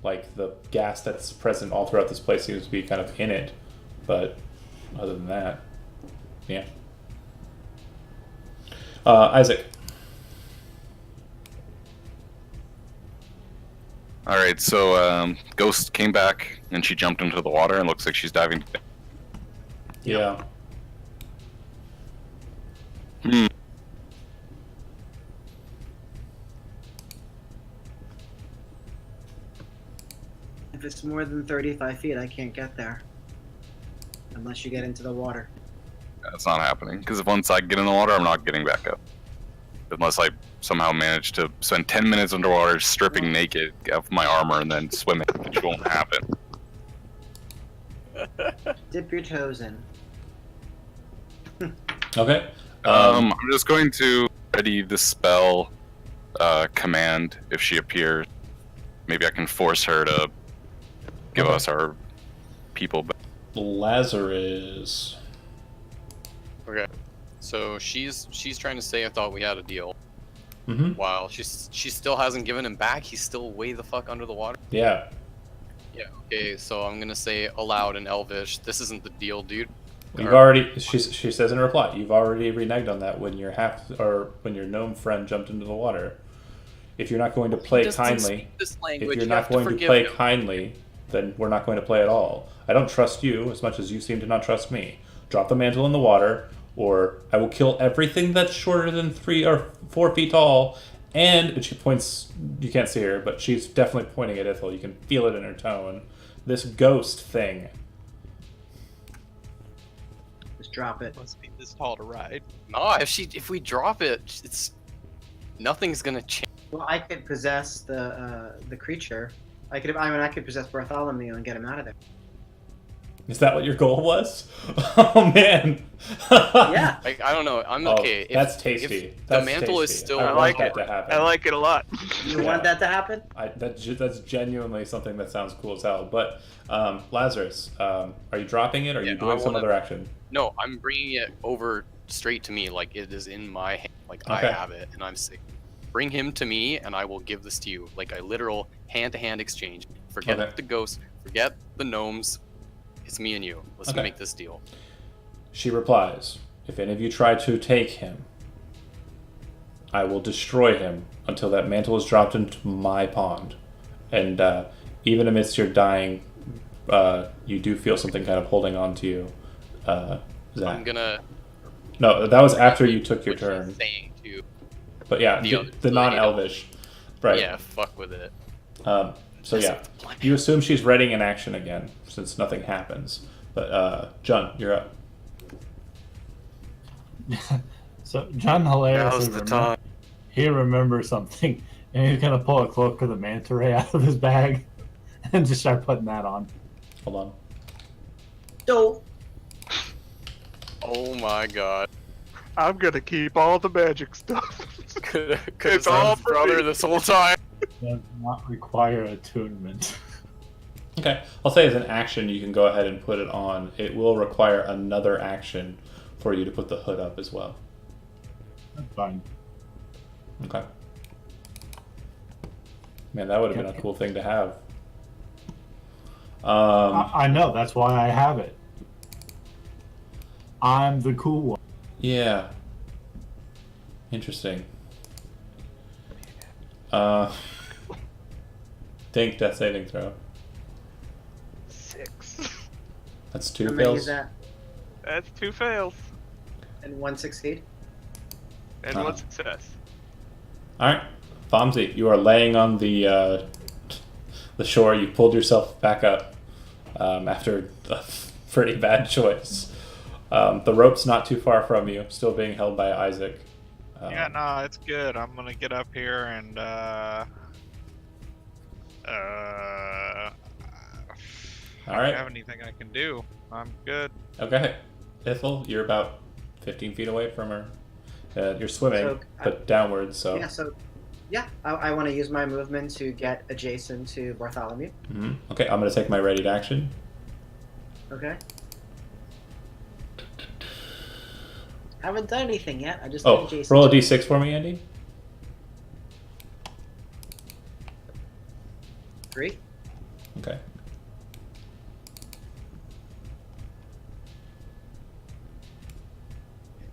Like, the gas that's present all throughout this place seems to be kind of in it. But other than that, yeah. Isaac. All right, so Ghost came back and she jumped into the water and looks like she's diving. Yeah. Hmm. If it's more than 35 feet, I can't get there. Unless you get into the water. That's not happening, because once I get in the water, I'm not getting back up. Unless I somehow manage to spend 10 minutes underwater stripping naked of my armor and then swimming, which won't happen. Dip your toes in. Okay. I'm just going to ready the spell command if she appears. Maybe I can force her to give us our people back. Lazarus. Okay. So she's trying to say I thought we had a deal. Mm-hmm. While she still hasn't given him back, he's still way the fuck under the water. Yeah. Yeah. Okay. So I'm gonna say aloud in Elvish, "This isn't the deal, dude." You've already. She says in reply, you've already reneged on that when your when your gnome friend jumped into the water. If you're not going to play kindly, then we're not going to play at all. I don't trust you as much as you seem to not trust me. Drop the mantle in the water, or I will kill everything that's shorter than 3 or 4 feet tall. And she points, you can't see her, but she's definitely pointing at Ithel. You can feel it in her tone. This ghost thing. Just drop it. Must be this tall to ride. No, if we drop it, nothing's gonna change. Well, I could possess the creature. I could possess Bartholomew and get him out of there. Is that what your goal was? Oh man. Yeah. I don't know. I'm okay. That's tasty. If That's the mantle is tasty. still. I like that to happen. I like it a lot. You want that to happen? That's genuinely something that sounds cool as hell. But Lazarus, are you dropping it? Or are you doing some other action? No, I'm bringing it over straight to me, like it is in my hand, like Okay. I have it, and I'm sick. Bring him to me, and I will give this to you, like a literal hand-to-hand exchange. Forget Okay. the ghosts, forget the gnomes. It's me and you. Let's Okay. make this deal. She replies, if any of you try to take him, I will destroy him until that mantle is dropped into my pond. And even amidst your dying, you do feel something kind of holding on to you, Zach. I'm gonna. No, that was after you took your Which turn. he's saying to. But yeah, the non-elvish. Right. Yeah, fuck with it. So yeah, you assume she's readying an action again, since nothing happens. But John, you're up. So John hilariously Now's the time. he remembers something, and he's gonna pull a cloak of the manta ray out of his bag, and just start putting that on. Hold on. Dope. Oh my god. I'm gonna keep all the magic stuff. Could have It's all his for brother me. this whole time. Does not require attunement. Okay, I'll say as an action, you can go ahead and put it on. It will require another action for you to put the hood up as well. That's fine. Okay. Man, that would have been a cool thing to have. I know, that's why I have it. I'm the cool one. Yeah. Interesting. Dink, death saving throw. 6. That's 2 How many fails. is that? That's 2 fails And 1 succeed? and Uh-huh. 1 success. Alright. Bomsy, you are laying on the shore. You pulled yourself back up after a pretty bad choice. The rope's not too far from you, still being held by Isaac. Yeah, no, it's good. I'm gonna get up here and I Alright. don't have anything I can do. I'm good. Okay. Ithel, you're about 15 feet away from her. You're swimming, So, but downwards, so... Yeah, I want to use my movement to get adjacent to Bartholomew. Mhm. Okay, I'm going to take my ready to action. Okay. I haven't done anything yet. I just Oh, did Jason. roll a d6 for me, Andy. 3. Okay.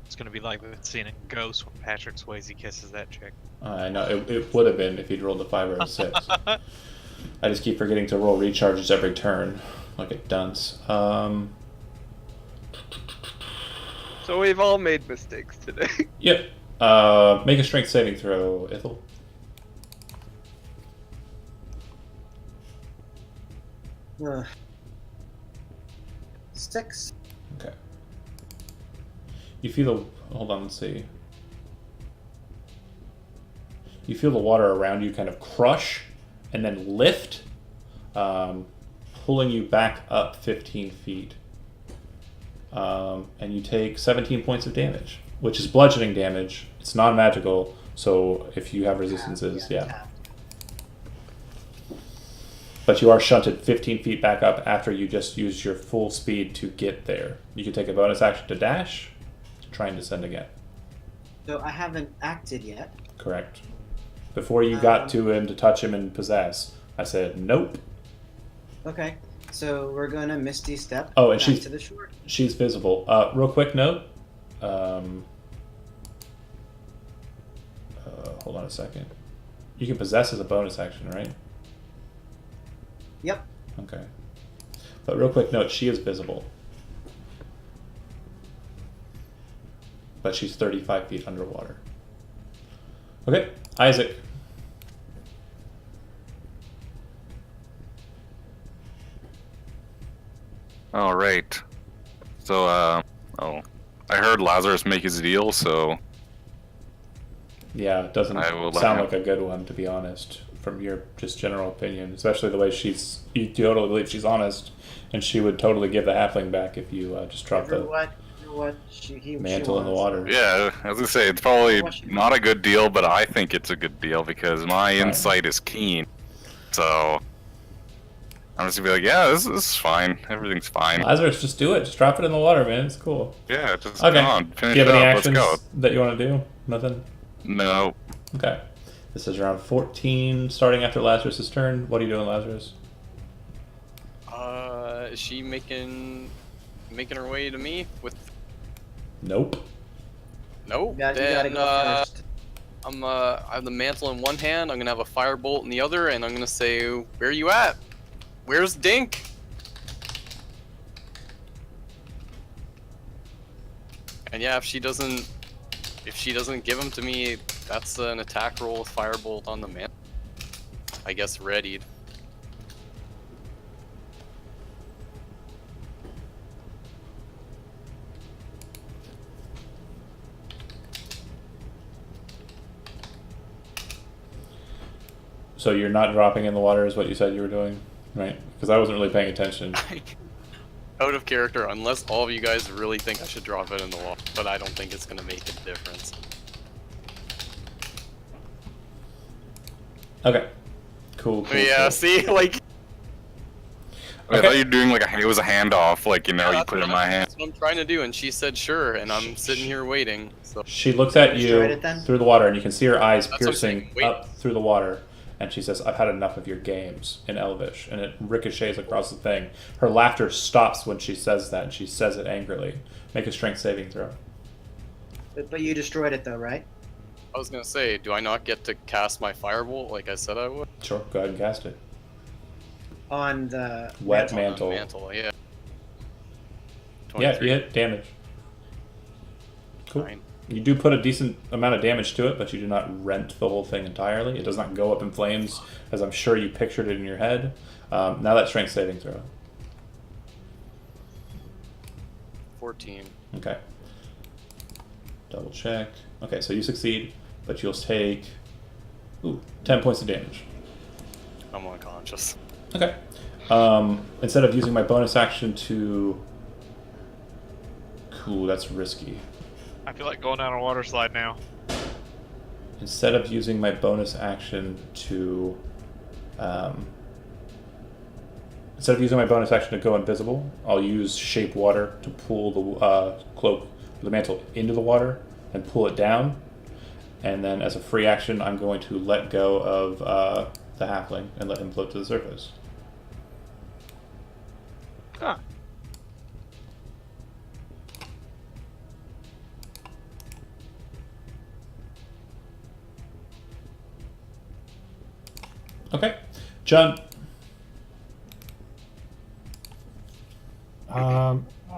It's gonna be like seeing a ghost when Patrick Swayze kisses that chick. I know it would have been if you'd rolled a 5 or a 6. I just keep forgetting to roll recharges every turn, like a dunce. So we've all made mistakes today. Yep. Make a strength saving throw, Ithel. Ugh. 6. Okay. You feel the... Hold on, let's see. You feel the water around you kind of crush and then lift, pulling you back up 15 feet. And you take 17 points of damage, which is bludgeoning damage. It's non-magical, so if you have resistances, yeah. But you are shunted 15 feet back up after you just used your full speed to get there. You can take a bonus action to dash, to try and descend again. So I haven't acted yet. Correct. Before you got to him to touch him and possess, I said nope. Okay. So we're gonna Misty Step. Oh, and back she's to the shore. she's visible. Real quick note. Hold on a second. You can possess as a bonus action, right? Yep. Okay. But real quick note, she is visible. But she's 35 feet underwater. Okay, Isaac. All right. So, I heard Lazarus make his deal, so Yeah, it doesn't I will let sound him. like a good one, to be honest, from your just general opinion. Especially the way you totally believe she's honest, and she would totally give the halfling back if you just dropped For the what mantle in the wants. water. yeah, I was gonna say it's probably not a good deal, but I think it's a good deal because my insight is keen. So I'm just gonna be like, yeah, this is fine. Everything's fine. Lazarus, just do it. Just drop it in the water, man. It's cool. Yeah, just Okay. come on, Do finish you have it any up. Let's actions go. that you want to do? Nothing? No, Okay. This is round 14, starting after Lazarus' turn. What are you doing, Lazarus? Is she making her way to me with? Nope. No. You gotta Then go first. I have the mantle in one hand. I'm gonna have a firebolt in the other, and I'm gonna say, "Where you at? Where's Dink?" And yeah, if she doesn't give him to me, that's an attack roll with firebolt on the man. I guess readied. So you're not dropping in the water is what you said you were doing, right? Because I wasn't really paying attention. Out of character, unless all of you guys really think I should drop it in the wall, but I don't think it's gonna make a difference. Okay. Cool. Yeah, cool. see, like. I thought you were doing like it was a handoff, like you know, you that's put it in what my I'm- hand. That's what I'm trying to do, and she said sure, and I'm sitting here waiting. So She looks at Destroyed you it then? through the water, and you can see her eyes That's what I'm saying, piercing wait. up through the water. And she says, "I've had enough of your games," in Elvish, and it ricochets across the thing. Her laughter stops when she says that, and she says it angrily. Make a strength saving throw. But you destroyed it though, right? I was gonna say, do I not get to cast my firebolt like I said I would? Sure, go ahead and cast it. On the Wet On mantle. Mantle, yeah. Yeah, 23. you hit damage. Cool. Fine. You do put a decent amount of damage to it, but you do not rent the whole thing entirely. It does not go up in flames, as I'm sure you pictured it in your head. Now that strength saving throw. 14. Okay. Double check. Okay, so you succeed, but you'll take 10 points of damage. I'm unconscious. Okay. Instead of using my bonus action to... Cool, that's risky. I feel like going down a water slide now. Instead of using my bonus action to... Instead of using my bonus action to go invisible, I'll use Shape Water to pull the cloak the mantle into the water and pull it down. And then as a free action, I'm going to let go of the halfling and let him float to the surface. Huh. Okay. John.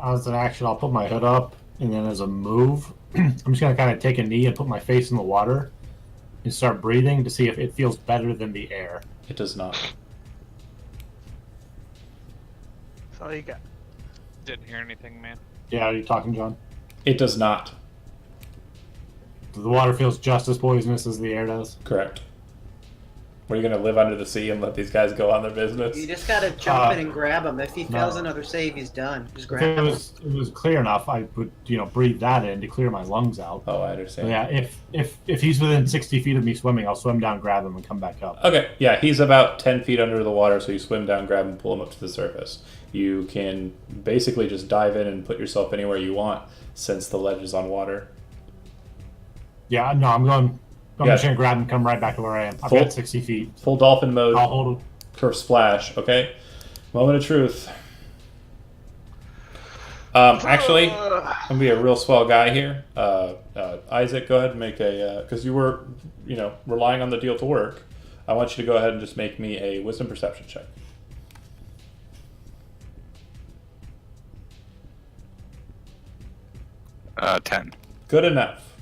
As an action, I'll put my hood up, and then as a move, I'm just going to kind of take a knee and put my face in the water and start breathing to see if it feels better than the air. It does not. That's all you got. Didn't hear anything, man. Yeah, are you talking, John? It does not. The water feels just as poisonous as the air does. Correct. Were you going to live under the sea and let these guys go on their business? You just gotta jump in and grab him. If he fails no. another save, he's done. Just If grab it him. was clear enough, I would breathe that in to clear my lungs out. Oh, I So understand. yeah, if he's within 60 feet of me swimming, I'll swim down, grab him, and come back up. Okay, yeah, he's about 10 feet under the water, so you swim down, grab him, pull him up to the surface. You can basically just dive in and put yourself anywhere you want since the ledge is on water. Yeah, no, I'm Yeah. just gonna grab him, and come right back to where I am. I've Full- got 60 feet. Full dolphin mode I'll hold him. for splash, okay? Moment of truth. Actually, I'm gonna be a real swell guy here. Isaac, go ahead and make a because you were, relying on the deal to work. I want you to go ahead and just make me a wisdom perception check. 10. Good enough.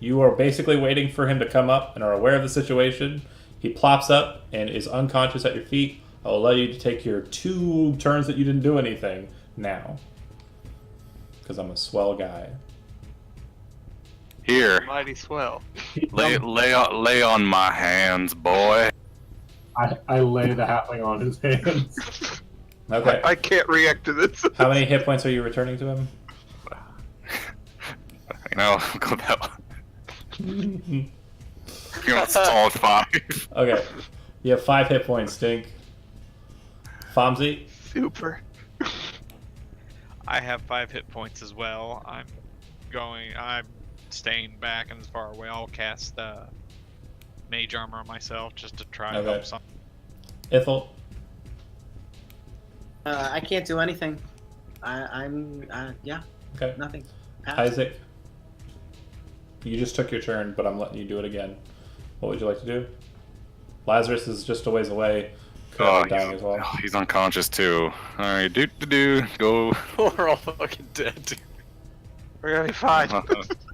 You are basically waiting for him to come up and are aware of the situation. He plops up and is unconscious at your feet. I'll allow you to take your 2 turns that you didn't do anything now. Because I'm a swell guy. Here, Mighty swell. lay on my hands, boy. I lay the halfling on his hands. Okay. I can't react to this. How many hit points are you returning to him? I'll go that one. You want solid 5. Okay. You have 5 hit points, Stink. Fomsy? Super. I have 5 hit points as well. I'm staying back and as far away. I'll cast mage armor on myself just to try to Okay. help some. Ithel? I can't do anything. I'm Okay. nothing. Pass. Isaac? You just took your turn, but I'm letting you do it again. What would you like to do? Lazarus is just a ways away. Currently dying as well. He's unconscious too. Alright, go. We're all fucking dead, dude. We're gonna be fine.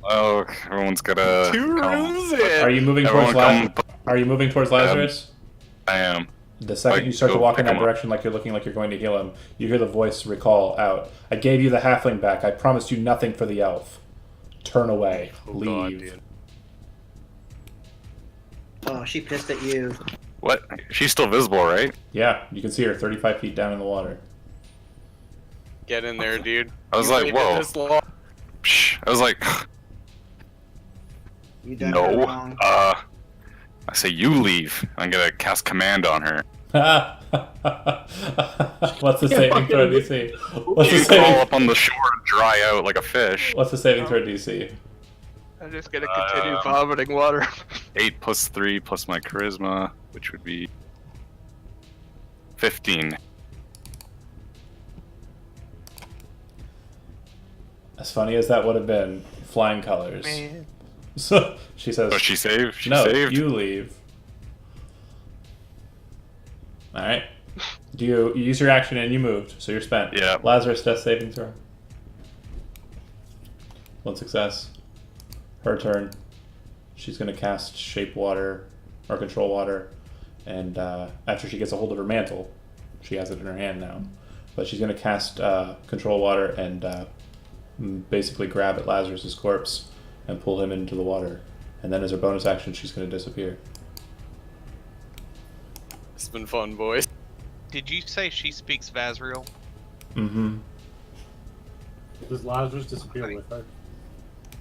Oh, everyone's gotta. Two come. rooms in. Are you moving Everyone towards come. Are you moving towards Lazarus? I am. The second Like, you start to go walk in pick that him up. direction like you're looking like you're going to heal him, you hear the voice recall out. I gave you the halfling back. I promised you nothing for the elf. Turn away. Oh, Leave. God, dude. Oh, she pissed at you. What? She's still visible, right? Yeah, you can see her 35 feet down in the water. Get in there, dude. I was You like, waited whoa. this long. Psh. I was like, You done her no. wrong. I say you leave. I'm gonna cast command on her. What's the saving throw DC? What's the You crawl saving? up on the shore and dry out like a fish. What's the saving throw DC? I'm just gonna continue vomiting water. 8 plus 3 plus my charisma, which would be 15. As funny as that would have been, flying colors. Man. So she says, Oh, she saved? She "No, saved? you leave." All right. Do you use your action and you moved, so you're spent. Yeah. Lazarus, death saving throw. 1 success. Her turn. She's gonna cast shape water or control water, and after she gets a hold of her mantle, she has it in her hand now. But she's gonna cast control water and basically grab at Lazarus's corpse and pull him into the water. And then as her bonus action, she's gonna disappear. It's been fun, boys. Did you say she speaks Vazriel? Mm-hmm. Does Lazarus disappear with her?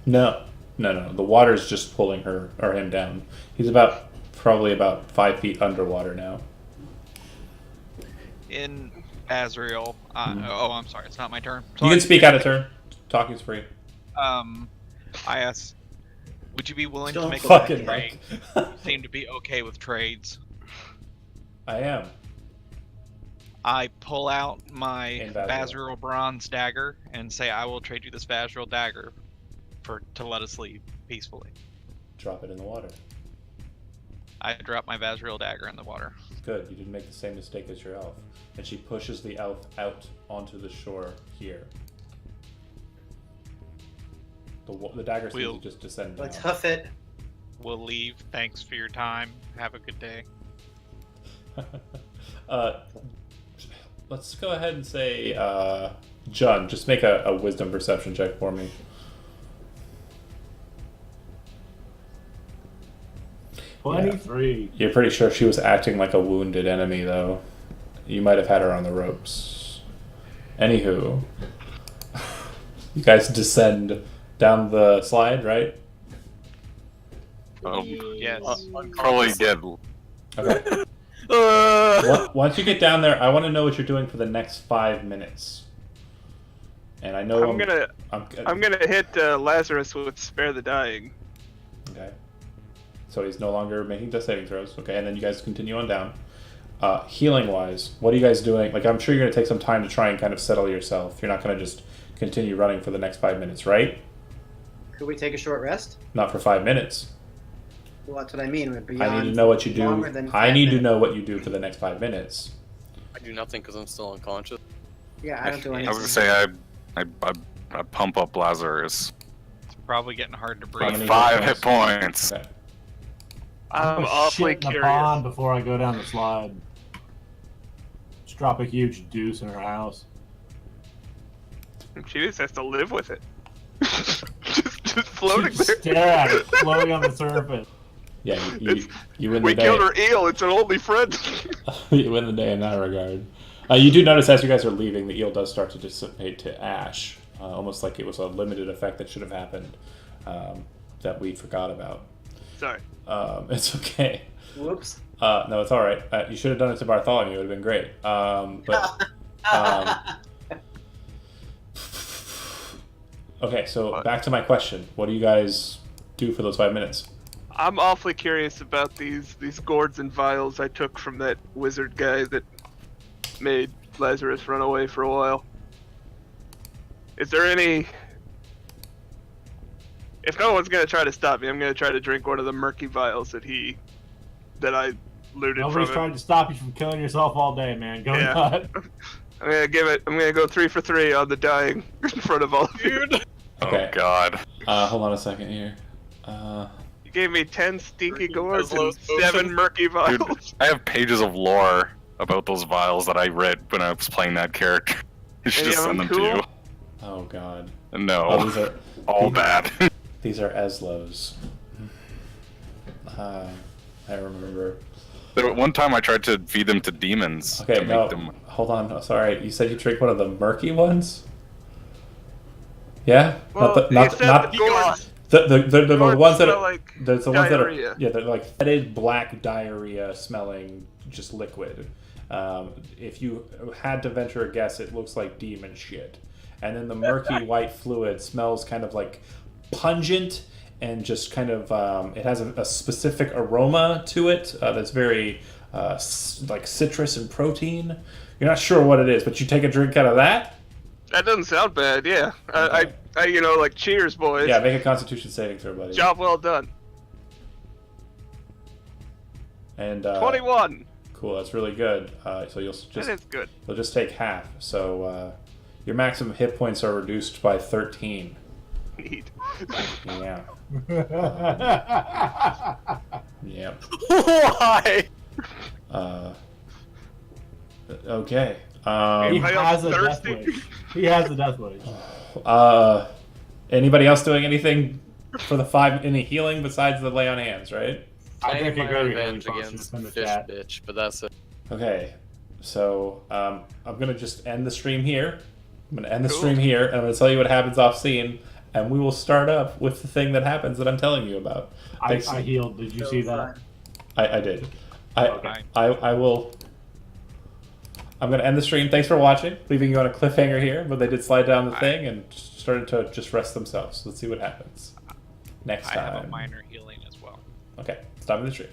No. The water's just pulling her or him down. He's probably about 5 feet underwater now. In Vazriel. Oh, I'm sorry. It's not my turn. You Sorry. can speak out of turn. Talking's free. I asked, would you be willing to Don't make a Fucking trade? Mike. You seem to be okay with trades. I am. I pull out my And Vaziril. Vaziril bronze dagger and say, I will trade you this Vaziril dagger to let us leave peacefully. Drop it in the water. I drop my Vaziril dagger in the water. Good, you didn't make the same mistake as your elf. And she pushes the elf out onto the shore here. The dagger seems We'll- to just descend down. Let's huff it. We'll leave. Thanks for your time. Have a good day. Let's go ahead and say, John, just make a wisdom perception check for me. Yeah. 23. You're pretty sure she was acting like a wounded enemy, though. You might have had her on the ropes. Anywho, you guys descend down the slide, right? Yes. Probably get. Okay. Once you get down there, I want to know what you're doing for the next 5 minutes. And I know I'm gonna hit Lazarus with Spare the Dying. Okay. So he's no longer making death saving throws. Okay, and then you guys continue on down. Healing wise, what are you guys doing? Like, I'm sure you're gonna take some time to try and kind of settle yourself. You're not gonna just continue running for the next 5 minutes, right? Could we take a short rest? Not for 5 minutes. Well, that's what I mean. We're I beyond need to know what you do. longer than I 5 need to minutes. know what you do for the next 5 minutes. I do nothing because I'm still unconscious. Yeah, I don't do I anything. was gonna say I pump up Lazarus. It's probably getting hard to How breathe. many 5 hit hit points. Okay. I'm Put awfully shit in the curious. pond before I go down the slide. Just drop a huge deuce in her house. She just has to live with it. just floating Just there. stare at it, floating on the surface. Yeah, you win the We day. killed her eel. It's an only friend. You win the day in that regard. You do notice as you guys are leaving, the eel does start to dissipate to ash, almost like it was a limited effect that should have happened that we forgot about. Sorry. It's okay. Whoops. No, it's all right. You should have done it to Bartholomew. It would have been great. Okay, so back to my question. What do you guys do for those 5 minutes? I'm awfully curious about these gourds and vials I took from that wizard guy that made Lazarus run away for a while. Is there any... If no one's gonna try to stop me, I'm gonna try to drink one of the murky vials that I looted Nobody's from him. trying to stop you from killing yourself all day, man. Go Yeah. nuts. I'm gonna go 3 for 3 on the dying in front of all of you. Okay. Oh God. Hold on a second here. You gave me 10 stinky gourds and Oslo's 7 potion. murky vials. Dude, I have pages of lore about those vials that I read when I was playing that character. You should Any just of send them them to you. Oh God. No. Oh, these are All bad. these are Eslos. I remember. One time I tried to feed them to demons Okay, to no, make them. hold on. Oh, sorry, you said you drink one of the murky ones. Yeah, Well, not you said not the gourds. the gourds ones that smell are like the ones that are diarrhea. yeah, they're like fetid black diarrhea smelling just liquid. If you had to venture a guess, it looks like demon shit. And then the murky white fluid smells kind of like pungent and just kind of it has a specific aroma to it that's very like citrus and protein. You're not sure what it is, but you take a drink out of that. That doesn't sound bad, yeah. Okay. I like, cheers, boys. Yeah, make a Constitution saving throw, buddy. Job well done. And 21. cool, that's really good. So you'll That is good. take half. So your maximum hit points are reduced by 13. Neat. Yeah. Yep. Why? Okay. He Anybody else has a death thirsty? wish. He has a death wish. Anybody else doing anything for the 5? Any healing besides the lay on hands, right? I Claim think my I got revenge your against in the fish chat. bitch, but that's it. Okay. So I'm gonna just end the stream here. I'm gonna end the Cool. stream here, and I'm gonna tell you what happens off scene, and we will start up with the thing that happens that I'm telling you about. I Thanks. healed. Did you see that? I did. Okay. I will. I'm going to end the stream. Thanks for watching. Leaving you on a cliffhanger here, but they did slide down the thing and started to just rest themselves. Let's see what happens next I time. have a minor healing as well. Okay, stop the stream.